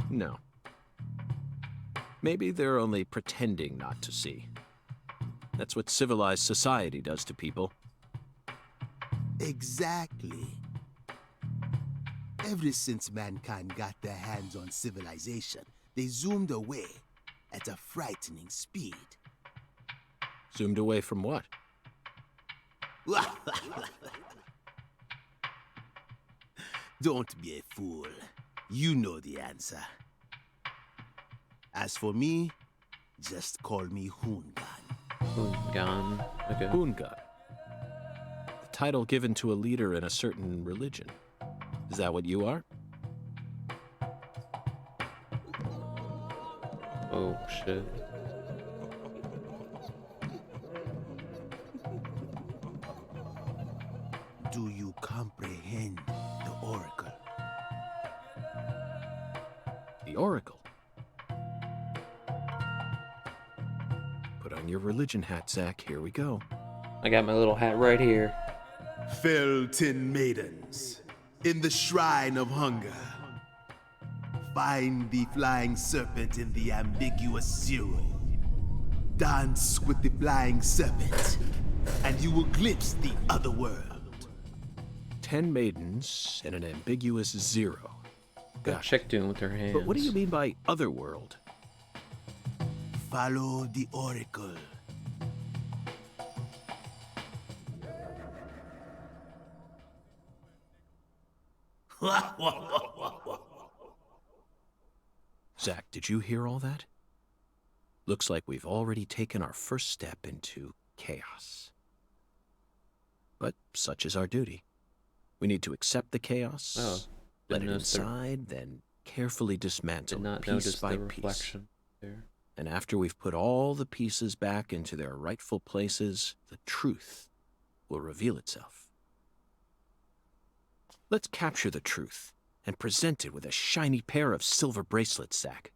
No. Maybe they're only pretending not to see. That's what civilized society does to people. Exactly. Ever since mankind got their hands on civilization, they zoomed away at a frightening speed. Zoomed away from what? Don't be a fool. You know the answer. As for me, Just call me Hungan. Gun. Okay. Hungan. The title given to a leader in a certain religion. Is that what you are? Oh, shit. Do you comprehend the Oracle? The Oracle. Put on your religion hat, Zach. Here we go. I got my little hat right here. Fell 10 maidens in the shrine of hunger. Find the flying serpent in the ambiguous zero. Dance with the flying serpent, and you will glimpse the other world. 10 maidens and an ambiguous zero. Got Got chick doing with her hands. But what do you mean by otherworld? Follow the oracle. Zach, did you hear all that? Looks like we've already taken our first step into chaos. But such is our duty. We need to accept the chaos, Oh, let it didn't notice the- inside, then carefully dismantle Did it not piece notice by the piece. reflection there. And after we've put all the pieces back into their rightful places, the truth will reveal itself. Let's capture the truth and present it with a shiny pair of silver bracelets, Zach.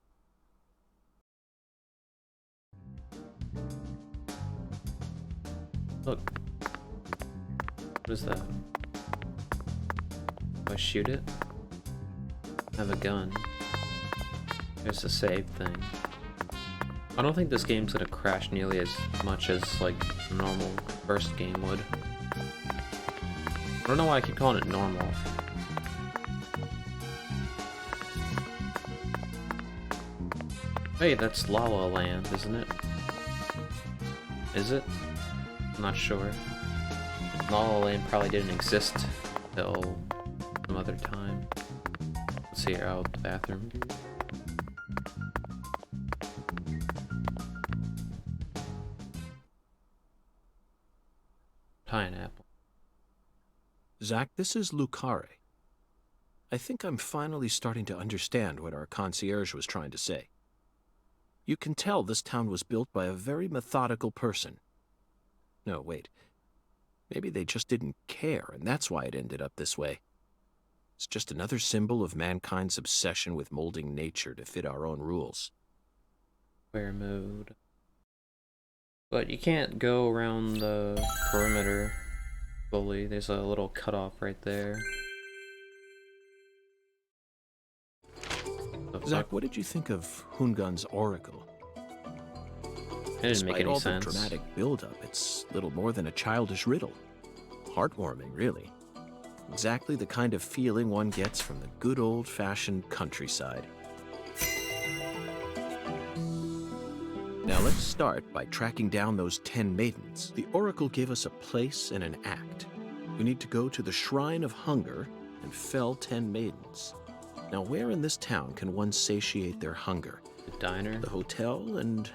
Look. What is that? Do I shoot it? I have a gun. There's a save thing. I don't think this game's gonna crash nearly as much as, like, a normal first game would. I don't know why I keep calling it normal. Hey, that's La La Land, isn't it? Is it? I'm not sure. La La Land probably didn't exist till some other time. Let's see here, out the bathroom. Pineapple. Zach, this is Lucare. I think I'm finally starting to understand what our concierge was trying to say. You can tell this town was built by a very methodical person. No, wait. Maybe they just didn't care, and that's why it ended up this way. It's just another symbol of mankind's obsession with molding nature to fit our own rules. Square mode. But you can't go around the perimeter fully. There's a little cutoff right there. Zach, what did you think of Hungan's oracle? It didn't make Despite any all sense. the dramatic build-up, it's little more than a childish riddle. Heartwarming, really. Exactly the kind of feeling one gets from the good old-fashioned countryside. Now let's start by tracking down those 10 maidens. The oracle gave us a place and an act. We need to go to the Shrine of Hunger and fell 10 maidens. Now where in this town can one satiate their hunger? The diner? The hotel, and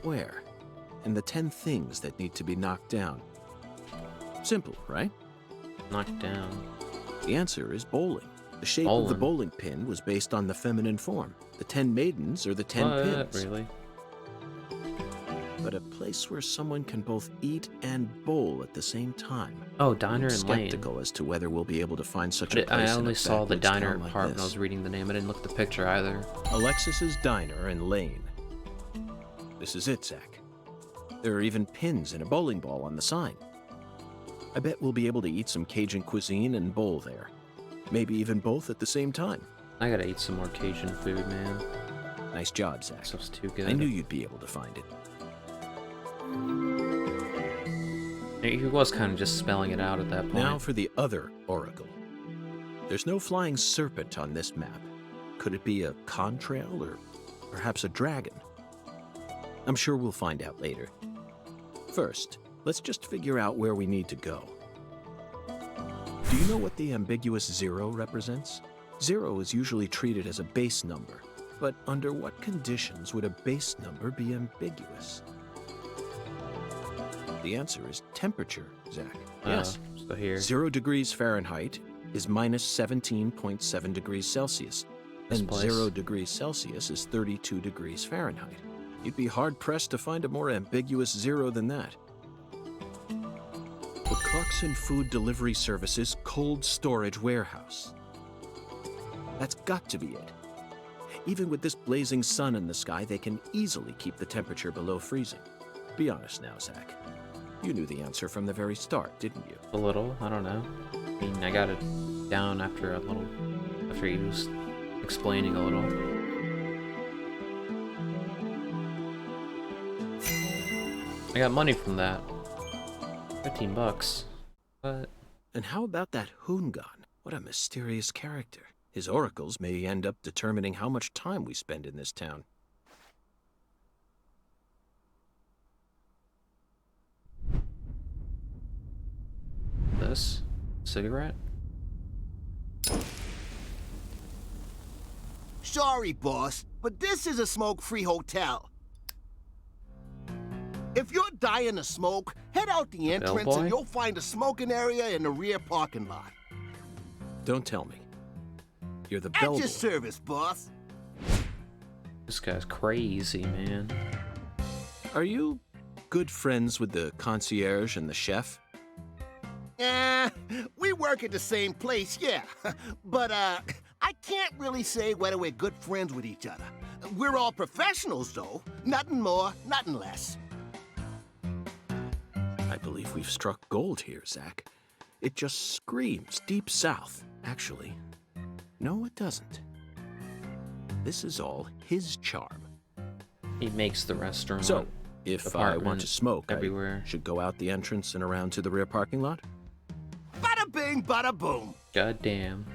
where? And the 10 things that need to be knocked down. Simple, right? Knocked down. The answer is bowling. The shape of the bowling pin was based on the feminine form. The 10 maidens are the 10 What? pins. Really? But a place where someone can both eat and bowl at the same time. Oh, diner I'm and lane. skeptical as to whether we'll be able to find such But a place I in only a saw the backwoods diner town like part when I this. was reading the name. I didn't look at the picture either. Alexis's Diner and Lane. This is it, Zach. There are even pins and a bowling ball on the sign. I bet we'll be able to eat some Cajun cuisine and bowl there. Maybe even both at the same time. I gotta eat some more Cajun food, man. Nice job, Zach. Stuff's too good. I knew you'd be able to find it. He was kind of just spelling it out at that point. Now for the other oracle. There's no flying serpent on this map. Could it be a contrail or perhaps a dragon? I'm sure we'll find out later. First, let's just figure out where we need to go. Do you know what the ambiguous zero represents? Zero is usually treated as a base number, But under what conditions would a base number be ambiguous? The answer is temperature, Zach. Yes. So here. 0 degrees Fahrenheit is minus 17.7 degrees Celsius. This And place. 0 degrees Celsius is 32 degrees Fahrenheit. You'd be hard-pressed to find a more ambiguous zero than that. The Clarkson Food Delivery Services cold storage warehouse. That's got to be it. Even with this blazing sun in the sky, they can easily keep the temperature below freezing. Be honest now, Zach. You knew the answer from the very start, didn't you? A little, I don't know. I mean, I got it down after you was explaining a little. I got money from that. $15. What? And how about that Hoongan? What a mysterious character. His oracles may end up determining how much time we spend in this town. This? Cigarette? Sorry, boss, but this is a smoke-free hotel. If you're dying to smoke, head out the entrance Bellboy? and you'll find a smoking area in the rear parking lot. Don't tell me. You're the At your bellboy. service, boss. This guy's crazy, man. Are you good friends with the concierge and the chef? We work at the same place, yeah. But, I can't really say whether we're good friends with each other. We're all professionals, though. Nothing more, nothing less. I believe we've struck gold here, Zach. It just screams Deep South, actually. No, it doesn't. This is all his charm. He makes the restaurant. So, if I want apartment, to smoke, everywhere. I should go out the entrance and around to the rear parking lot? Bada bing, bada boom. God damn.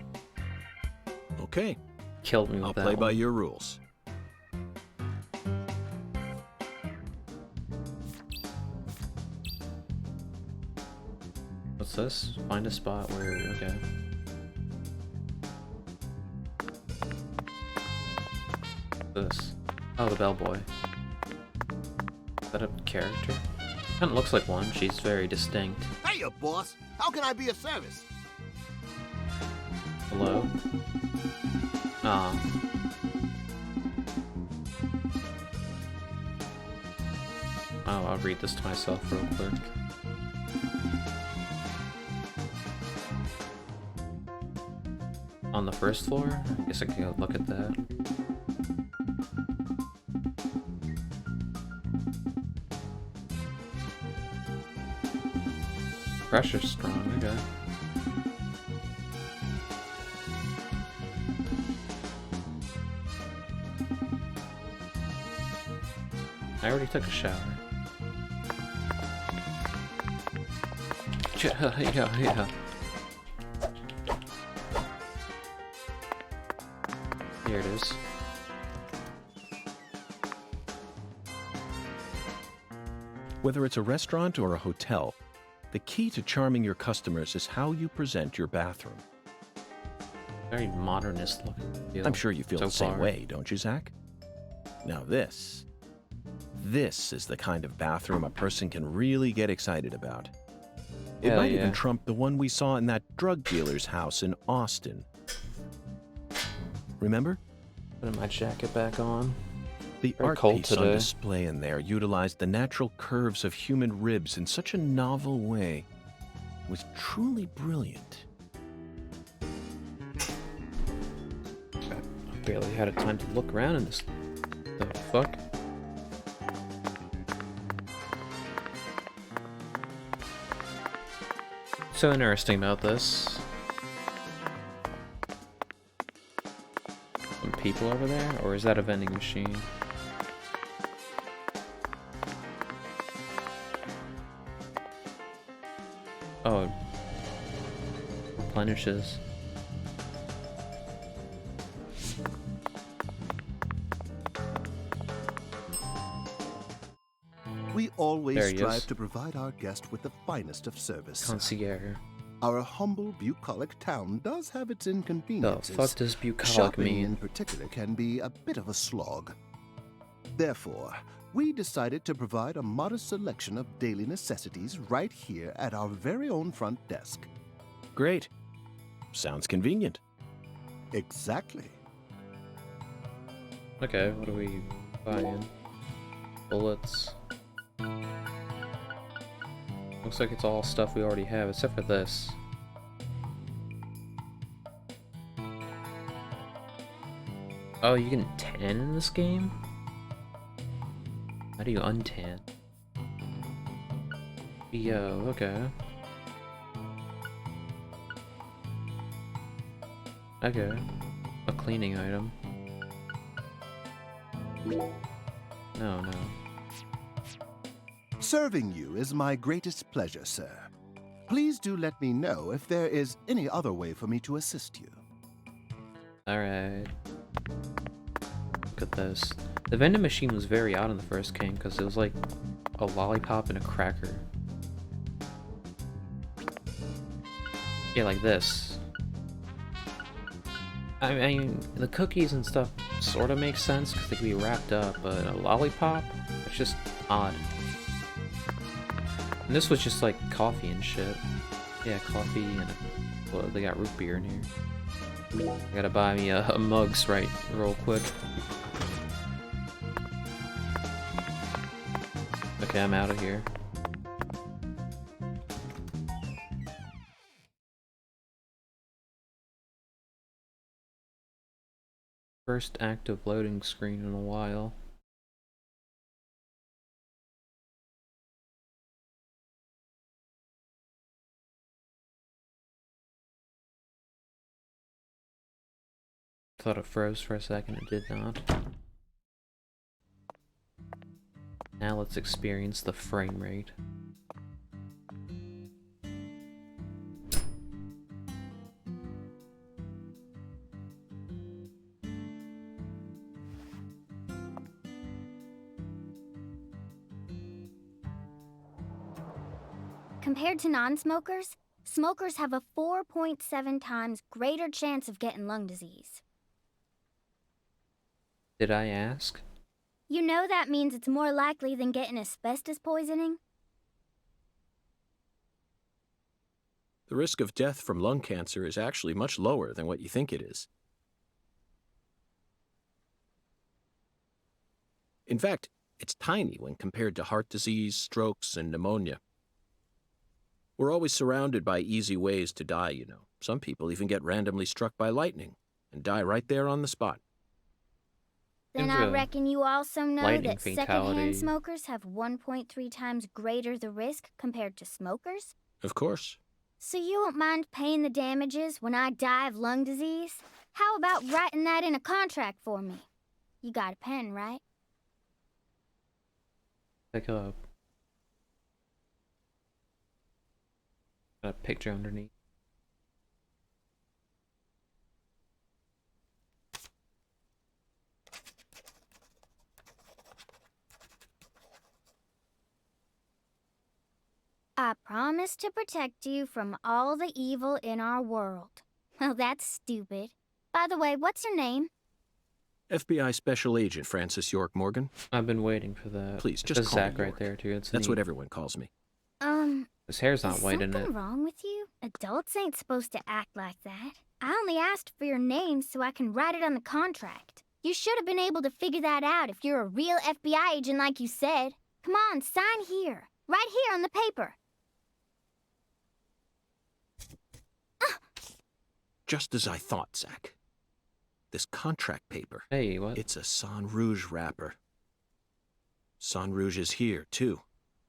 Okay, Killed me with I'll that play by one. your rules. What's this? Find a spot where... Okay. This. Oh, the bellboy. Is that a character? Kinda looks like one. She's very distinct. Hey, boss. How can I be of service? Hello? Oh, I'll read this to myself real quick. On the first floor? I guess I can go look at that. Pressure's strong, okay. I already took a shower. Yeah. Here it is. Whether it's a restaurant or a hotel, the key to charming your customers is how you present your bathroom. Very modernist looking. Feel I'm sure you feel so the same far. way, don't you, Zach? Now this is the kind of bathroom a person can really get excited about. It Hell might yeah. even trump the one we saw in that drug dealer's house in Austin. Remember? Putting my jacket back on. The Very art cold piece on today. display in there utilized the natural curves of human ribs in such a novel way. It was truly brilliant. I barely had a time to look around in this. The fuck? So interesting about this. Some people over there, or is that a vending machine? Oh, it replenishes. We always There he is. strive to provide our guest with the finest of service. Concierge. Our humble, bucolic town does have its The inconveniences. fuck does bucolic Shopping in mean? particular can be a bit of a slog. Therefore, we decided to provide a modest selection of daily necessities right here at our very own front desk. Great. Sounds convenient. Exactly. Okay, what are we buying? Bullets. Looks like it's all stuff we already have, except for this. Oh, you can tan in this game? How do you untan? Yo, okay. Okay. A cleaning item. No. Serving you is my greatest pleasure, sir. Please do let me know if there is any other way for me to assist you. Alright. Look at this. The vending machine was very odd in the first game because it was like a lollipop and a cracker. Yeah, like this. I mean, the cookies and stuff sort of make sense because they can be wrapped up, but a lollipop? It's just odd. And this was just like coffee and shit. Yeah, coffee and well, they got root beer in here. I gotta buy me a mugs right real quick. Okay, I'm out of here. First active loading screen in a while. Thought it froze for a second, it did not. Now let's experience the frame rate. Compared to non-smokers, smokers have a 4.7 times greater chance of getting lung disease. Did I ask? You know that means it's more likely than getting asbestos poisoning? The risk of death from lung cancer is actually much lower than what you think it is. In fact, it's tiny when compared to heart disease, strokes, and pneumonia. We're always surrounded by easy ways to die, you know. Some people even get randomly struck by lightning and die right there on the spot. Then Seems I a reckon you also know lightning that fatality. secondhand smokers have 1.3 times greater the risk compared to smokers? Of course. So you won't mind paying the damages when I die of lung disease? How about writing that in a contract for me? You got a pen, right? Pick up. Got a picture underneath. I promise to protect you from all the evil in our world. Well, that's stupid. By the way, what's your name? FBI Special Agent Francis York Morgan. I've been waiting for that. Please, It just says call me Zach right York. there too. It's That's neat. what everyone calls me. His hair's not Is white in something it. wrong with you? Adults ain't supposed to act like that. I only asked for your name so I can write it on the contract. You should have been able to figure that out if you're a real FBI agent like you said. Come on, sign here. Right here on the paper. Just as I thought, Zach. This contract paper. Hey, what? It's a Sang Rouge wrapper. Sang Rouge is here, too.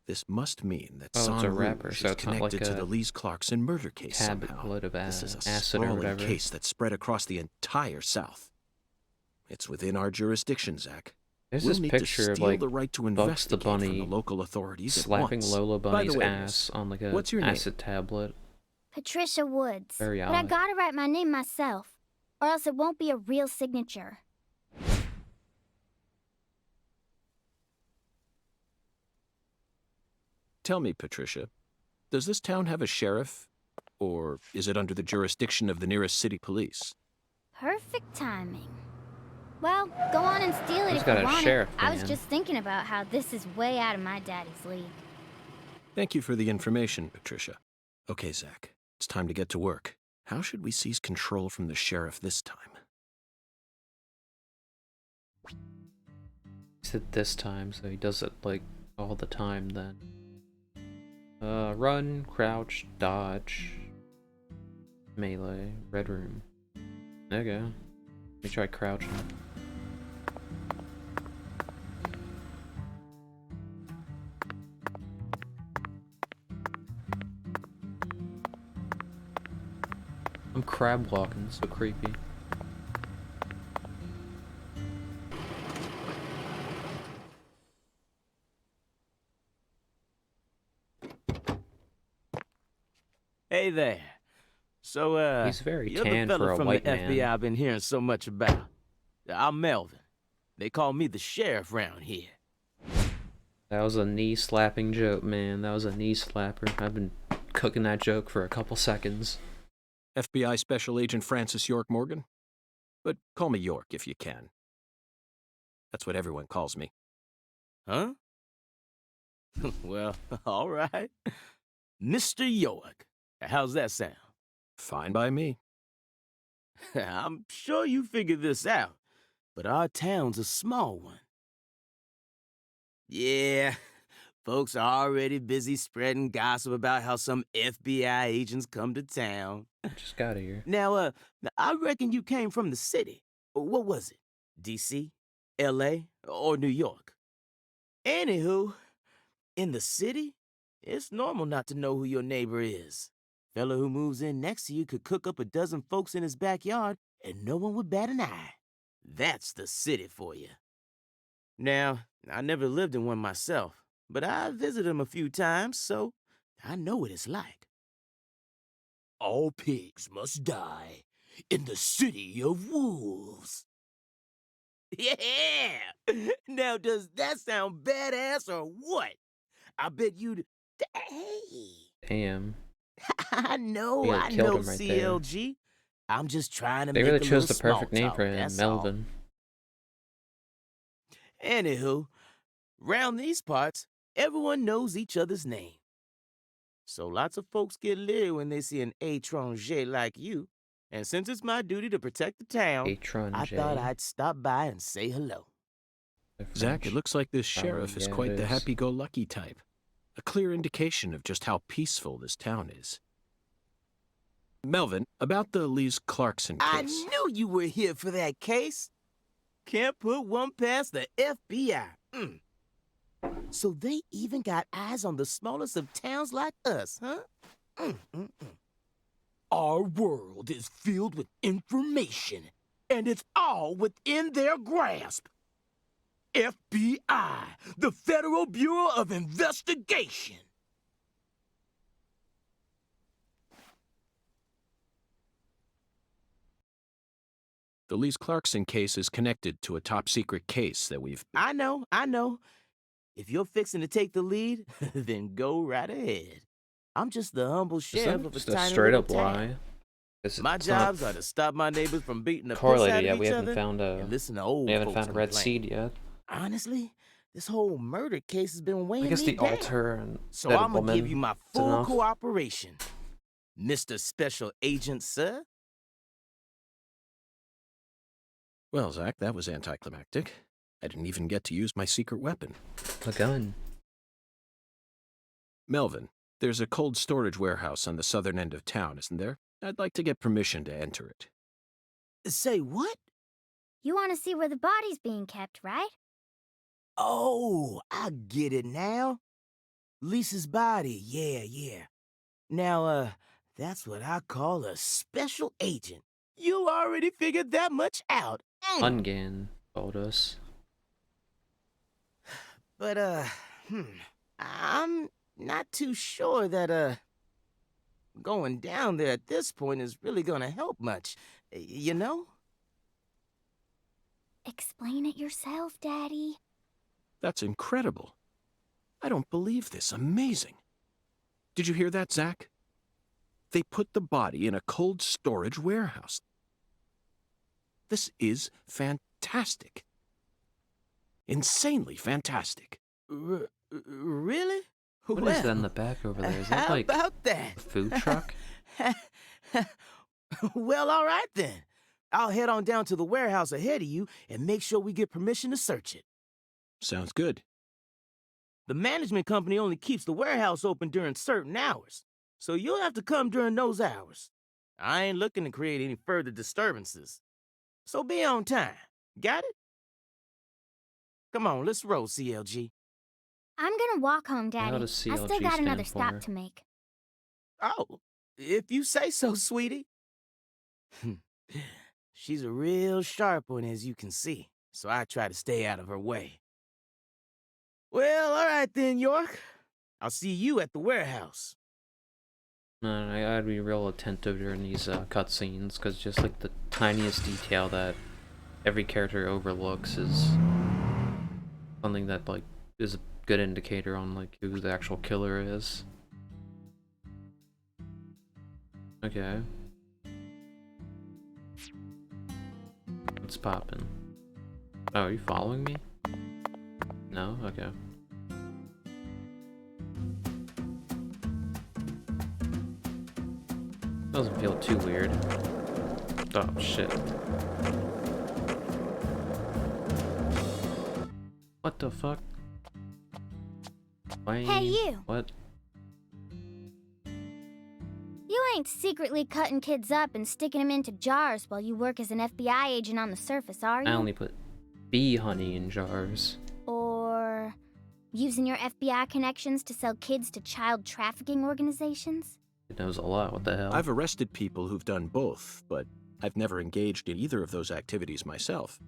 This must mean that Oh, it's a Sang wrapper, Rouge so is it's not connected like to a the Lees Clarkson murder case somehow. tablet of This is a acid or sprawling whatever. case that spread across the entire South. It's within our jurisdiction, Zach. There's We'll this need picture to of steal like the right to Bugs the investigate from the Bunny local authorities at slapping once. Lola By Bunny's the way, ass miss, on like a what's your name? acid tablet. Patricia Woods. Very But I odd. gotta write my name myself, or else it won't be a real signature. Tell me, Patricia, does this town have a sheriff Or is it under the jurisdiction of the nearest city police? Perfect timing. Well, go on and steal it Who's if got you a want sheriff it. I was van? just thinking about how this is way out of my daddy's league. Thank you for the information, Patricia. Okay, Zach, it's time to get to work. How should we seize control from the sheriff this time? He said this time, so he does it like all the time then. Run, crouch, dodge, melee, red room. There you go. Let me try crouching. I'm crab walking, so creepy. Hey there. So, He's very you're the tan fella for a from white the man. FBI I've been hearing so much about. I'm Melvin. They call me the sheriff round here. That was a knee-slapping joke, man. That was a knee-slapper. I've been cooking that joke for a couple seconds. FBI Special Agent Francis York Morgan? But call me York if you can. That's what everyone calls me. Huh? Well, all right. Mr. York. How's that sound? Fine by me. I'm sure you figured this out, but our town's a small one. Yeah, folks are already busy spreading gossip about how some FBI agents come to town. Just got here. Now, I reckon you came from the city. What was it? D.C., L.A., or New York? Anywho, in the city, it's normal not to know who your neighbor is. Fella who moves in next to you could cook up a dozen folks in his backyard and no one would bat an eye. That's the city for you. Now, I never lived in one myself, but I visited them a few times, so I know what it's like. All pigs must die in the city of wolves. Yeah! Now, does that sound badass or what? I bet you'd... Hey! Damn. I know, Yeah, I killed know, him right there. CLG. I'm just trying to They make really a chose little the perfect small name talk, for him, that's all. Melvin. Anywho, round these parts, everyone knows each other's name. So lots of folks get leery when they see an étranger like you. And since it's my duty to protect the town, I thought I'd stop by and say hello. Zach, it looks like this Oh, sheriff is yeah, quite it the is. happy-go-lucky type. A clear indication of just how peaceful this town is. Melvin, about the Lise Clarkson case. I knew you were here for that case. Can't put one past the FBI. So they even got eyes on the smallest of towns like us, huh? Our world is filled with information, and it's all within their grasp. FBI, the Federal Bureau of Investigation. The Lise Clarkson case is connected to a top-secret case that we've... I know. If you're fixing to take the lead, then go right ahead. I'm just the humble Is sheriff that of a just a tiny straight little up town. lie? My jobs are to stop my neighbors from beating the piss Correlated out yet. of We each haven't other found and listen to old we haven't folks found a red complain. seed yet. Honestly, this whole murder case has been weighing I guess me the down. altar and So dead I'm gonna woman give you my is full enough. cooperation, Mr. Special Agent, sir. Well, Zach, that was anticlimactic. I didn't even get to use my secret weapon. A gun. Melvin, there's a cold storage warehouse on the southern end of town, isn't there? I'd like to get permission to enter it. Say what? You want to see where the body's being kept, right? Oh, I get it now. Lisa's body, yeah. Now, that's what I call a special agent. You already figured that much out. Ungan told us. But, I'm not too sure that, going down there at this point is really gonna help much, you know? Explain it yourself, Daddy. That's incredible. I don't believe this. Amazing. Did you hear that, Zach? They put the body in a cold storage warehouse. This is fantastic. Insanely fantastic. Really? What is that in the back over there? Is that how like about that? a food truck? Well, all right then. I'll head on down to the warehouse ahead of you and make sure we get permission to search it. Sounds good. The management company only keeps the warehouse open during certain hours, so you'll have to come during those hours. I ain't looking to create any further disturbances. So be on time. Got it? Come on, let's roll, CLG. I'm gonna walk home, How Daddy. does I still CLG got another stand stop for? to make. Oh, if you say so, sweetie. She's a real sharp one, as you can see, so I try to stay out of her way. Well, all right then, York. I'll see you at the warehouse. No, I'd be real attentive during these cutscenes, because just like the tiniest detail that every character overlooks is something that like is a good indicator on like who the actual killer is. Okay. What's poppin'? Oh, are you following me? No? Okay. Doesn't feel too weird. Oh, shit. What the fuck? Why? Hey, you. What? You ain't secretly cutting kids up and sticking them into jars while you work as an FBI agent on the surface, are you? I only put bee honey in jars. Or using your FBI connections to sell kids to child trafficking organizations? It knows a lot, what the hell? I've arrested people who've done both, but I've never engaged in either of those activities myself.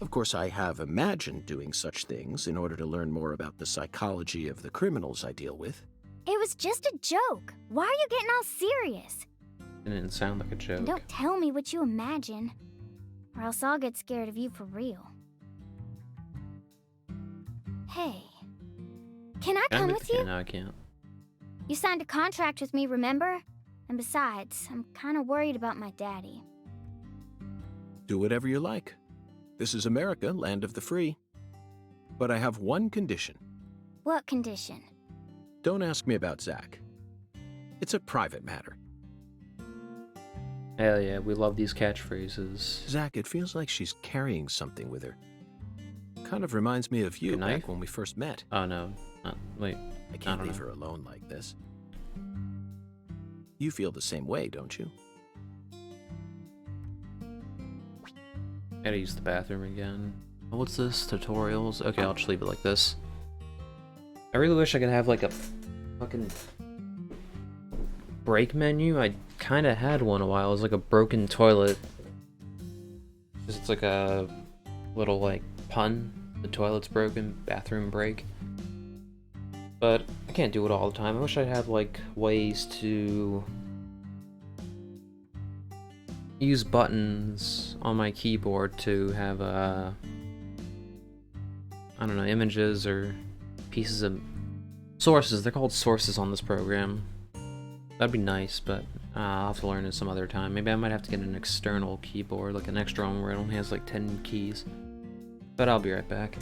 Of course, I have imagined doing such things in order to learn more about the psychology of the criminals I deal with. It was just a joke. Why are you getting all serious? It didn't sound like a joke. And don't tell me what you imagine, or else I'll get scared of you for real. Hey, can I come with you? No, I can't. You signed a contract with me, remember? And besides, I'm kind of worried about my daddy. Do whatever you like. This is America, land of the free. But I have one condition. What condition? Don't ask me about Zach. It's a private matter. Hell yeah, we love these catchphrases. Zach, it feels like she's carrying something with her. Kind of reminds me of you A knife? back when we first met. Oh no, wait. I can't don't leave know. her alone like this. You feel the same way, don't you? Gotta use the bathroom again. Oh, what's this? Tutorials? Okay, I'll just leave it like this. I really wish I could have like a fucking break menu. I kinda had one a while. It was like a broken toilet. It's like a little like pun. The toilet's broken, bathroom break. But I can't do it all the time. I wish I had like ways to use buttons on my keyboard to have I don't know, images or pieces of sources. They're called sources on this program. That'd be nice, but I'll have to learn it some other time. Maybe I might have to get an external keyboard, like an extra one where it only has like 10 keys. But I'll be right back.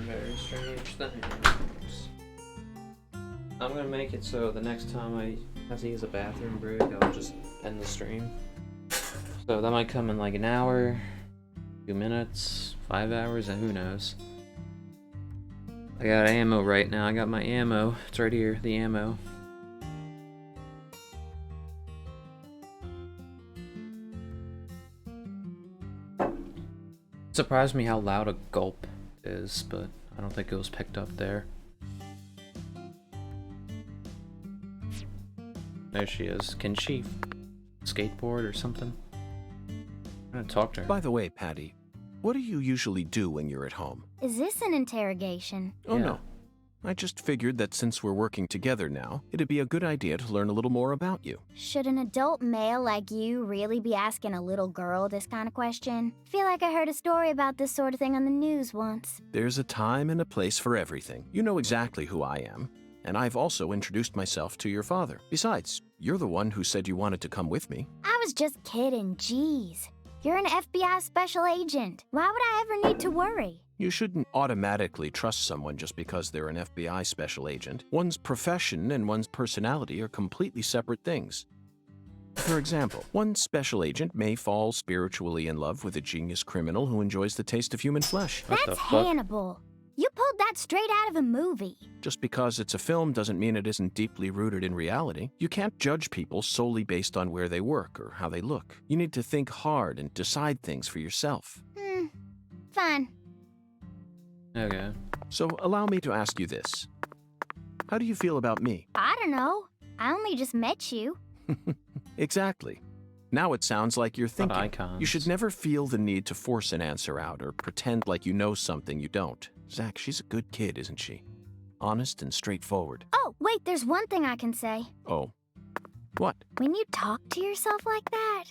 Very strange things. I'm gonna make it so the next time I have to use a bathroom break, I'll just end the stream. So that might come in like an hour, 2 minutes, 5 hours, and who knows. I got ammo right now. I got my ammo. It's right here, the ammo. It surprised me how loud a gulp is, but I don't think it was picked up there. There she is. Can she skateboard or something? I'm gonna talk to her. By the way, Patty, what do you usually do when you're at home? Is this an interrogation? Oh, Yeah. no. I just figured that since we're working together now, it'd be a good idea to learn a little more about you. Should an adult male like you really be asking a little girl this kind of question? Feel like I heard a story about this sort of thing on the news once. There's a time and a place for everything. You know exactly who I am. And I've also introduced myself to your father. Besides, you're the one who said you wanted to come with me. I was just kidding, jeez. You're an FBI special agent. Why would I ever need to worry? You shouldn't automatically trust someone just because they're an FBI special agent. One's profession and one's personality are completely separate things. For example, one special agent may fall spiritually in love with a genius criminal who enjoys the taste of human flesh. What the That's fuck? Hannibal. You pulled that straight out of a movie. Just because it's a film doesn't mean it isn't deeply rooted in reality. You can't judge people solely based on where they work or how they look. You need to think hard and decide things for yourself. Fine. Okay. So allow me to ask you this. How do you feel about me? I don't know. I only just met you. Exactly. Now it sounds like you're thinking. icons. You should never feel the need to force an answer out or pretend like you know something you don't. Zach, she's a good kid, isn't she? Honest and straightforward. Oh, wait, there's one thing I can say. Oh. What? When you talk to yourself like that,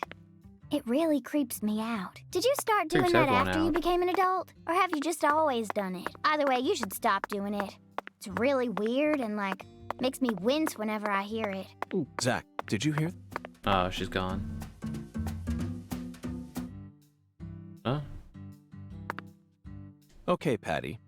it really creeps me out. Did you start doing Creeps that everyone after you out. became an adult? Or have you just always done it? Either way, you should stop doing it. It's really weird and, like, makes me wince whenever I hear it. Ooh, Zach, did you hear? Oh, she's gone. Huh? Okay, Patty.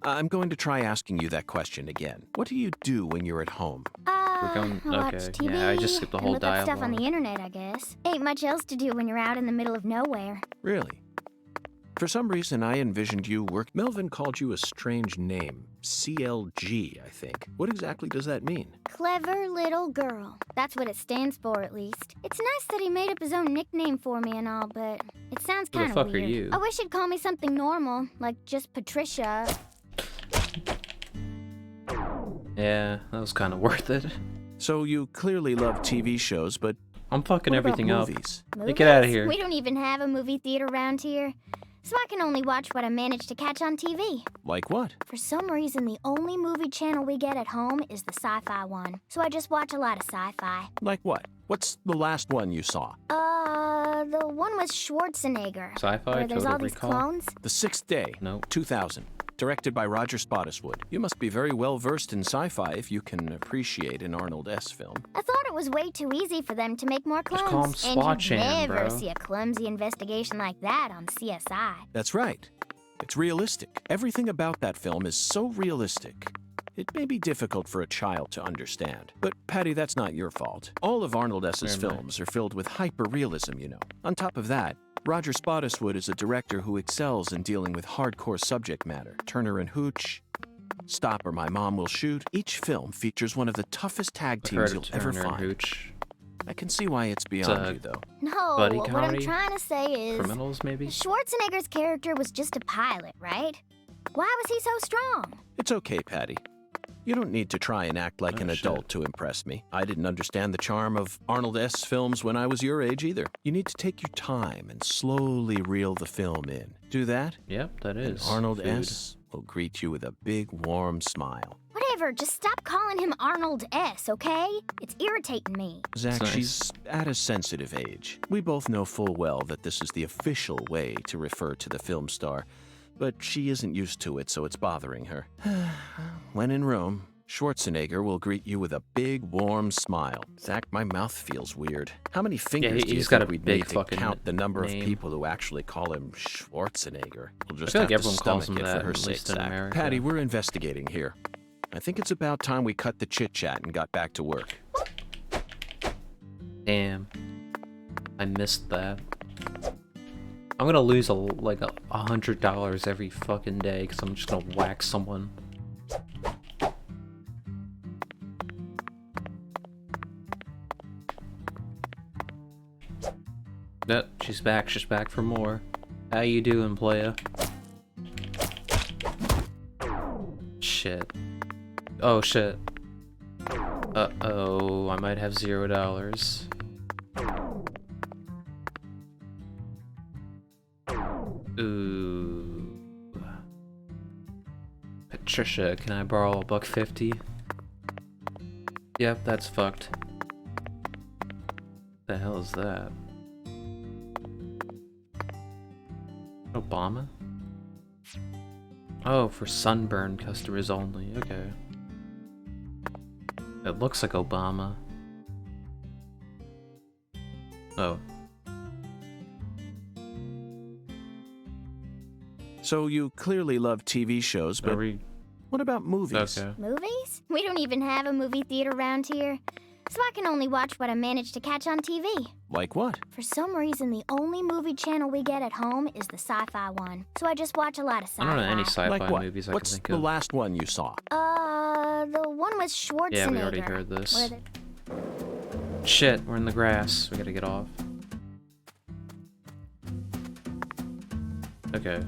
I'm going to try asking you that question again. What do you do when you're at home? We're going- I watch okay, TV yeah, I just skipped the whole and look up stuff on dialogue. the internet, I guess. Ain't much else to do when you're out in the middle of nowhere. Really? For some reason, I envisioned you work. Melvin called you a strange name. CLG, I think. What exactly does that mean? Clever little girl. That's what it stands for, at least. It's nice that he made up his own nickname for me and all, but it sounds Who the kind of fuck are weird. you? I wish he'd call me something normal, like just Patricia. Yeah, that was kind of worth it. So you clearly love TV shows, but I'm fucking what about everything up. movies? Hey, get out of Movies? here. We don't even have a movie theater around here, so I can only watch what I manage to catch on TV. Like what? For some reason, the only movie channel we get at home is the sci-fi one, so I just watch a lot of sci-fi. Like what? What's the last one you saw? The one with Schwarzenegger. Sci-fi, where there's Total all these Recall? clones. The Sixth Day. Nope. 2000. Directed by Roger Spottiswoode. You must be very well versed in sci-fi if you can appreciate an Arnold S. film. I thought it was way too easy for them to make more Just call 'em clones. SWAT And you'd Channel, never bro. see a clumsy investigation like that on CSI. That's right. It's realistic. Everything about that film is so realistic. It may be difficult for a child to understand. But, Patty, that's not your fault. All of Arnold S.'s Never mind. films are filled with hyper-realism, you know. On top of that, Roger Spottiswoode is a director who excels in dealing with hardcore subject matter. Turner and Hooch, Stop or My Mom Will Shoot. Each film features one of the toughest tag I've teams heard you'll of ever Turner and find. Hooch. I can see why it's beyond a you, though. No, Buddy what I'm comedy? trying to say is... Criminals, maybe? Schwarzenegger's character was just a pilot, right? Why was he so strong? It's okay, Patty. You don't need to try and act like Oh, an shit. adult to impress me. I didn't understand the charm of Arnold S. films when I was your age either. You need to take your time and slowly reel the film in. Do that, Yep, that and is. Arnold food. S. will greet you with a big, warm smile. Whatever, just stop calling him Arnold S., okay? It's irritating me. Zach, Nice. she's at a sensitive age. We both know full well that this is the official way to refer to the film star, but she isn't used to it, so it's bothering her. When in Rome, Schwarzenegger will greet you with a big, warm smile. Zach, my mouth feels weird. How many fingers do you he's got think a we'd big need to fucking count the number name. of people who actually call him Schwarzenegger? We'll just feel have like to everyone calls stomach him it that, for her at sake, least in Zach. America. Patty, we're investigating here. I think it's about time we cut the chit-chat and got back to work. Damn. I missed that. I'm gonna lose like $100 every fucking day because I'm just gonna whack someone. Yep, she's back for more. How you doing, playa? Shit. Oh shit. Uh-oh, I might have $0. Ooh. Patricia, can I borrow $1.50? Yep, that's fucked. The hell is that? Obama? Oh, for sunburn customers only. Okay. It looks like Obama. Oh. So you clearly love TV shows, but what about movies? Okay. Movies? We don't even have a movie theater around here. So I can only watch what I manage to catch on TV. Like what? For some reason, the only movie channel we get at home is the sci-fi one. So I just watch a lot of sci-fi. I don't know any sci-fi Like what? movies I What's can think the of. last one you saw? The one with Schwarzenegger. Yeah, we already heard this. Where the- Shit, we're in the grass. We gotta get off. Okay.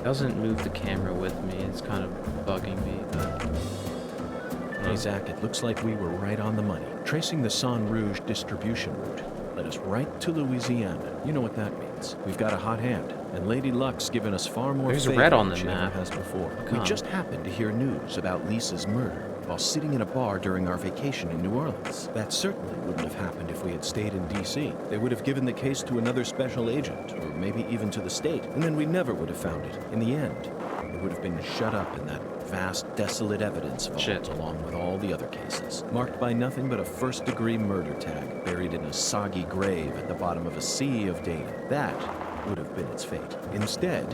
Doesn't move the camera with me. It's kind of bugging me, but... Hey, Zach, it looks like we were right on the money. Tracing the San Rouge distribution route led us right to Louisiana. You know what that means. We've got a hot hand, and Lady Luck's given us far more There's favor red on than the she ever map. has before. Come. We just happened to hear news about Lisa's murder while sitting in a bar during our vacation in New Orleans. That certainly wouldn't have happened if we had stayed in D.C. They would have given the case to another special agent, or maybe even to the state, and then we never would have found it. In the end, it would have been shut up in that vast, desolate evidence vault along with all the other cases, marked by nothing but a first-degree murder tag buried in a soggy grave at the bottom of a sea of data. That would have been its fate. Instead,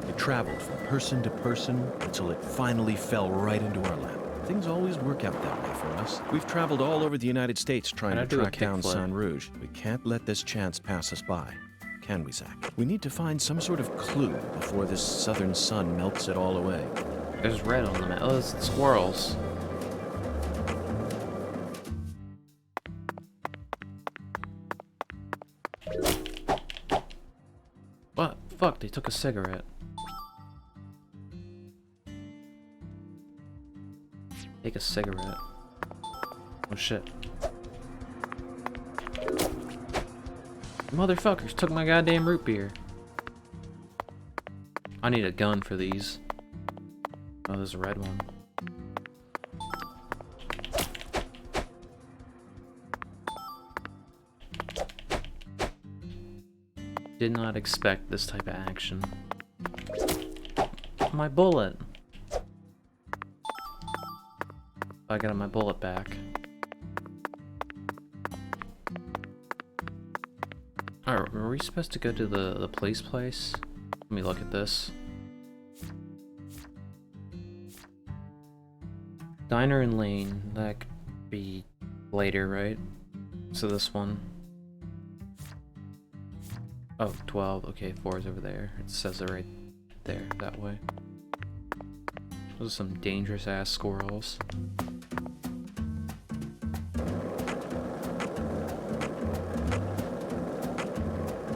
it traveled from person to person until it finally fell right into our lap. Things always work out that way for us. We've traveled all over the United States trying to track down San Rouge. We can't let this chance pass us by, can we, Zach? We need to find some sort of clue before this southern sun melts it all away. There's red on the map. Oh, it's squirrels. What? Fuck, they took a cigarette. Take a cigarette. Oh shit. Motherfuckers took my goddamn root beer. I need a gun for these. Oh, there's a red one. Did not expect this type of action. My bullet! I got my bullet back. Alright, were we supposed to go to the police place? Let me look at this. Diner and Lane, that could be later, right? So this one. Oh, 12, okay, 4 is over there. It says it right there, that way. Those are some dangerous ass squirrels.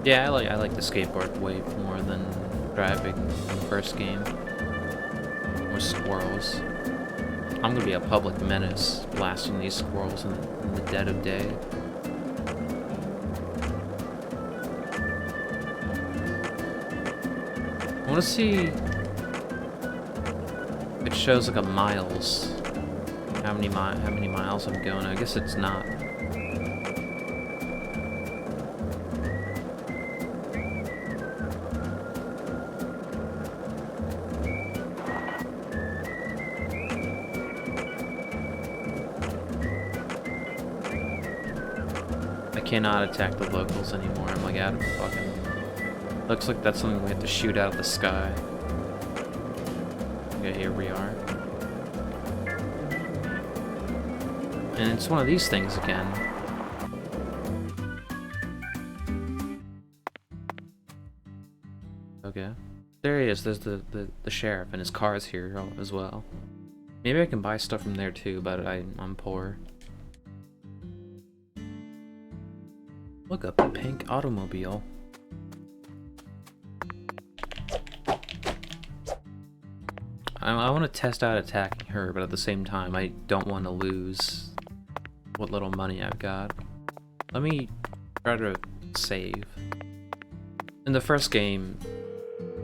Yeah, I like the skateboard way more than driving in the first game. With squirrels. I'm gonna be a public menace blasting these squirrels in the dead of day. I wanna see... It shows like a miles. How many miles I'm going. I guess it's not. cannot attack the locals anymore. I'm like out of fucking... Looks like that's something we have to shoot out of the sky. Okay, here we are. And it's one of these things again. Okay. There he is, there's the sheriff, and his car is here as well. Maybe I can buy stuff from there too, but I'm poor. Look up the pink automobile. I want to test out attacking her, but at the same time, I don't want to lose what little money I've got. Let me try to save. In the first game,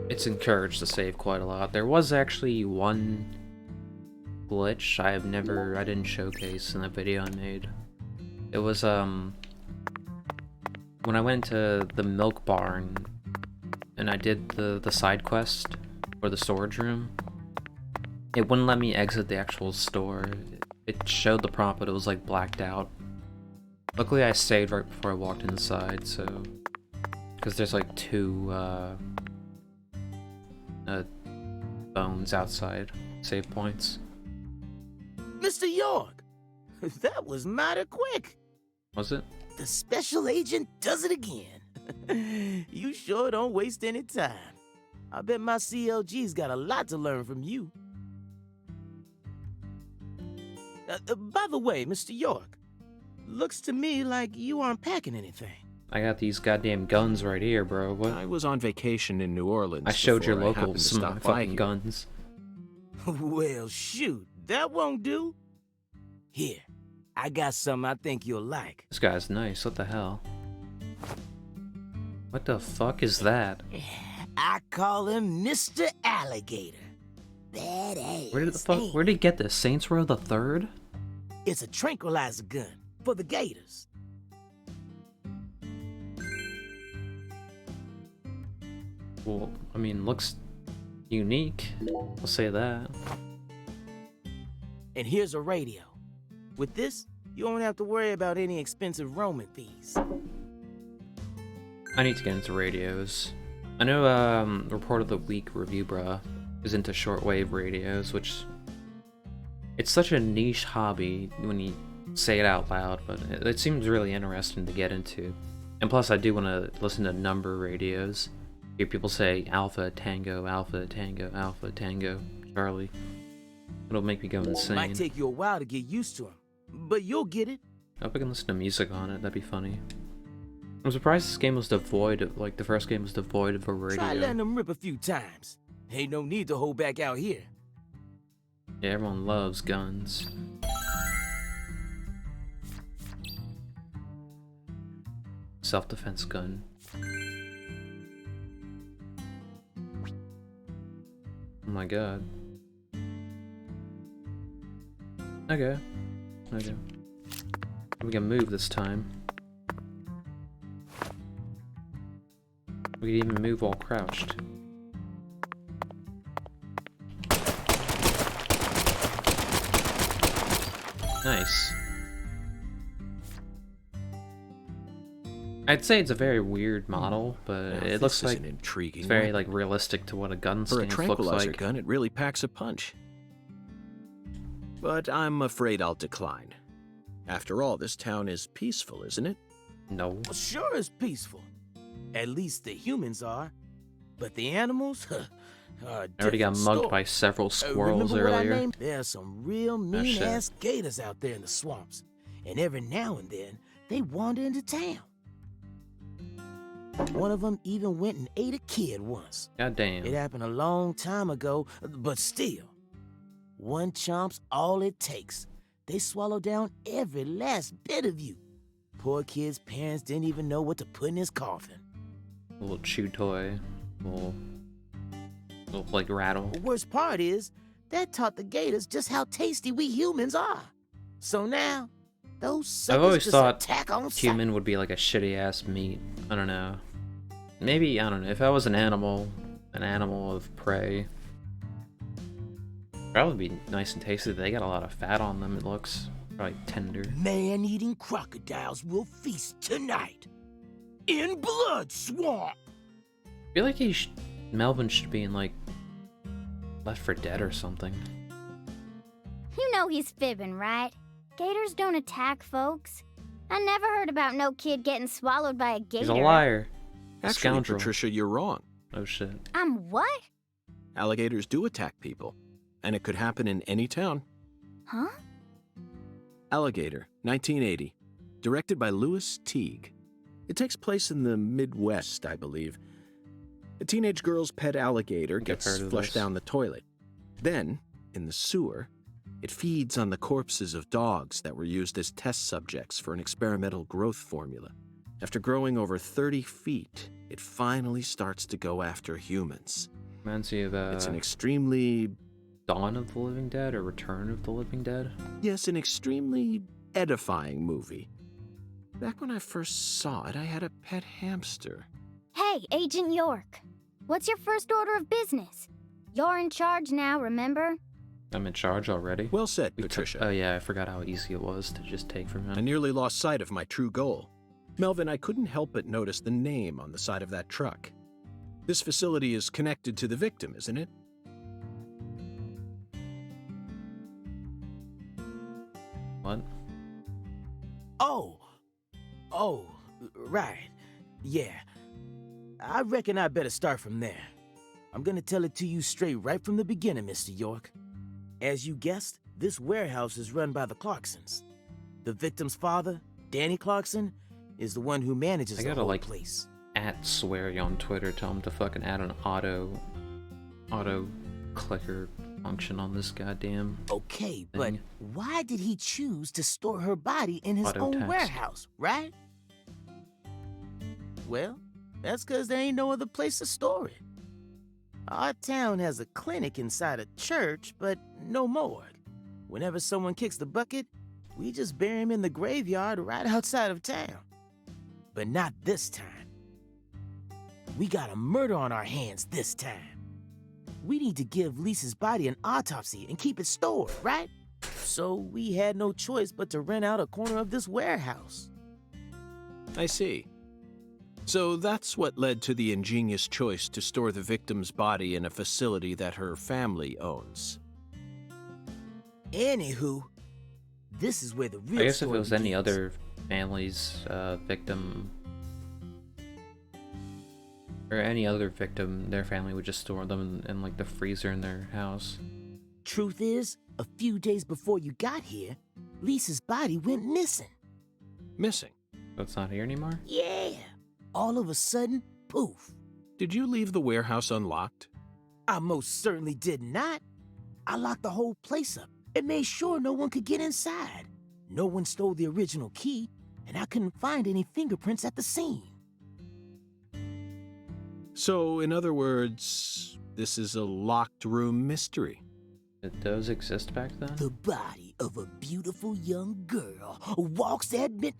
it's encouraged to save quite a lot. There was actually one glitch I didn't showcase in the video I made. It was, when I went to the milk barn and I did the side quest for the storage room, it wouldn't let me exit the actual store. It showed the prompt, but it was like blacked out. Luckily I saved right before I walked inside, so... Because there's like two, bones outside, save points. Mr. York, that was mighty quick. Was it? The special agent does it again. You sure don't waste any time. I bet my CLG's got a lot to learn from you. By the way, Mr. York, looks to me like you aren't packing anything. I got these goddamn guns right here, bro. What? I was on vacation in New Orleans. I showed your before I happened locals to some stop of by my fucking here. guns. Well, shoot, that won't do. Here, I got something I think you'll like. This guy's nice. What the hell? What the fuck is that? I call him Mr. Alligator. Badass. Where did he get this? Saints Row the Third? It's a tranquilizer gun for the gators. Well, I mean, looks unique. I'll say that. And here's a radio. With this, you won't have to worry about any expensive roaming fees. I need to get into radios. I know, Report of the Week review bruh is into shortwave radios, which... It's such a niche hobby when you say it out loud, but it seems really interesting to get into. And plus, I do want to listen to number radios. Hear people say Alpha, Tango, Alpha, Tango, Alpha, Tango, Charlie. It'll make me go insane. Might take you a while to get used to them, but you'll get it. I hope I can listen to music on it, that'd be funny. I'm surprised this game was devoid of, like, the first game was devoid of a radio. Try letting them rip a few times. Ain't no need to hold back out here. Yeah, everyone loves guns. Self-defense gun. Oh my god. Okay. Okay. We can move this time. We can even move while crouched. Nice. I'd say it's a very weird model, but Now, it looks this is like an intriguing it's very weapon. like realistic to what a gun For a stance looks tranquilizer like. gun, it really packs a punch. But I'm afraid I'll decline. After all, this town is peaceful, isn't it? No. Well, sure it's peaceful. At least the humans are. But the animals, are I already got mugged by several squirrels remember what I earlier. named? There are some real mean-ass gators out there in the swamps. And every now and then, they wander into town. One of them even went and ate a kid once. God damn. It happened a long time ago, but still. One chomp's all it takes. They swallow down every last bit of you. Poor kid's parents didn't even know what to put in his coffin. A little chew toy. Little like rattle. The worst part is, that taught the gators just how tasty we humans are. So now, those suckers I've always just thought attack on sight. human would be like a shitty ass meat. I don't know. Maybe, I don't know. If I was an animal of prey, probably be nice and tasty. They got a lot of fat on them, it looks. Probably tender. Man-eating crocodiles will feast tonight. In Blood Swamp! I feel like Melvin should be in, like, Left 4 Dead or something. You know he's fibbing, right? Gators don't attack folks. I never heard about no kid getting swallowed by a gator. He's a liar. Actually, Scoundrel. Patricia, you're wrong. Oh shit. I'm what? Alligators do attack people, and it could happen in any town. Huh? Alligator, 1980, directed by Louis Teague. It takes place in the Midwest, I believe. A teenage girl's pet alligator gets heard of flushed this. down the toilet. Then, in the sewer, it feeds on the corpses of dogs that were used as test subjects for an experimental growth formula. After growing over 30 feet, it finally starts to go after humans. Reminds me of It's an extremely... Dawn of the Living Dead or Return of the Living Dead? Yes, an extremely edifying movie. Back when I first saw it, I had a pet hamster. Hey, Agent York. What's your first order of business? You're in charge now, remember? I'm in charge already. Well said, We took- Patricia. Oh yeah, I forgot how easy it was to just take from I him. nearly lost sight of my true goal. Melvin, I couldn't help but notice the name on the side of that truck. This facility is connected to the victim, isn't it? What? Oh, right. Yeah. I reckon I better start from there. I'm gonna tell it to you straight right from the beginning, Mr. York. As you guessed, this warehouse is run by the Clarksons. The victim's father, Danny Clarkson, is the one who manages I the gotta, whole like, place. @Sweary on Twitter, tell him to fucking add an auto clicker function on this goddamn Okay, but thing. why did he choose to store her body in his Auto own text. warehouse, right? Well, that's because there ain't no other place to store it. Our town has a clinic inside a church, but no morgue. Whenever someone kicks the bucket, we just bury him in the graveyard right outside of town. But not this time. We got a murder on our hands this time. We need to give Lisa's body an autopsy and keep it stored, right? So we had no choice but to rent out a corner of this warehouse. I see. So that's what led to the ingenious choice to store the victim's body in a facility that her family owns. Anywho, this is where the real I guess if it story was any begins. other family's victim, or any other victim, their family would just store them in like the freezer in their house. Truth is, a few days before you got here, Lisa's body went missing. Missing. So it's not here anymore? Yeah. All of a sudden, poof. Did you leave the warehouse unlocked? I most certainly did not. I locked the whole place up and made sure no one could get inside. No one stole the original key, and I couldn't find any fingerprints at the scene. So, in other words, this is a locked room mystery. Did those exist back then? The body of a beautiful young girl walks at mid...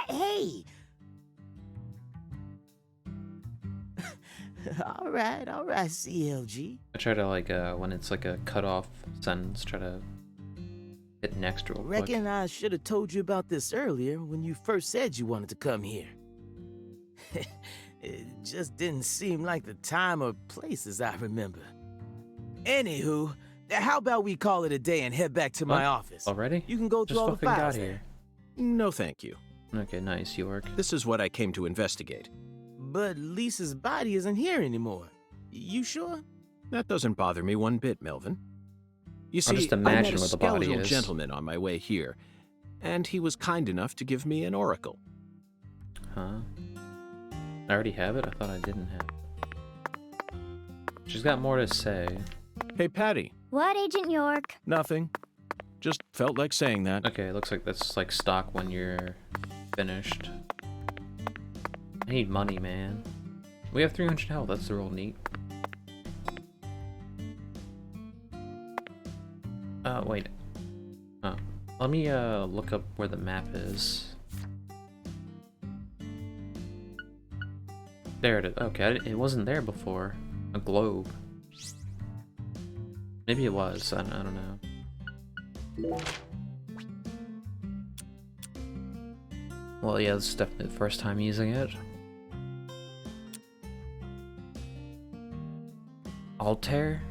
Hey! all right, CLG. I try to like when it's like a cutoff sentence, try to hit next real quick. Reckon I should have told you about this earlier when you first said you wanted to come here. It just didn't seem like the time or place as I remember. Anywho, how about we call it a day and head back to my What? office? Already? You can go Just through all the fucking got files here. there. No, thank you. Okay, nice, York. This is what I came to investigate. But Lisa's body isn't here anymore. You sure? That doesn't bother me one bit, Melvin. You see, just I met imagine a where the body skeletal is. gentleman on my way here, and he was kind enough to give me an oracle. Huh? I already have it? I thought I didn't have it. She's got more to say. Hey, Patty. What, Agent York? Nothing. Just felt like saying that. Okay, it looks like that's like stock when you're finished. I need money, man. We have 300 health, that's real neat. Wait. Oh. Let me, look up where the map is. There it is. Okay, it wasn't there before. A globe. Maybe it was. I don't know. Well, yeah, this is definitely the first time using it. Altair?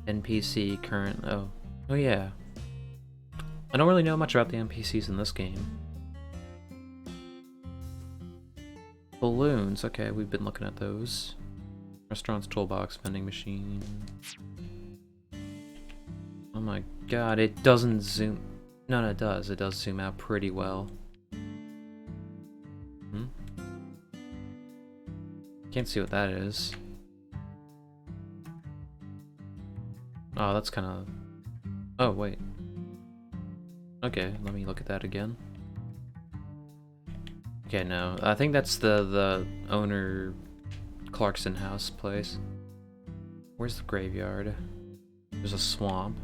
NPC current... Oh yeah. I don't really know much about the NPCs in this game. Balloons, okay, we've been looking at those. Restaurant's toolbox, vending machine. Oh my god, it doesn't zoom... No, it does. It does zoom out pretty well. Can't see what that is. Oh, that's kind of... Oh, wait. Okay, let me look at that again. Okay, no. I think that's the owner Clarkson house place. Where's the graveyard? There's a swamp.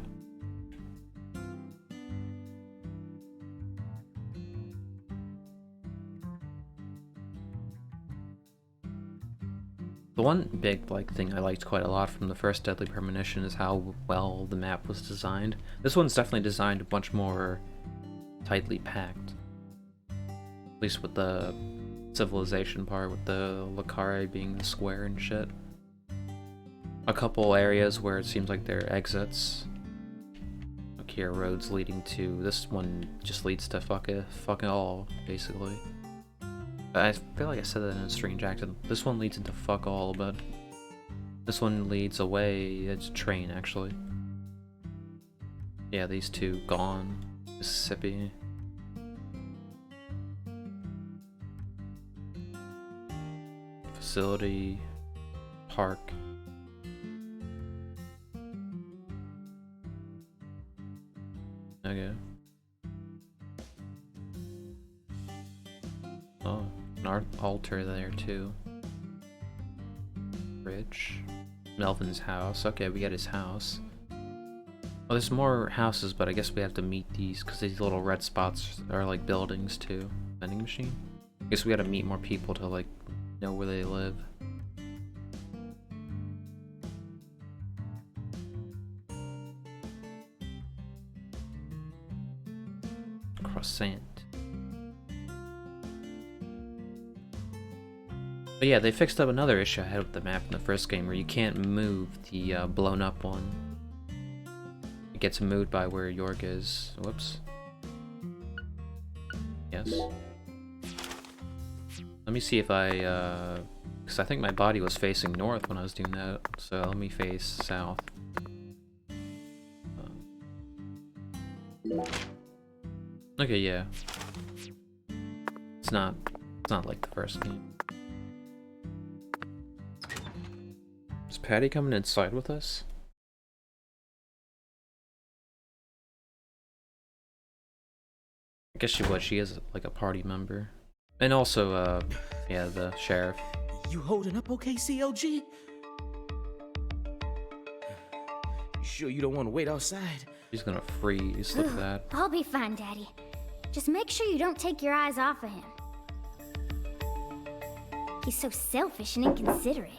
The one big thing I liked quite a lot from the first Deadly Premonition is how well the map was designed. This one's definitely designed a bunch more tightly packed. At least with the civilization part, with the Lacare being the square and shit. A couple areas where it seems like there are exits. Like here, roads leading to... This one just leads to fuck all, basically. I feel like I said that in a strange accent. This one leads into fuck all, but this one leads away. It's a train, actually. Yeah, these two gone. Mississippi. Facility. Park. Okay. Oh, an altar there too. Bridge. Melvin's house. Okay, we got his house. Oh, there's more houses, but I guess we have to meet these because these little red spots are like buildings too. Vending machine. I guess we got to meet more people to like know where they live. Croissant. But yeah, they fixed up another issue I had with the map in the first game where you can't move the blown up one. It gets moved by where York is. Whoops. Yes. Let me see if I, because I think my body was facing north when I was doing that, so let me face south. Okay, yeah. It's not like the first game. Is Patty coming inside with us? I guess she was. She is like a party member. And also, yeah, the sheriff. You holding up okay, CLG? You sure you don't want to wait outside? She's gonna freeze, look at that. I'll be fine, Daddy. Just make sure you don't take your eyes off of him. He's so selfish and inconsiderate.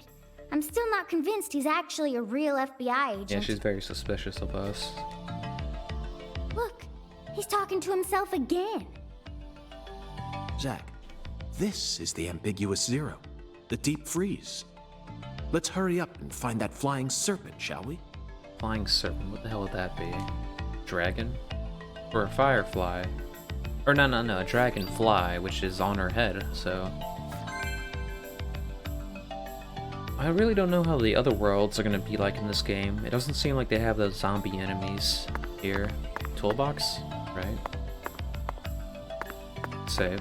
I'm still not convinced he's actually a real FBI agent. Yeah, she's very suspicious of us. Look, he's talking to himself again. Zack, this is the ambiguous zero, the deep freeze. Let's hurry up and find that flying serpent, shall we? Flying serpent, what the hell would that be? Dragon? Or a firefly? Or no, a dragonfly, which is on her head, so... I really don't know how the other worlds are gonna be like in this game. It doesn't seem like they have those zombie enemies here. Toolbox? Right? Save.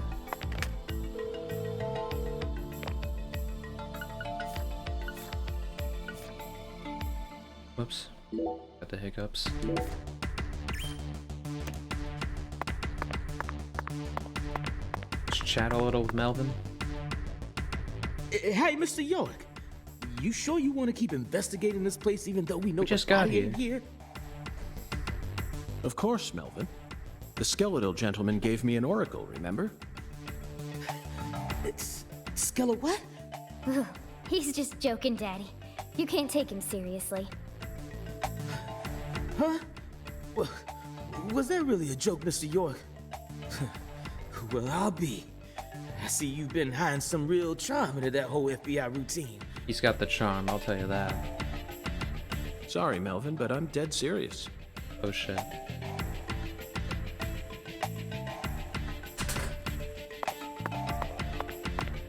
Whoops. Got the hiccups. Let's chat a little with Melvin. Hey, Mr. York. You sure you want to keep investigating this place even though we know We just got here? Of course, Melvin. The skeletal gentleman gave me an oracle, remember? Skella what? Ugh, he's just joking, Daddy. You can't take him seriously. Huh? Was that really a joke, Mr. York? Well, I'll be. I see you've been hiding some real charm into that whole FBI routine. He's got the charm, I'll tell you that. Sorry, Melvin, but I'm dead serious. Oh shit.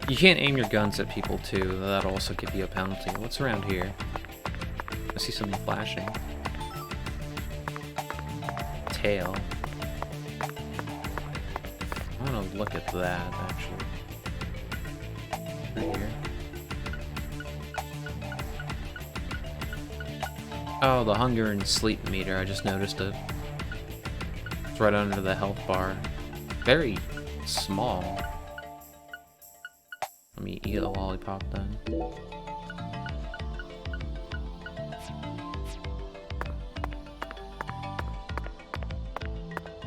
You can't aim your guns at people too, that'll also give you a penalty. What's around here? I see something flashing. Tail. I wanna look at that, actually. Right here. Oh, the hunger and sleep meter, I just noticed it. It's right under the health bar. Very small. Let me eat a lollipop then.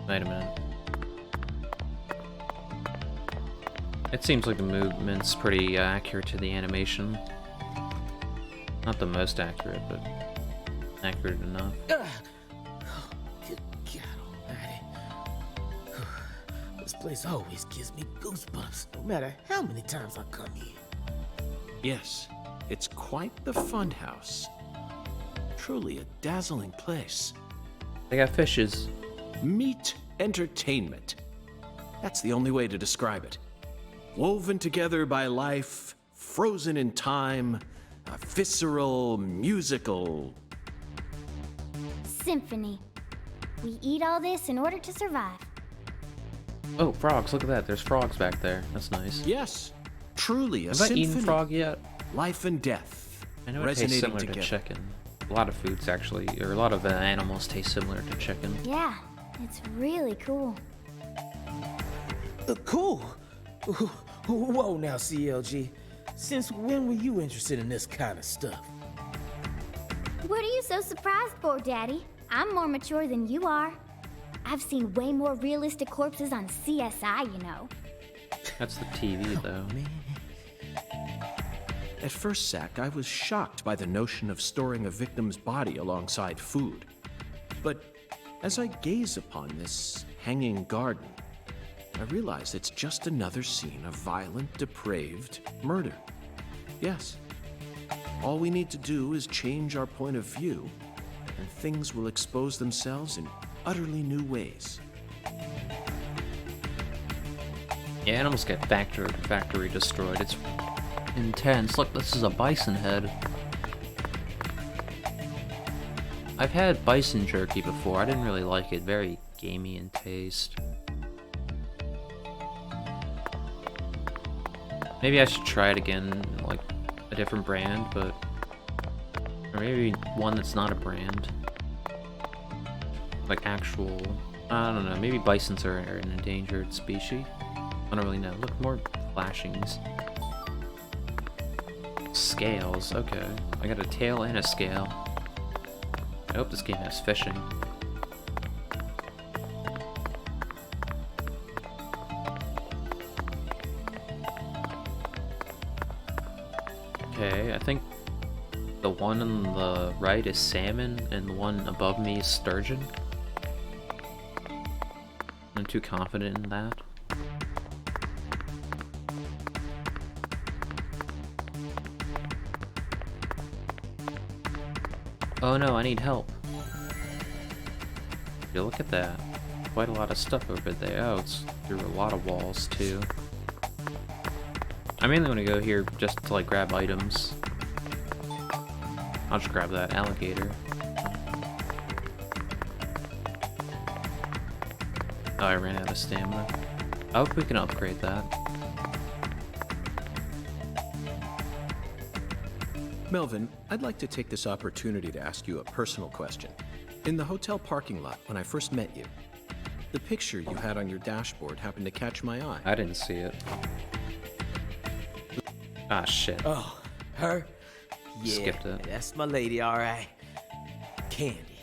Wait a minute. It seems like the movement's pretty accurate to the animation. Not the most accurate, but accurate enough. Good God almighty. This place always gives me goosebumps, no matter how many times I come here. Yes, it's quite the fun house. Truly a dazzling place. They got fishes. Meat entertainment. That's the only way to describe it. Woven together by life, frozen in time, a visceral, musical... Symphony. We eat all this in order to survive. Oh, frogs, look at that. There's frogs back there. That's nice. Yes, truly a Have I symphony. eaten frog yet? Life and death, I know it tastes resonating similar together. to chicken. A lot of foods actually, or a lot of animals taste similar to chicken. Yeah, it's really cool. Cool. Whoa now, CLG. Since when were you interested in this kind of stuff? What are you so surprised for, Daddy? I'm more mature than you are. I've seen way more realistic corpses on CSI, you know. That's the TV though. Man. At first, Zach, I was shocked by the notion of storing a victim's body alongside food. But as I gaze upon this hanging garden, I realize it's just another scene of violent, depraved murder. Yes. All we need to do is change our point of view, and things will expose themselves in utterly new ways. Yeah, animals get factory destroyed. It's intense. Look, this is a bison head. I've had bison jerky before. I didn't really like it. Very gamey in taste. Maybe I should try it again, like a different brand, but... Or maybe one that's not a brand. Like actual... I don't know, maybe bisons are an endangered species? I don't really know. Look, more flashings. Scales, okay. I got a tail and a scale. I hope this game has fishing. Okay, I think the one on the right is salmon, and the one above me is sturgeon. I'm too confident in that. Oh no, I need help. Yeah, look at that. Quite a lot of stuff over there. Oh, it's through a lot of walls too. I mainly want to go here just to like grab items. I'll just grab that alligator. Oh, I ran out of stamina. I hope we can upgrade that. Melvin, I'd like to take this opportunity to ask you a personal question. In the hotel parking lot, when I first met you, the picture you had on your dashboard happened to catch my eye. I didn't see it. Ah, shit. Oh, her? Yeah, Skipped it. That's my lady, alright. Candy.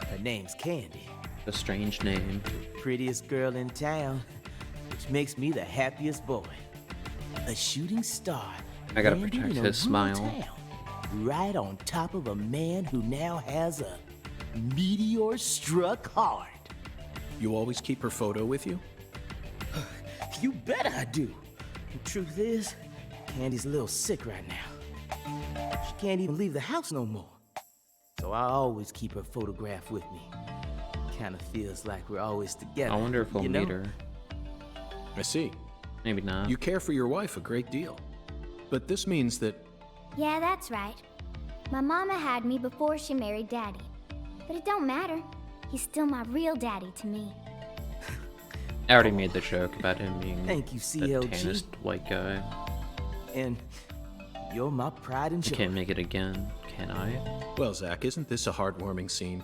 Her name's Candy. A strange name. Prettiest girl in town, which makes me the happiest boy. A shooting star. I gotta landed protect in a his rural smile. town, right on top of a man who now has a meteor struck hard. You always keep her photo with you? You bet I do. The truth is, Candy's a little sick right now. She can't even leave the house no more. So I always keep her photograph with me. Kinda feels like we're always together. I wonder if we'll meet her. I see. Maybe not. You care for your wife a great deal. But this means that... Yeah, that's right. My mama had me before she married Daddy. But it don't matter. He's still my real daddy to me. I already made the joke about him being Thank you, the CLG. tannest white guy. And you're my pride and I joy. can't make it again, can I? Well, Zach, isn't this a heartwarming scene?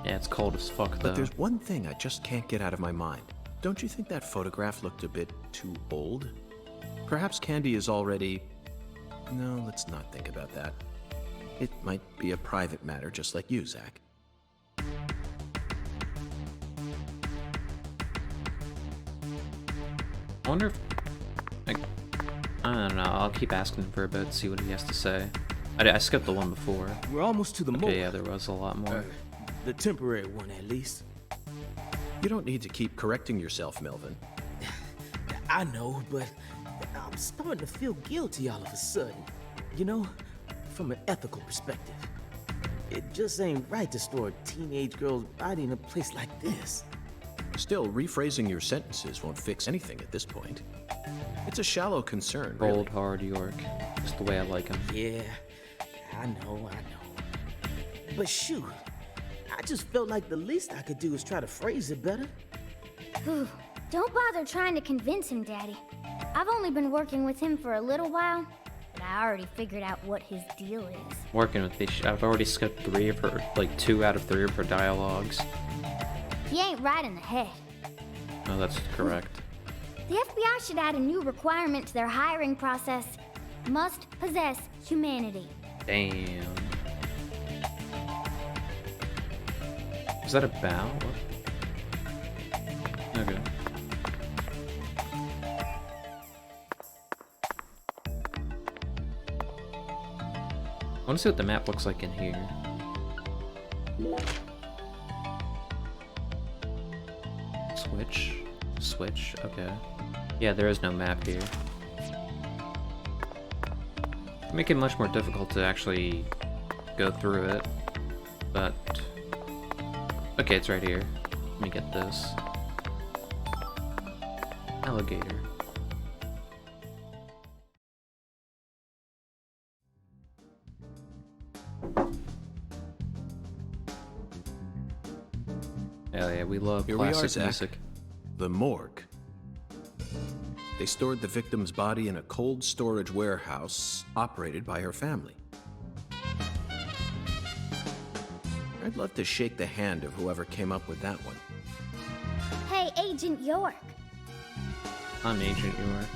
Yeah, it's cold as fuck though. But there's one thing I just can't get out of my mind. Don't you think that photograph looked a bit too old? Perhaps Candy is already... No, let's not think about that. It might be a private matter, just like you, Zach. I wonder if... I don't know, I'll keep asking him for a bit, see what he has to say. I skipped the one before. We're almost to the morgue. Okay, yeah, there was a lot more. The temporary one, at least. You don't need to keep correcting yourself, Melvin. I know, but I'm starting to feel guilty all of a sudden. You know, from an ethical perspective. It just ain't right to store a teenage girl's body in a place like this. Still, rephrasing your sentences won't fix anything at this point. It's a shallow concern, Rolled hard, York. Just the way I like him. Yeah, I know. But shoot, I just felt like the least I could do is try to phrase it better. Whew. Don't bother trying to convince him, Daddy. I've only been working with him for a little while, but I already figured out what his deal is. Working with these, I've already skipped 2 out of 3 of her dialogues. He ain't right in the head. No, that's correct. The FBI should add a new requirement to their hiring process. Must possess humanity. Damn. Is that a bow? Okay. I want to see what the map looks like in here. Switch, okay. Yeah, there is no map here. Make it much more difficult to actually go through it, but... Okay, it's right here. Let me get this. Alligator. Hell yeah, we love Here we are, classic Zach. music. The morgue. They stored the victim's body in a cold storage warehouse operated by her family. I'd love to shake the hand of whoever came up with that one. Hey, Agent York. I'm Agent York.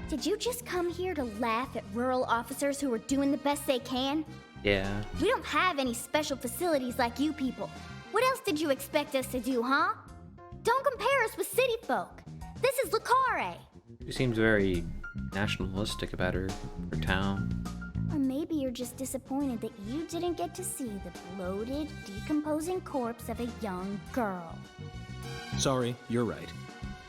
Did you just come here to laugh at rural officers who are doing the best they can? Yeah. We don't have any special facilities like you people. What else did you expect us to do, huh? Don't compare us with city folk. This is Lucare. She seems very nationalistic about her town. Or maybe you're just disappointed that you didn't get to see the bloated, decomposing corpse of a young girl. Sorry, you're right.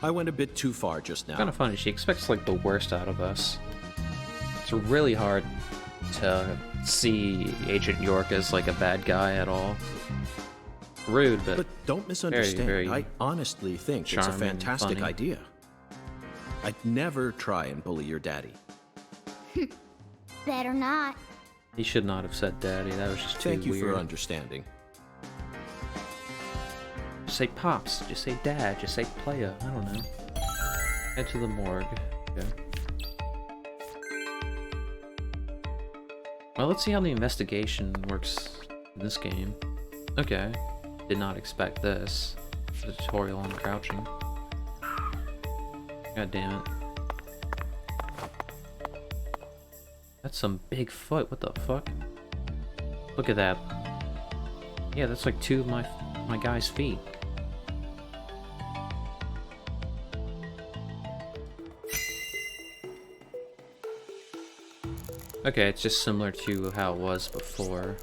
I went a bit too far just now. Kind of funny, she expects like the worst out of us. It's really hard to see Agent York as like a bad guy at all. Rude, but don't misunderstand. very I honestly think it's a charming, fantastic funny. idea. I'd never try and bully your daddy. Better not. He should not have said daddy, that was just too Thank you weird. for understanding. Just say pops, just say dad, just say playa, I don't know. Head to the morgue. Okay. Well, let's see how the investigation works in this game. Okay. Did not expect this. The tutorial on crouching. God damn it. That's some big foot, what the fuck? Look at that. Yeah, that's like 2 of my guy's feet. Okay, it's just similar to how it was before.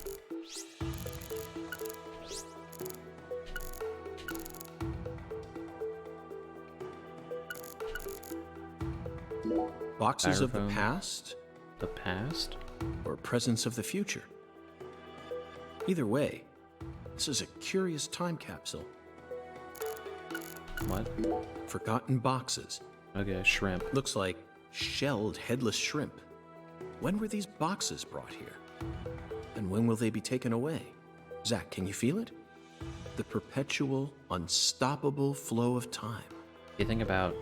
Boxes of the Styrofoam. past The past? or presents of the future? Either way, this is a curious time capsule. What? Forgotten boxes. Okay, shrimp. Looks like shelled headless shrimp. When were these boxes brought here? And when will they be taken away? Zach, can you feel it? The perpetual, unstoppable flow of time. You think about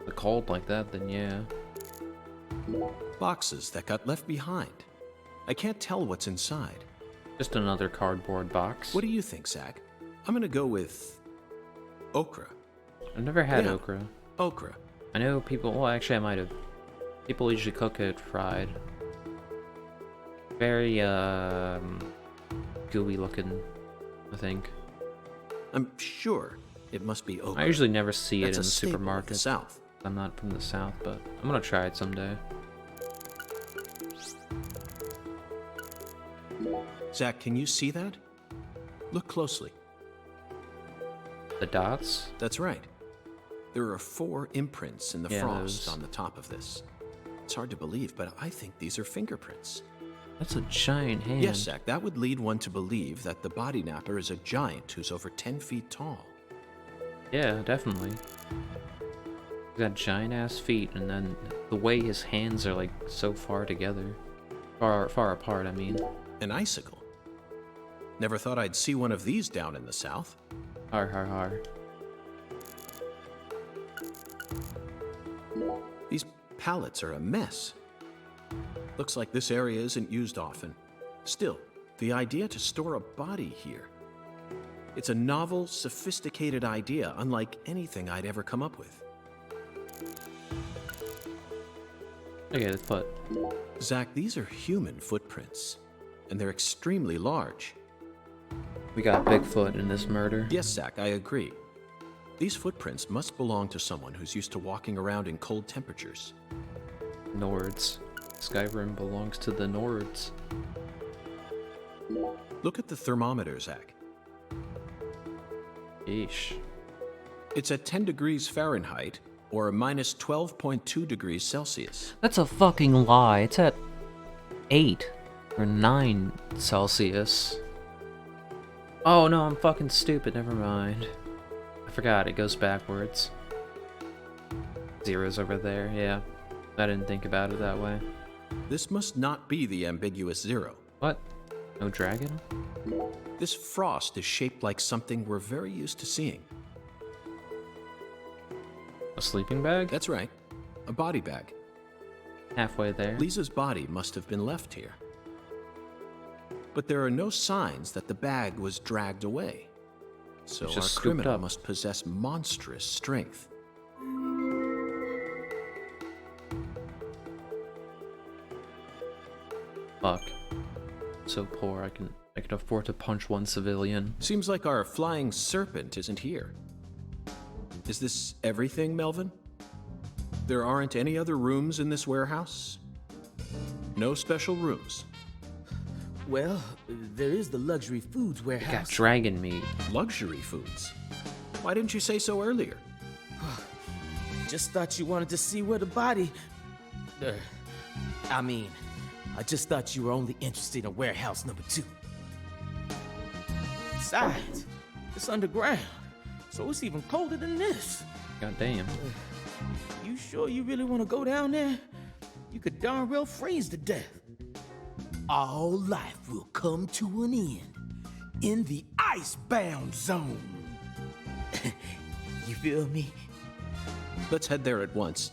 the cold like that, then yeah. Boxes that got left behind. I can't tell what's inside. Just another cardboard box. What do you think, Zach? I'm gonna go with okra. I've never had Yeah. okra. Okra. I know people, well actually I might have. People usually cook it fried. Very, gooey looking, I think. I'm sure it must be okra. I usually never see That's it in a the staple of supermarket. the South. I'm not from the South, but I'm gonna try it someday. Zach, can you see that? Look closely. The dots? That's right. There are 4 imprints in the Yeah, frost those. on the top of this. It's hard to believe, but I think these are fingerprints. That's a giant hand. Yes, Zach, that would lead one to believe that the body napper is a giant who's over 10 feet tall. Yeah, definitely. He's got giant ass feet, and then the way his hands are like so far together. Far apart, I mean. An icicle. Never thought I'd see one of these down in the South. Har har har. These pallets are a mess. Looks like this area isn't used often. Still, the idea to store a body here. It's a novel, sophisticated idea, unlike anything I'd ever come up with. Look at his foot. Zach, these are human footprints, and they're extremely large. We got Bigfoot in this murder. Yes, Zach, I agree. These footprints must belong to someone who's used to walking around in cold temperatures. Nords. Skyrim belongs to the Nords. Look at the thermometer, Zach. Yeesh. It's at 10 degrees Fahrenheit, or minus 12.2 degrees Celsius. That's a fucking lie. It's at 8 or 9 Celsius. Oh no, I'm fucking stupid. Never mind. I forgot, it goes backwards. Zero's over there, yeah. I didn't think about it that way. This must not be the ambiguous 0. What? No dragon? This frost is shaped like something we're very used to seeing. A sleeping bag? That's right. A body bag. Halfway there. Lisa's body must have been left here. But there are no signs that the bag was dragged away. So It's our just scooped criminal up. must possess monstrous strength. Fuck. So poor, I can afford to punch one civilian. Seems like our flying serpent isn't here. Is this everything, Melvin? There aren't any other rooms in this warehouse? No special rooms? Well, there is the luxury foods Got warehouse. dragon meat. Luxury foods? Why didn't you say so earlier? Just thought you wanted to see where the body. I just thought you were only interested in warehouse number 2. Besides, it's underground, so it's even colder than this. God damn. You sure you really want to go down there? You could darn well freeze to death. All life will come to an end in the icebound zone. You feel me? Let's head there at once.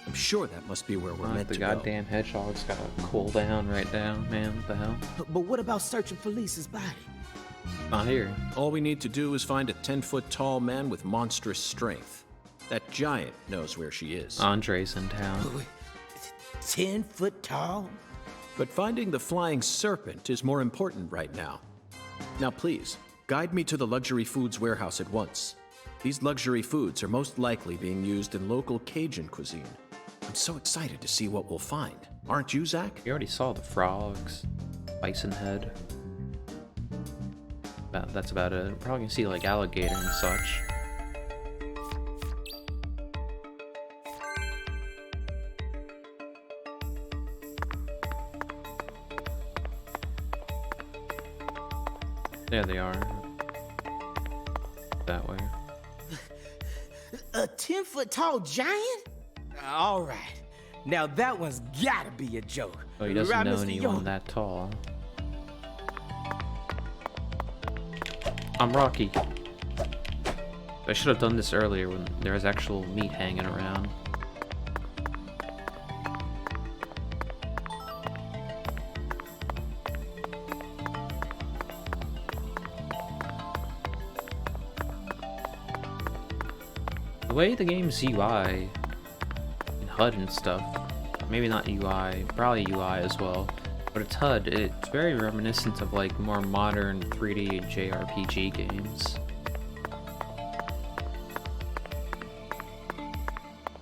I'm sure that must be where we're meant The to goddamn hedgehog's gotta cool down right now, man. What the hell? But what about searching for Lisa's body? Not here. go. All we need to do is find a 10-foot tall man with monstrous strength. That giant knows where she is. Andre's in town. 10 foot tall? But finding the flying serpent is more important right now. Now please, guide me to the luxury foods warehouse at once. These luxury foods are most likely being used in local Cajun cuisine. I'm so excited to see what we'll find. Aren't you, Zach? We already saw the frogs. Bison head. That's about it. We're probably gonna see like alligator and such. There they are. That way. A 10-foot tall giant? All right. Now that one's gotta be a joke. Oh, he doesn't Right, know Mr. anyone York? that tall. I'm Rocky. I should have done this earlier when there was actual meat hanging around. The way the game's UI and HUD and stuff, maybe not UI, probably UI as well, but its HUD, it's very reminiscent of like more modern 3D JRPG games.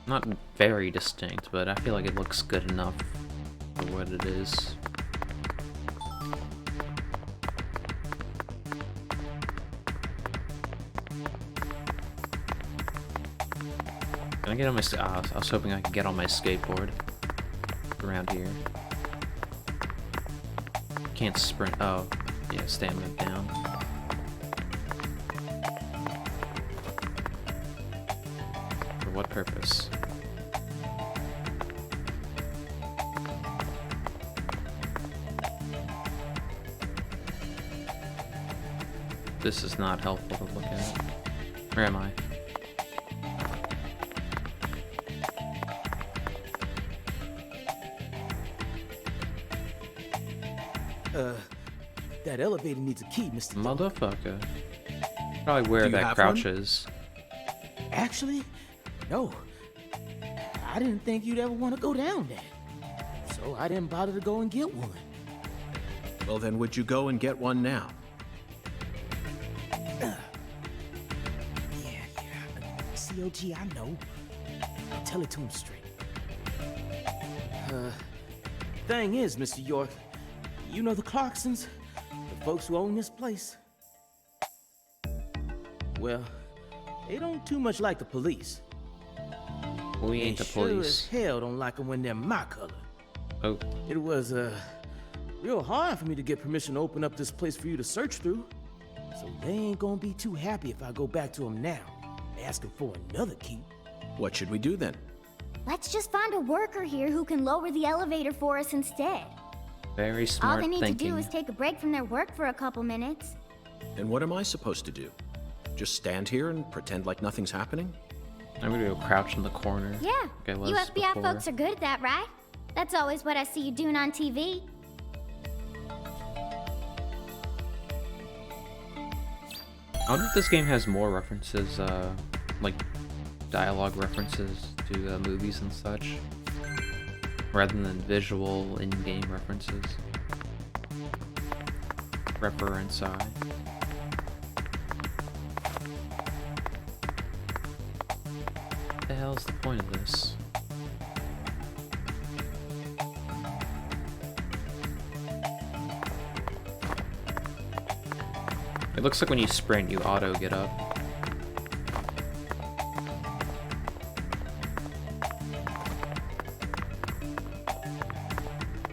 Not very distinct, but I feel like it looks good enough for what it is. Can I get on my? I was hoping I could get on my skateboard around here. Can't sprint. Oh, yeah, stamina down. For what purpose? This is not helpful to look at. Where am I? That elevator needs a key, Mr. York. Motherfucker. Probably where Do you that have crouch one? is. Actually, no. I didn't think you'd ever want to go down there. So I didn't bother to go and get one. Well, then would you go and get one now? Yeah. COG, I know. I'll tell it to him straight. Thing is, Mr. York, you know the Clarksons, the folks who own this place. Well, they don't too much like the police. We ain't the They sure as police. hell don't like them when they're my color. Oh, It was real hard for me to get permission to open up this place for you to search through. So they ain't gonna be too happy if I go back to them now, asking for another key. What should we do then? Let's just find a worker here who can lower the elevator for us instead. very All smart they need thinking. to do is take a break from their work for a couple minutes. And what am I supposed to do? Just stand here and pretend like nothing's happening? I'm gonna go crouch in the corner. Yeah, like I was you FBI before. folks are good at that, right? That's always what I see you doing on TV. I wonder if this game has more references, like dialogue references to movies and such, rather than visual in-game references. Reference eye. What the hell's the point of this? It looks like when you sprint, you auto get up.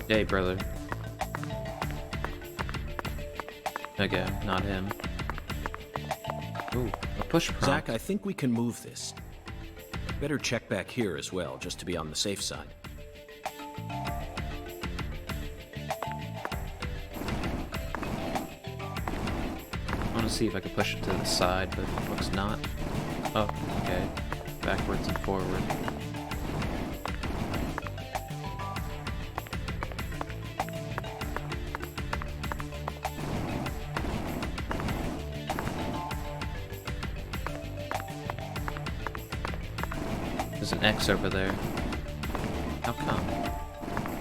Yay, brother. Okay, not him. Ooh, a push prompt. Zach, I think we can move this. Better check back here as well, just to be on the safe side. I want to see if I can push it to the side, but it looks not. Oh, okay. Backwards and forward. There's an X over there. How come?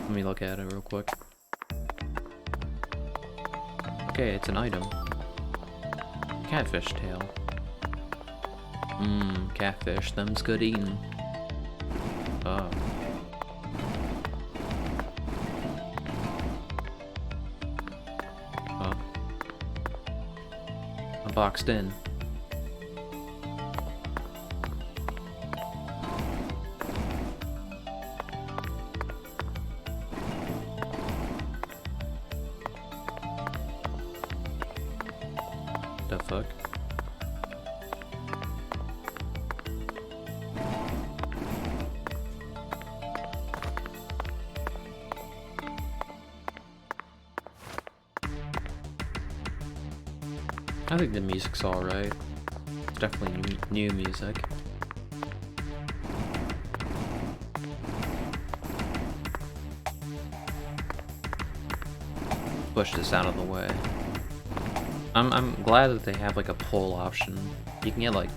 Let me look at it real quick. Okay, it's an item. Catfish tail. Mmm, catfish, them's good eating. Oh. Oh. I'm boxed in. The fuck? I think the music's alright. It's definitely new music. Push this out of the way. I'm glad that they have like a pull option. You can get like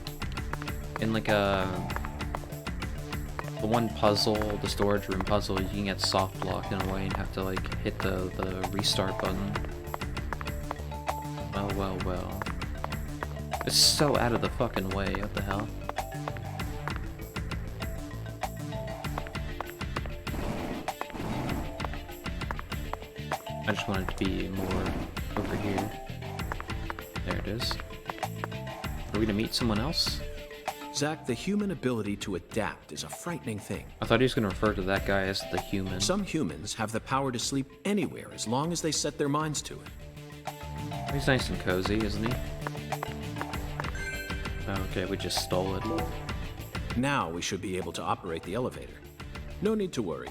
in like the one puzzle, the storage room puzzle, you can get soft blocked in a way and have to like hit the restart button. Well. It's so out of the fucking way, what the hell? I just want it to be more over here. There it is. Are we gonna meet someone else? Zack, the human ability to adapt is a frightening thing. I thought he was gonna refer to that guy as the human. Some humans have the power to sleep anywhere as long as they set their minds to it. He's nice and cozy, isn't he? Okay, we just stole it. Now we should be able to operate the elevator. No need to worry.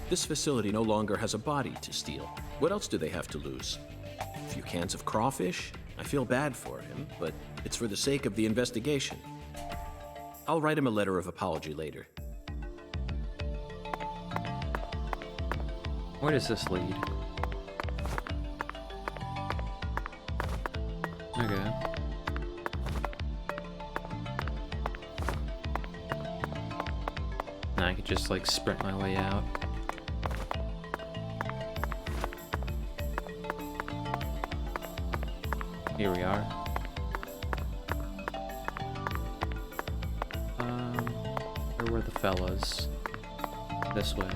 This facility no longer has a body to steal. What else do they have to lose? A few cans of crawfish? I feel bad for him, but it's for the sake of the investigation. I'll write him a letter of apology later. Where does this lead? Okay. Now I could just like sprint my way out. Here we are. Where were the fellas? This way.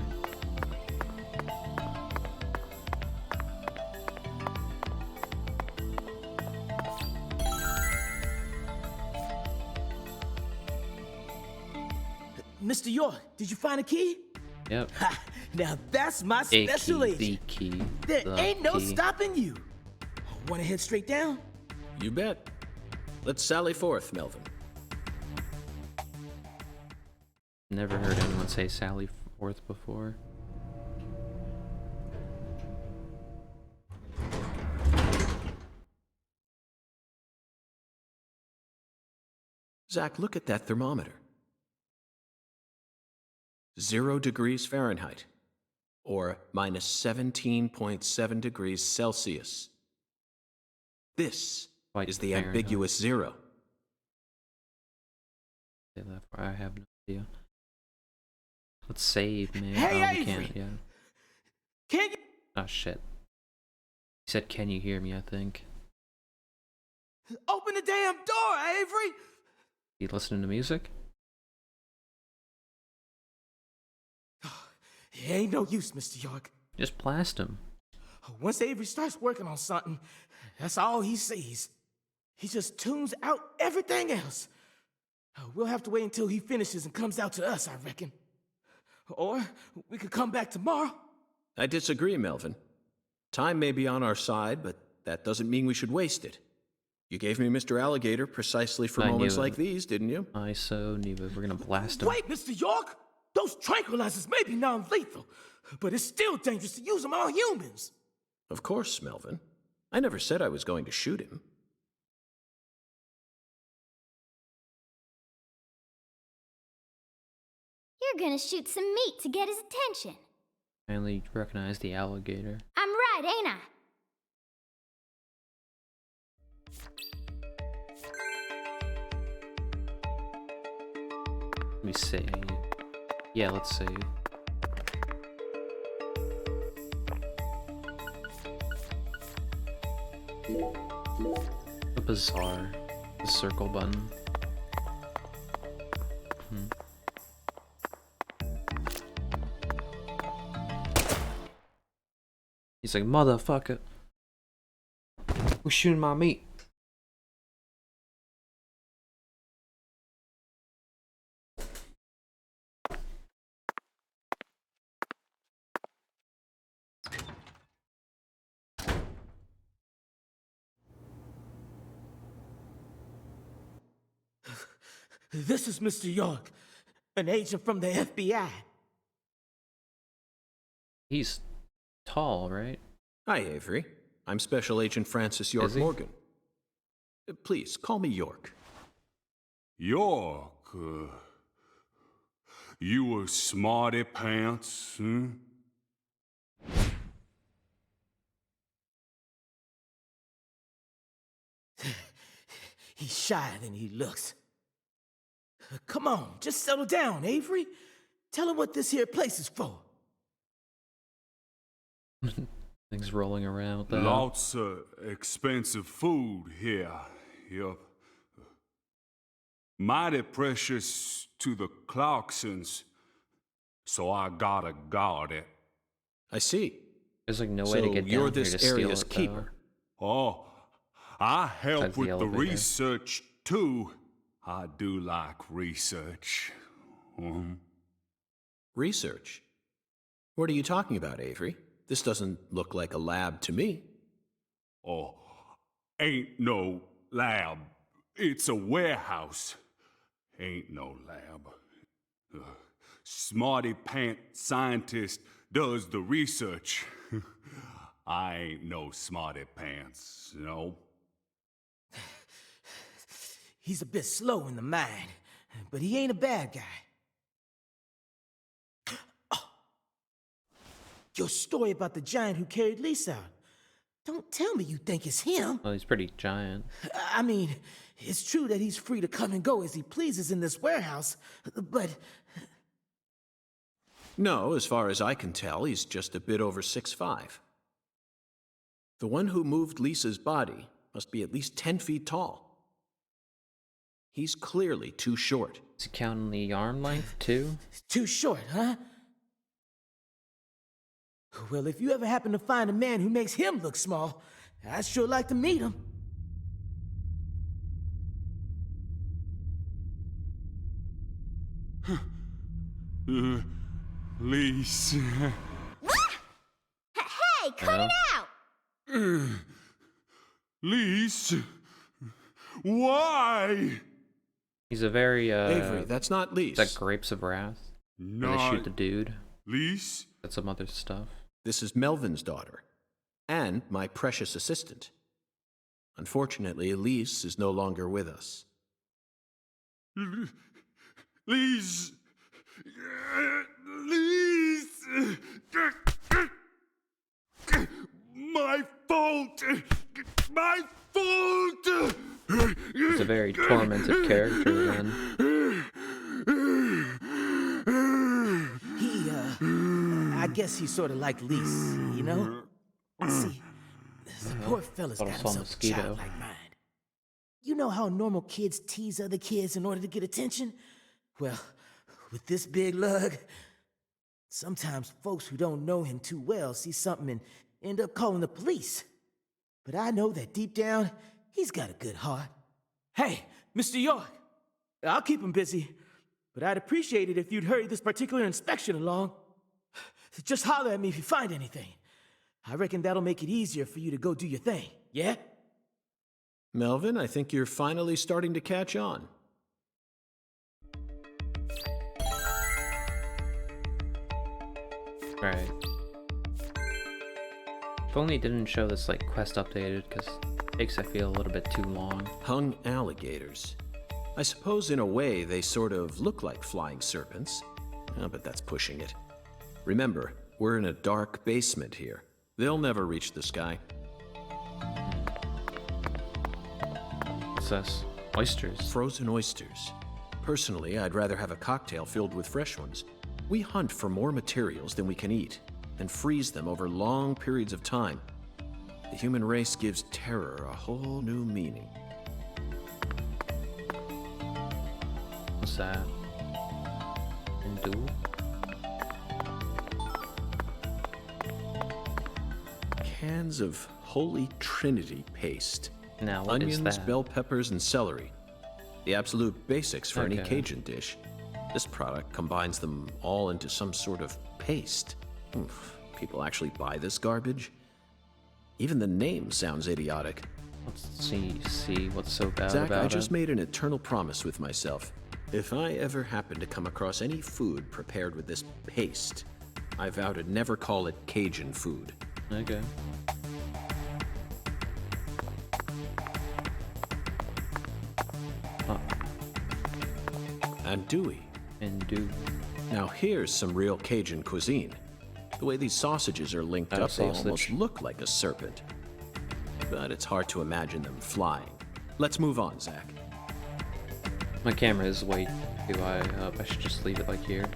Mr. York, did you find a key? Yep. Ha! Now that's my A special key, agent. the key. There the ain't no key. stopping you. Wanna head straight down? You bet. Let's sally forth, Melvin. Never heard anyone say Sally Forth before. Zack, look at that thermometer. 0 degrees Fahrenheit, or minus 17.7 degrees Celsius. This Like is the Fahrenheit. ambiguous 0. Say that for I have no idea. Let's save, man. Hey, oh, we Avery! can't, yeah. Can you? Oh, shit. He said, can you hear me, I think. Open the damn door, Avery! You listening to music? It ain't no use, Mr. York. Just blast him. Once Avery starts working on something, that's all he sees. He just tunes out everything else. We'll have to wait until he finishes and comes out to us, I reckon. Or we could come back tomorrow. I disagree, Melvin. Time may be on our side, but that doesn't mean we should waste it. You gave me Mr. Alligator precisely for I knew moments it. like these, didn't you? I so knew it. We're gonna blast him. Wait, Mr. York! Those tranquilizers may be non-lethal, but it's still dangerous to use them on humans. Of course, Melvin. I never said I was going to shoot him. You're gonna shoot some meat to get his attention. Finally recognize the alligator. I'm right, ain't I? Let me save. Yeah, let's save. The bizarre. The circle button. He's like, motherfucker. Who's shooting my meat? This is Mr. York, an agent from the FBI. He's tall, right? Hi, Avery. I'm Special Agent Francis York Is he? Morgan. Please, call me York. York, you a smarty pants, huh? He's shyer than he looks. Come on, just settle down, Avery. Tell him what this here place is for. Things rolling around. Though. Lots of expensive food here. Yup. Mighty precious to the Clarksons, so I gotta guard it. I see. There's like no way So to get you're down here this to steal area's it, keeper. Oh, I help Besides the with the elevator. research too. I do like research. Research? What are you talking about, Avery? This doesn't look like a lab to me. Oh, ain't no lab. It's a warehouse. Ain't no lab. Smarty pant scientist does the research. I ain't no smarty pants, no. He's a bit slow in the mind, but he ain't a bad guy. Oh. Your story about the giant who carried Lisa out. Don't tell me you think it's him. Well, he's pretty giant. I mean, it's true that he's free to come and go as he pleases in this warehouse, but... No, as far as I can tell, he's just a bit over 6'5". The one who moved Lisa's body must be at least 10 feet tall. He's clearly too short. Is he counting the arm length, too? Too short, huh? Well, if you ever happen to find a man who makes him look small, I'd sure like to meet him. Lise. Hey, cut it out! Lise. Why? He's a very, Avery, that's not Lise. Is that Grapes of Wrath? Where they shoot the dude? Lise? That's some other stuff. This is Melvin's daughter, and my precious assistant. Unfortunately, Elise is no longer with us. Lise! Lise! My fault! My fault! He's a very tormented character, then. I guess he's sort of like Lise, you know? See, the poor fella's Thought I got saw a himself a mosquito. childlike mind. You know how normal kids tease other kids in order to get attention? Well, with this big lug, sometimes folks who don't know him too well see something and end up calling the police. But I know that deep down, he's got a good heart. Hey, Mr. York, I'll keep him busy, but I'd appreciate it if you'd hurry this particular inspection along. Just holler at me if you find anything. I reckon that'll make it easier for you to go do your thing, yeah? Melvin, I think you're finally starting to catch on. Right. If only it didn't show this, like, quest updated, because it takes, I feel, a little bit too long. Hung alligators. I suppose in a way they sort of look like flying serpents. Oh, but that's pushing it. Remember, we're in a dark basement here. They'll never reach the sky. What's this? Oysters. Frozen oysters. Personally, I'd rather have a cocktail filled with fresh ones. We hunt for more materials than we can eat, and freeze them over long periods of time. The human race gives terror a whole new meaning. What's that? Hindu? Cans of Holy Trinity paste. Now, what is Onions, that? bell peppers, and celery. The absolute basics for any Okay. Cajun dish. This product combines them all into some sort of paste. Oof, people actually buy this garbage? Even the name sounds idiotic. Let's see what's so bad Zach, about I just it. made an eternal promise with myself. If I ever happen to come across any food prepared with this paste, I vow to never call it Cajun food. Okay. Oh. Andouille. Andouille. Now here's some real Cajun cuisine. The way these sausages are linked up, they almost look like a serpent. But it's hard to imagine them flying. Let's move on, Zach. My camera is way too high up. I should just leave it like here.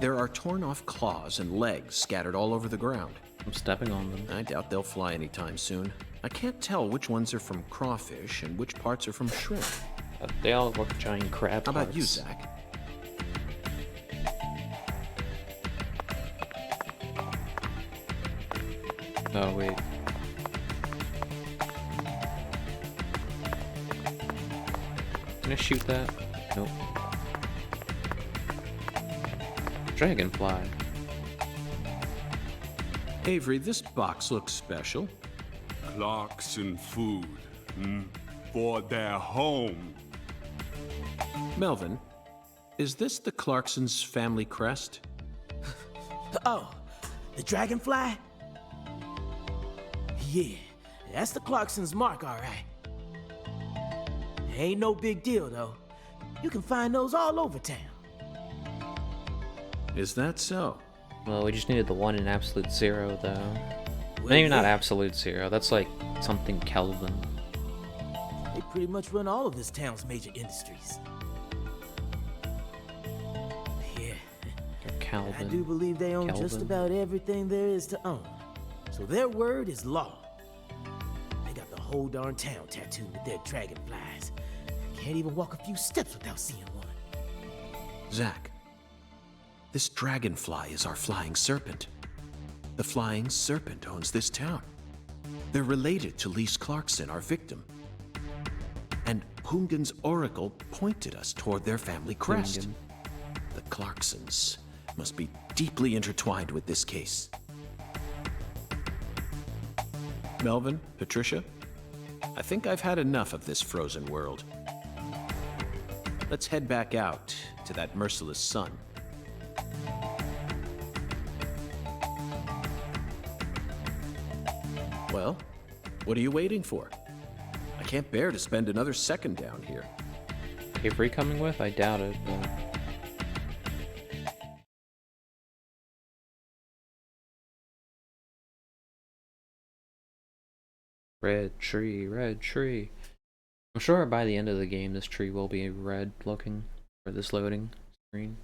There are torn off claws and legs scattered all over the ground. I'm stepping on them. I doubt they'll fly anytime soon. I can't tell which ones are from crawfish and which parts are from shrimp. They all look giant crab How about parts. you, Zach? Oh, wait. Can I shoot that? Nope. Dragonfly. Avery, this box looks special. Clarkson food. For their home. Melvin, is this the Clarksons' family crest? Oh, the dragonfly? Yeah, that's the Clarksons' mark, all right. Ain't no big deal, though. You can find those all over town. Is that so? Well, we just needed the one in absolute zero, though. Well, Maybe not yeah. absolute zero. That's like something Kelvin. They pretty much run all of this town's major industries. Yeah, Calvin. I do believe they own just Kelvin. about everything there is to own. So their word is law. They got the whole darn town tattooed with their dragonflies. Can't even walk a few steps without seeing one. Zach, this dragonfly is our flying serpent. The flying serpent owns this town. They're related to Lise Clarkson, our victim. And Hungan's oracle pointed us toward their family crest. Hungan. The Clarksons must be deeply intertwined with this case. Melvin, Patricia, I think I've had enough of this frozen world. Let's head back out to that merciless sun. Well, what are you waiting for? I can't bear to spend another second down here. Avery coming with? I doubt it, but... Red tree, red tree. I'm sure by the end of the game this tree will be red looking for this loading screen.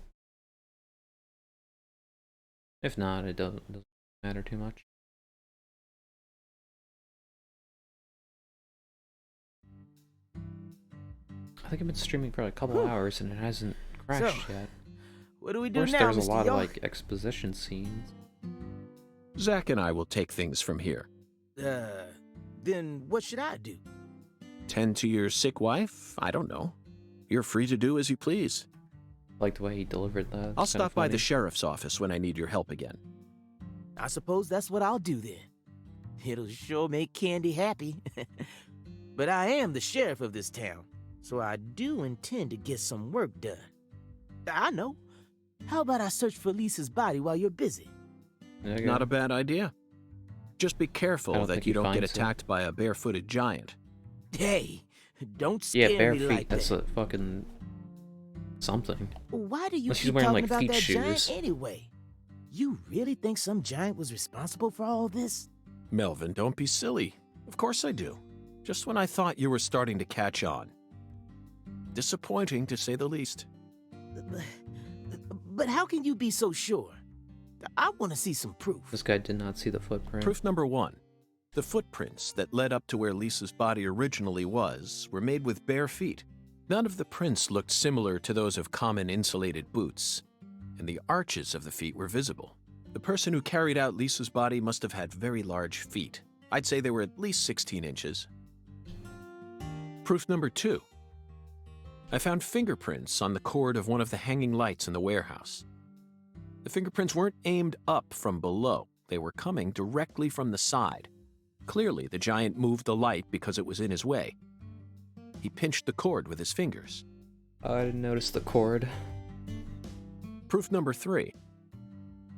If not, it doesn't matter too much. I think I've been streaming for like a couple hours and it hasn't crashed yet. What do we Of do course, now, there's a Mr. lot of York? like exposition scenes. Zach and I will take things from here. Then what should I do? Tend to your sick wife? I don't know. You're free to do as you please. I like the way he delivered that. I'll It's kinda stop by the funny. sheriff's office when I need your help again. I suppose that's what I'll do then. It'll sure make Candy happy. But I am the sheriff of this town, so I do intend to get some work done. I know. How about I search for Lisa's body while you're busy? Okay. Not a bad idea. Just be I careful don't that think you he don't get finds it. attacked by a barefooted giant. Hey, don't Yeah, scare bare me feet. like That's that. a fucking something. Why do you Unless he's keep wearing, talking like, about feet that giant shoes. anyway? You really think some giant was responsible for all this? Melvin, don't be silly. Of course I do. Just when I thought you were starting to catch on. Disappointing, to say the least. But how can you be so sure? I want to see some proof. This guy did not see the footprint. Proof number one. The footprints that led up to where Lisa's body originally was were made with bare feet. None of the prints looked similar to those of common insulated boots, and the arches of the feet were visible. The person who carried out Lisa's body must have had very large feet. I'd say they were at least 16 inches. Proof number two. I found fingerprints on the cord of one of the hanging lights in the warehouse. The fingerprints weren't aimed up from below. They were coming directly from the side. Clearly, the giant moved the light because it was in his way. He pinched the cord with his fingers. I didn't notice the cord. Proof number 3.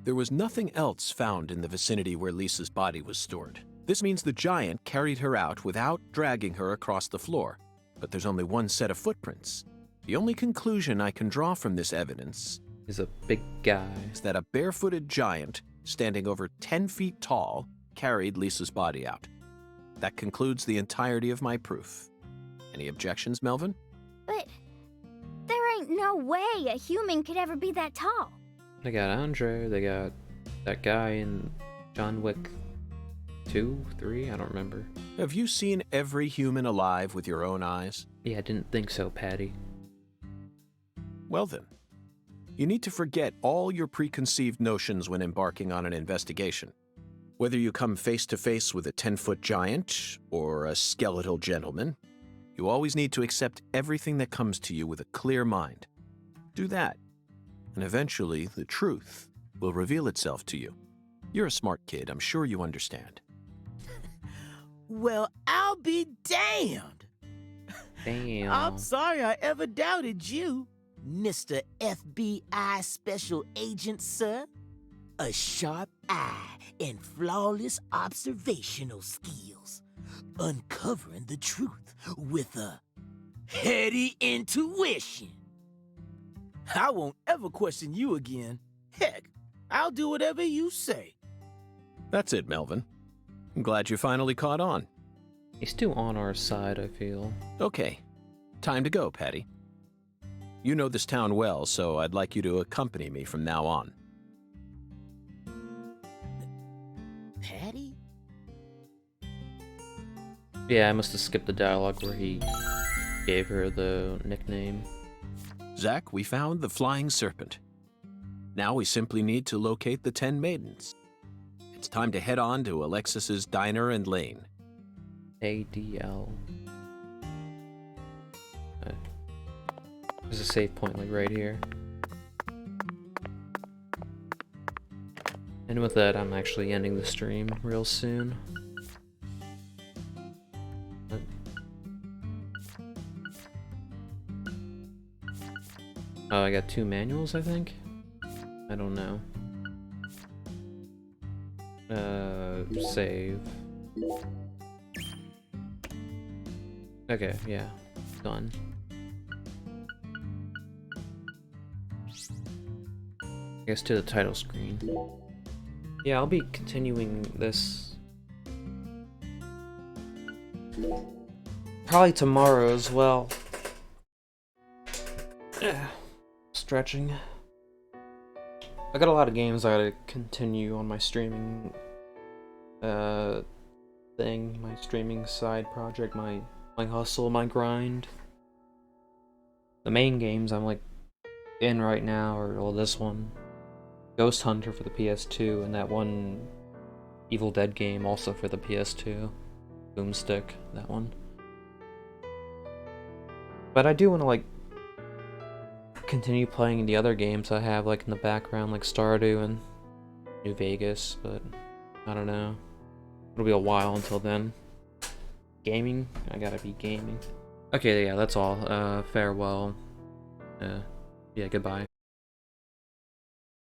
There was nothing else found in the vicinity where Lisa's body was stored. This means the giant carried her out without dragging her across the floor. But there's only one set of footprints. The only conclusion I can draw from this evidence Is a big guy. is that a barefooted giant, standing over 10 feet tall, carried Lisa's body out. That concludes the entirety of my proof. Any objections, Melvin? But there ain't no way a human could ever be that tall. They got Andre, they got that guy in John Wick 2, 3, I don't remember. Have you seen every human alive with your own eyes? Yeah, I didn't think so, Patty. Well then, you need to forget all your preconceived notions when embarking on an investigation. Whether you come face to face with a 10-foot giant or a skeletal gentleman, you always need to accept everything that comes to you with a clear mind. Do that, and eventually the truth will reveal itself to you. You're a smart kid, I'm sure you understand. Well, I'll be damned. Damn. I'm sorry I ever doubted you, Mr. FBI Special Agent, sir. A sharp eye and flawless observational skills. Uncovering the truth with a heady intuition. I won't ever question you again. Heck, I'll do whatever you say. That's it, Melvin. I'm glad you finally caught on. He's too on our side, I feel. Okay, time to go, Patty. You know this town well, so I'd like you to accompany me from now on. Patty? Yeah, I must have skipped the dialogue where he gave her the nickname. Zach, we found the flying serpent. Now we simply need to locate the 10 maidens. It's time to head on to Alexis's Diner and Lane. ADL. There's a save point like right here. And with that, I'm actually ending the stream real soon. Oh, I got 2 manuals, I think? I don't know. Save. Okay, yeah. Done. I guess to the title screen. Yeah, I'll be continuing this probably tomorrow as well. Stretching. I got a lot of games I gotta continue on my streaming thing, my streaming side project, my hustle, my grind. The main games I'm like in right now are, well, this one, Ghost Hunter for the PS2, and that one Evil Dead game also for the PS2, Boomstick, that one. But I do want to like continue playing the other games I have like in the background, like Stardew and New Vegas, but I don't know. It'll be a while until then. Gaming? I gotta be gaming. Okay, yeah, that's all. Farewell. Yeah, goodbye.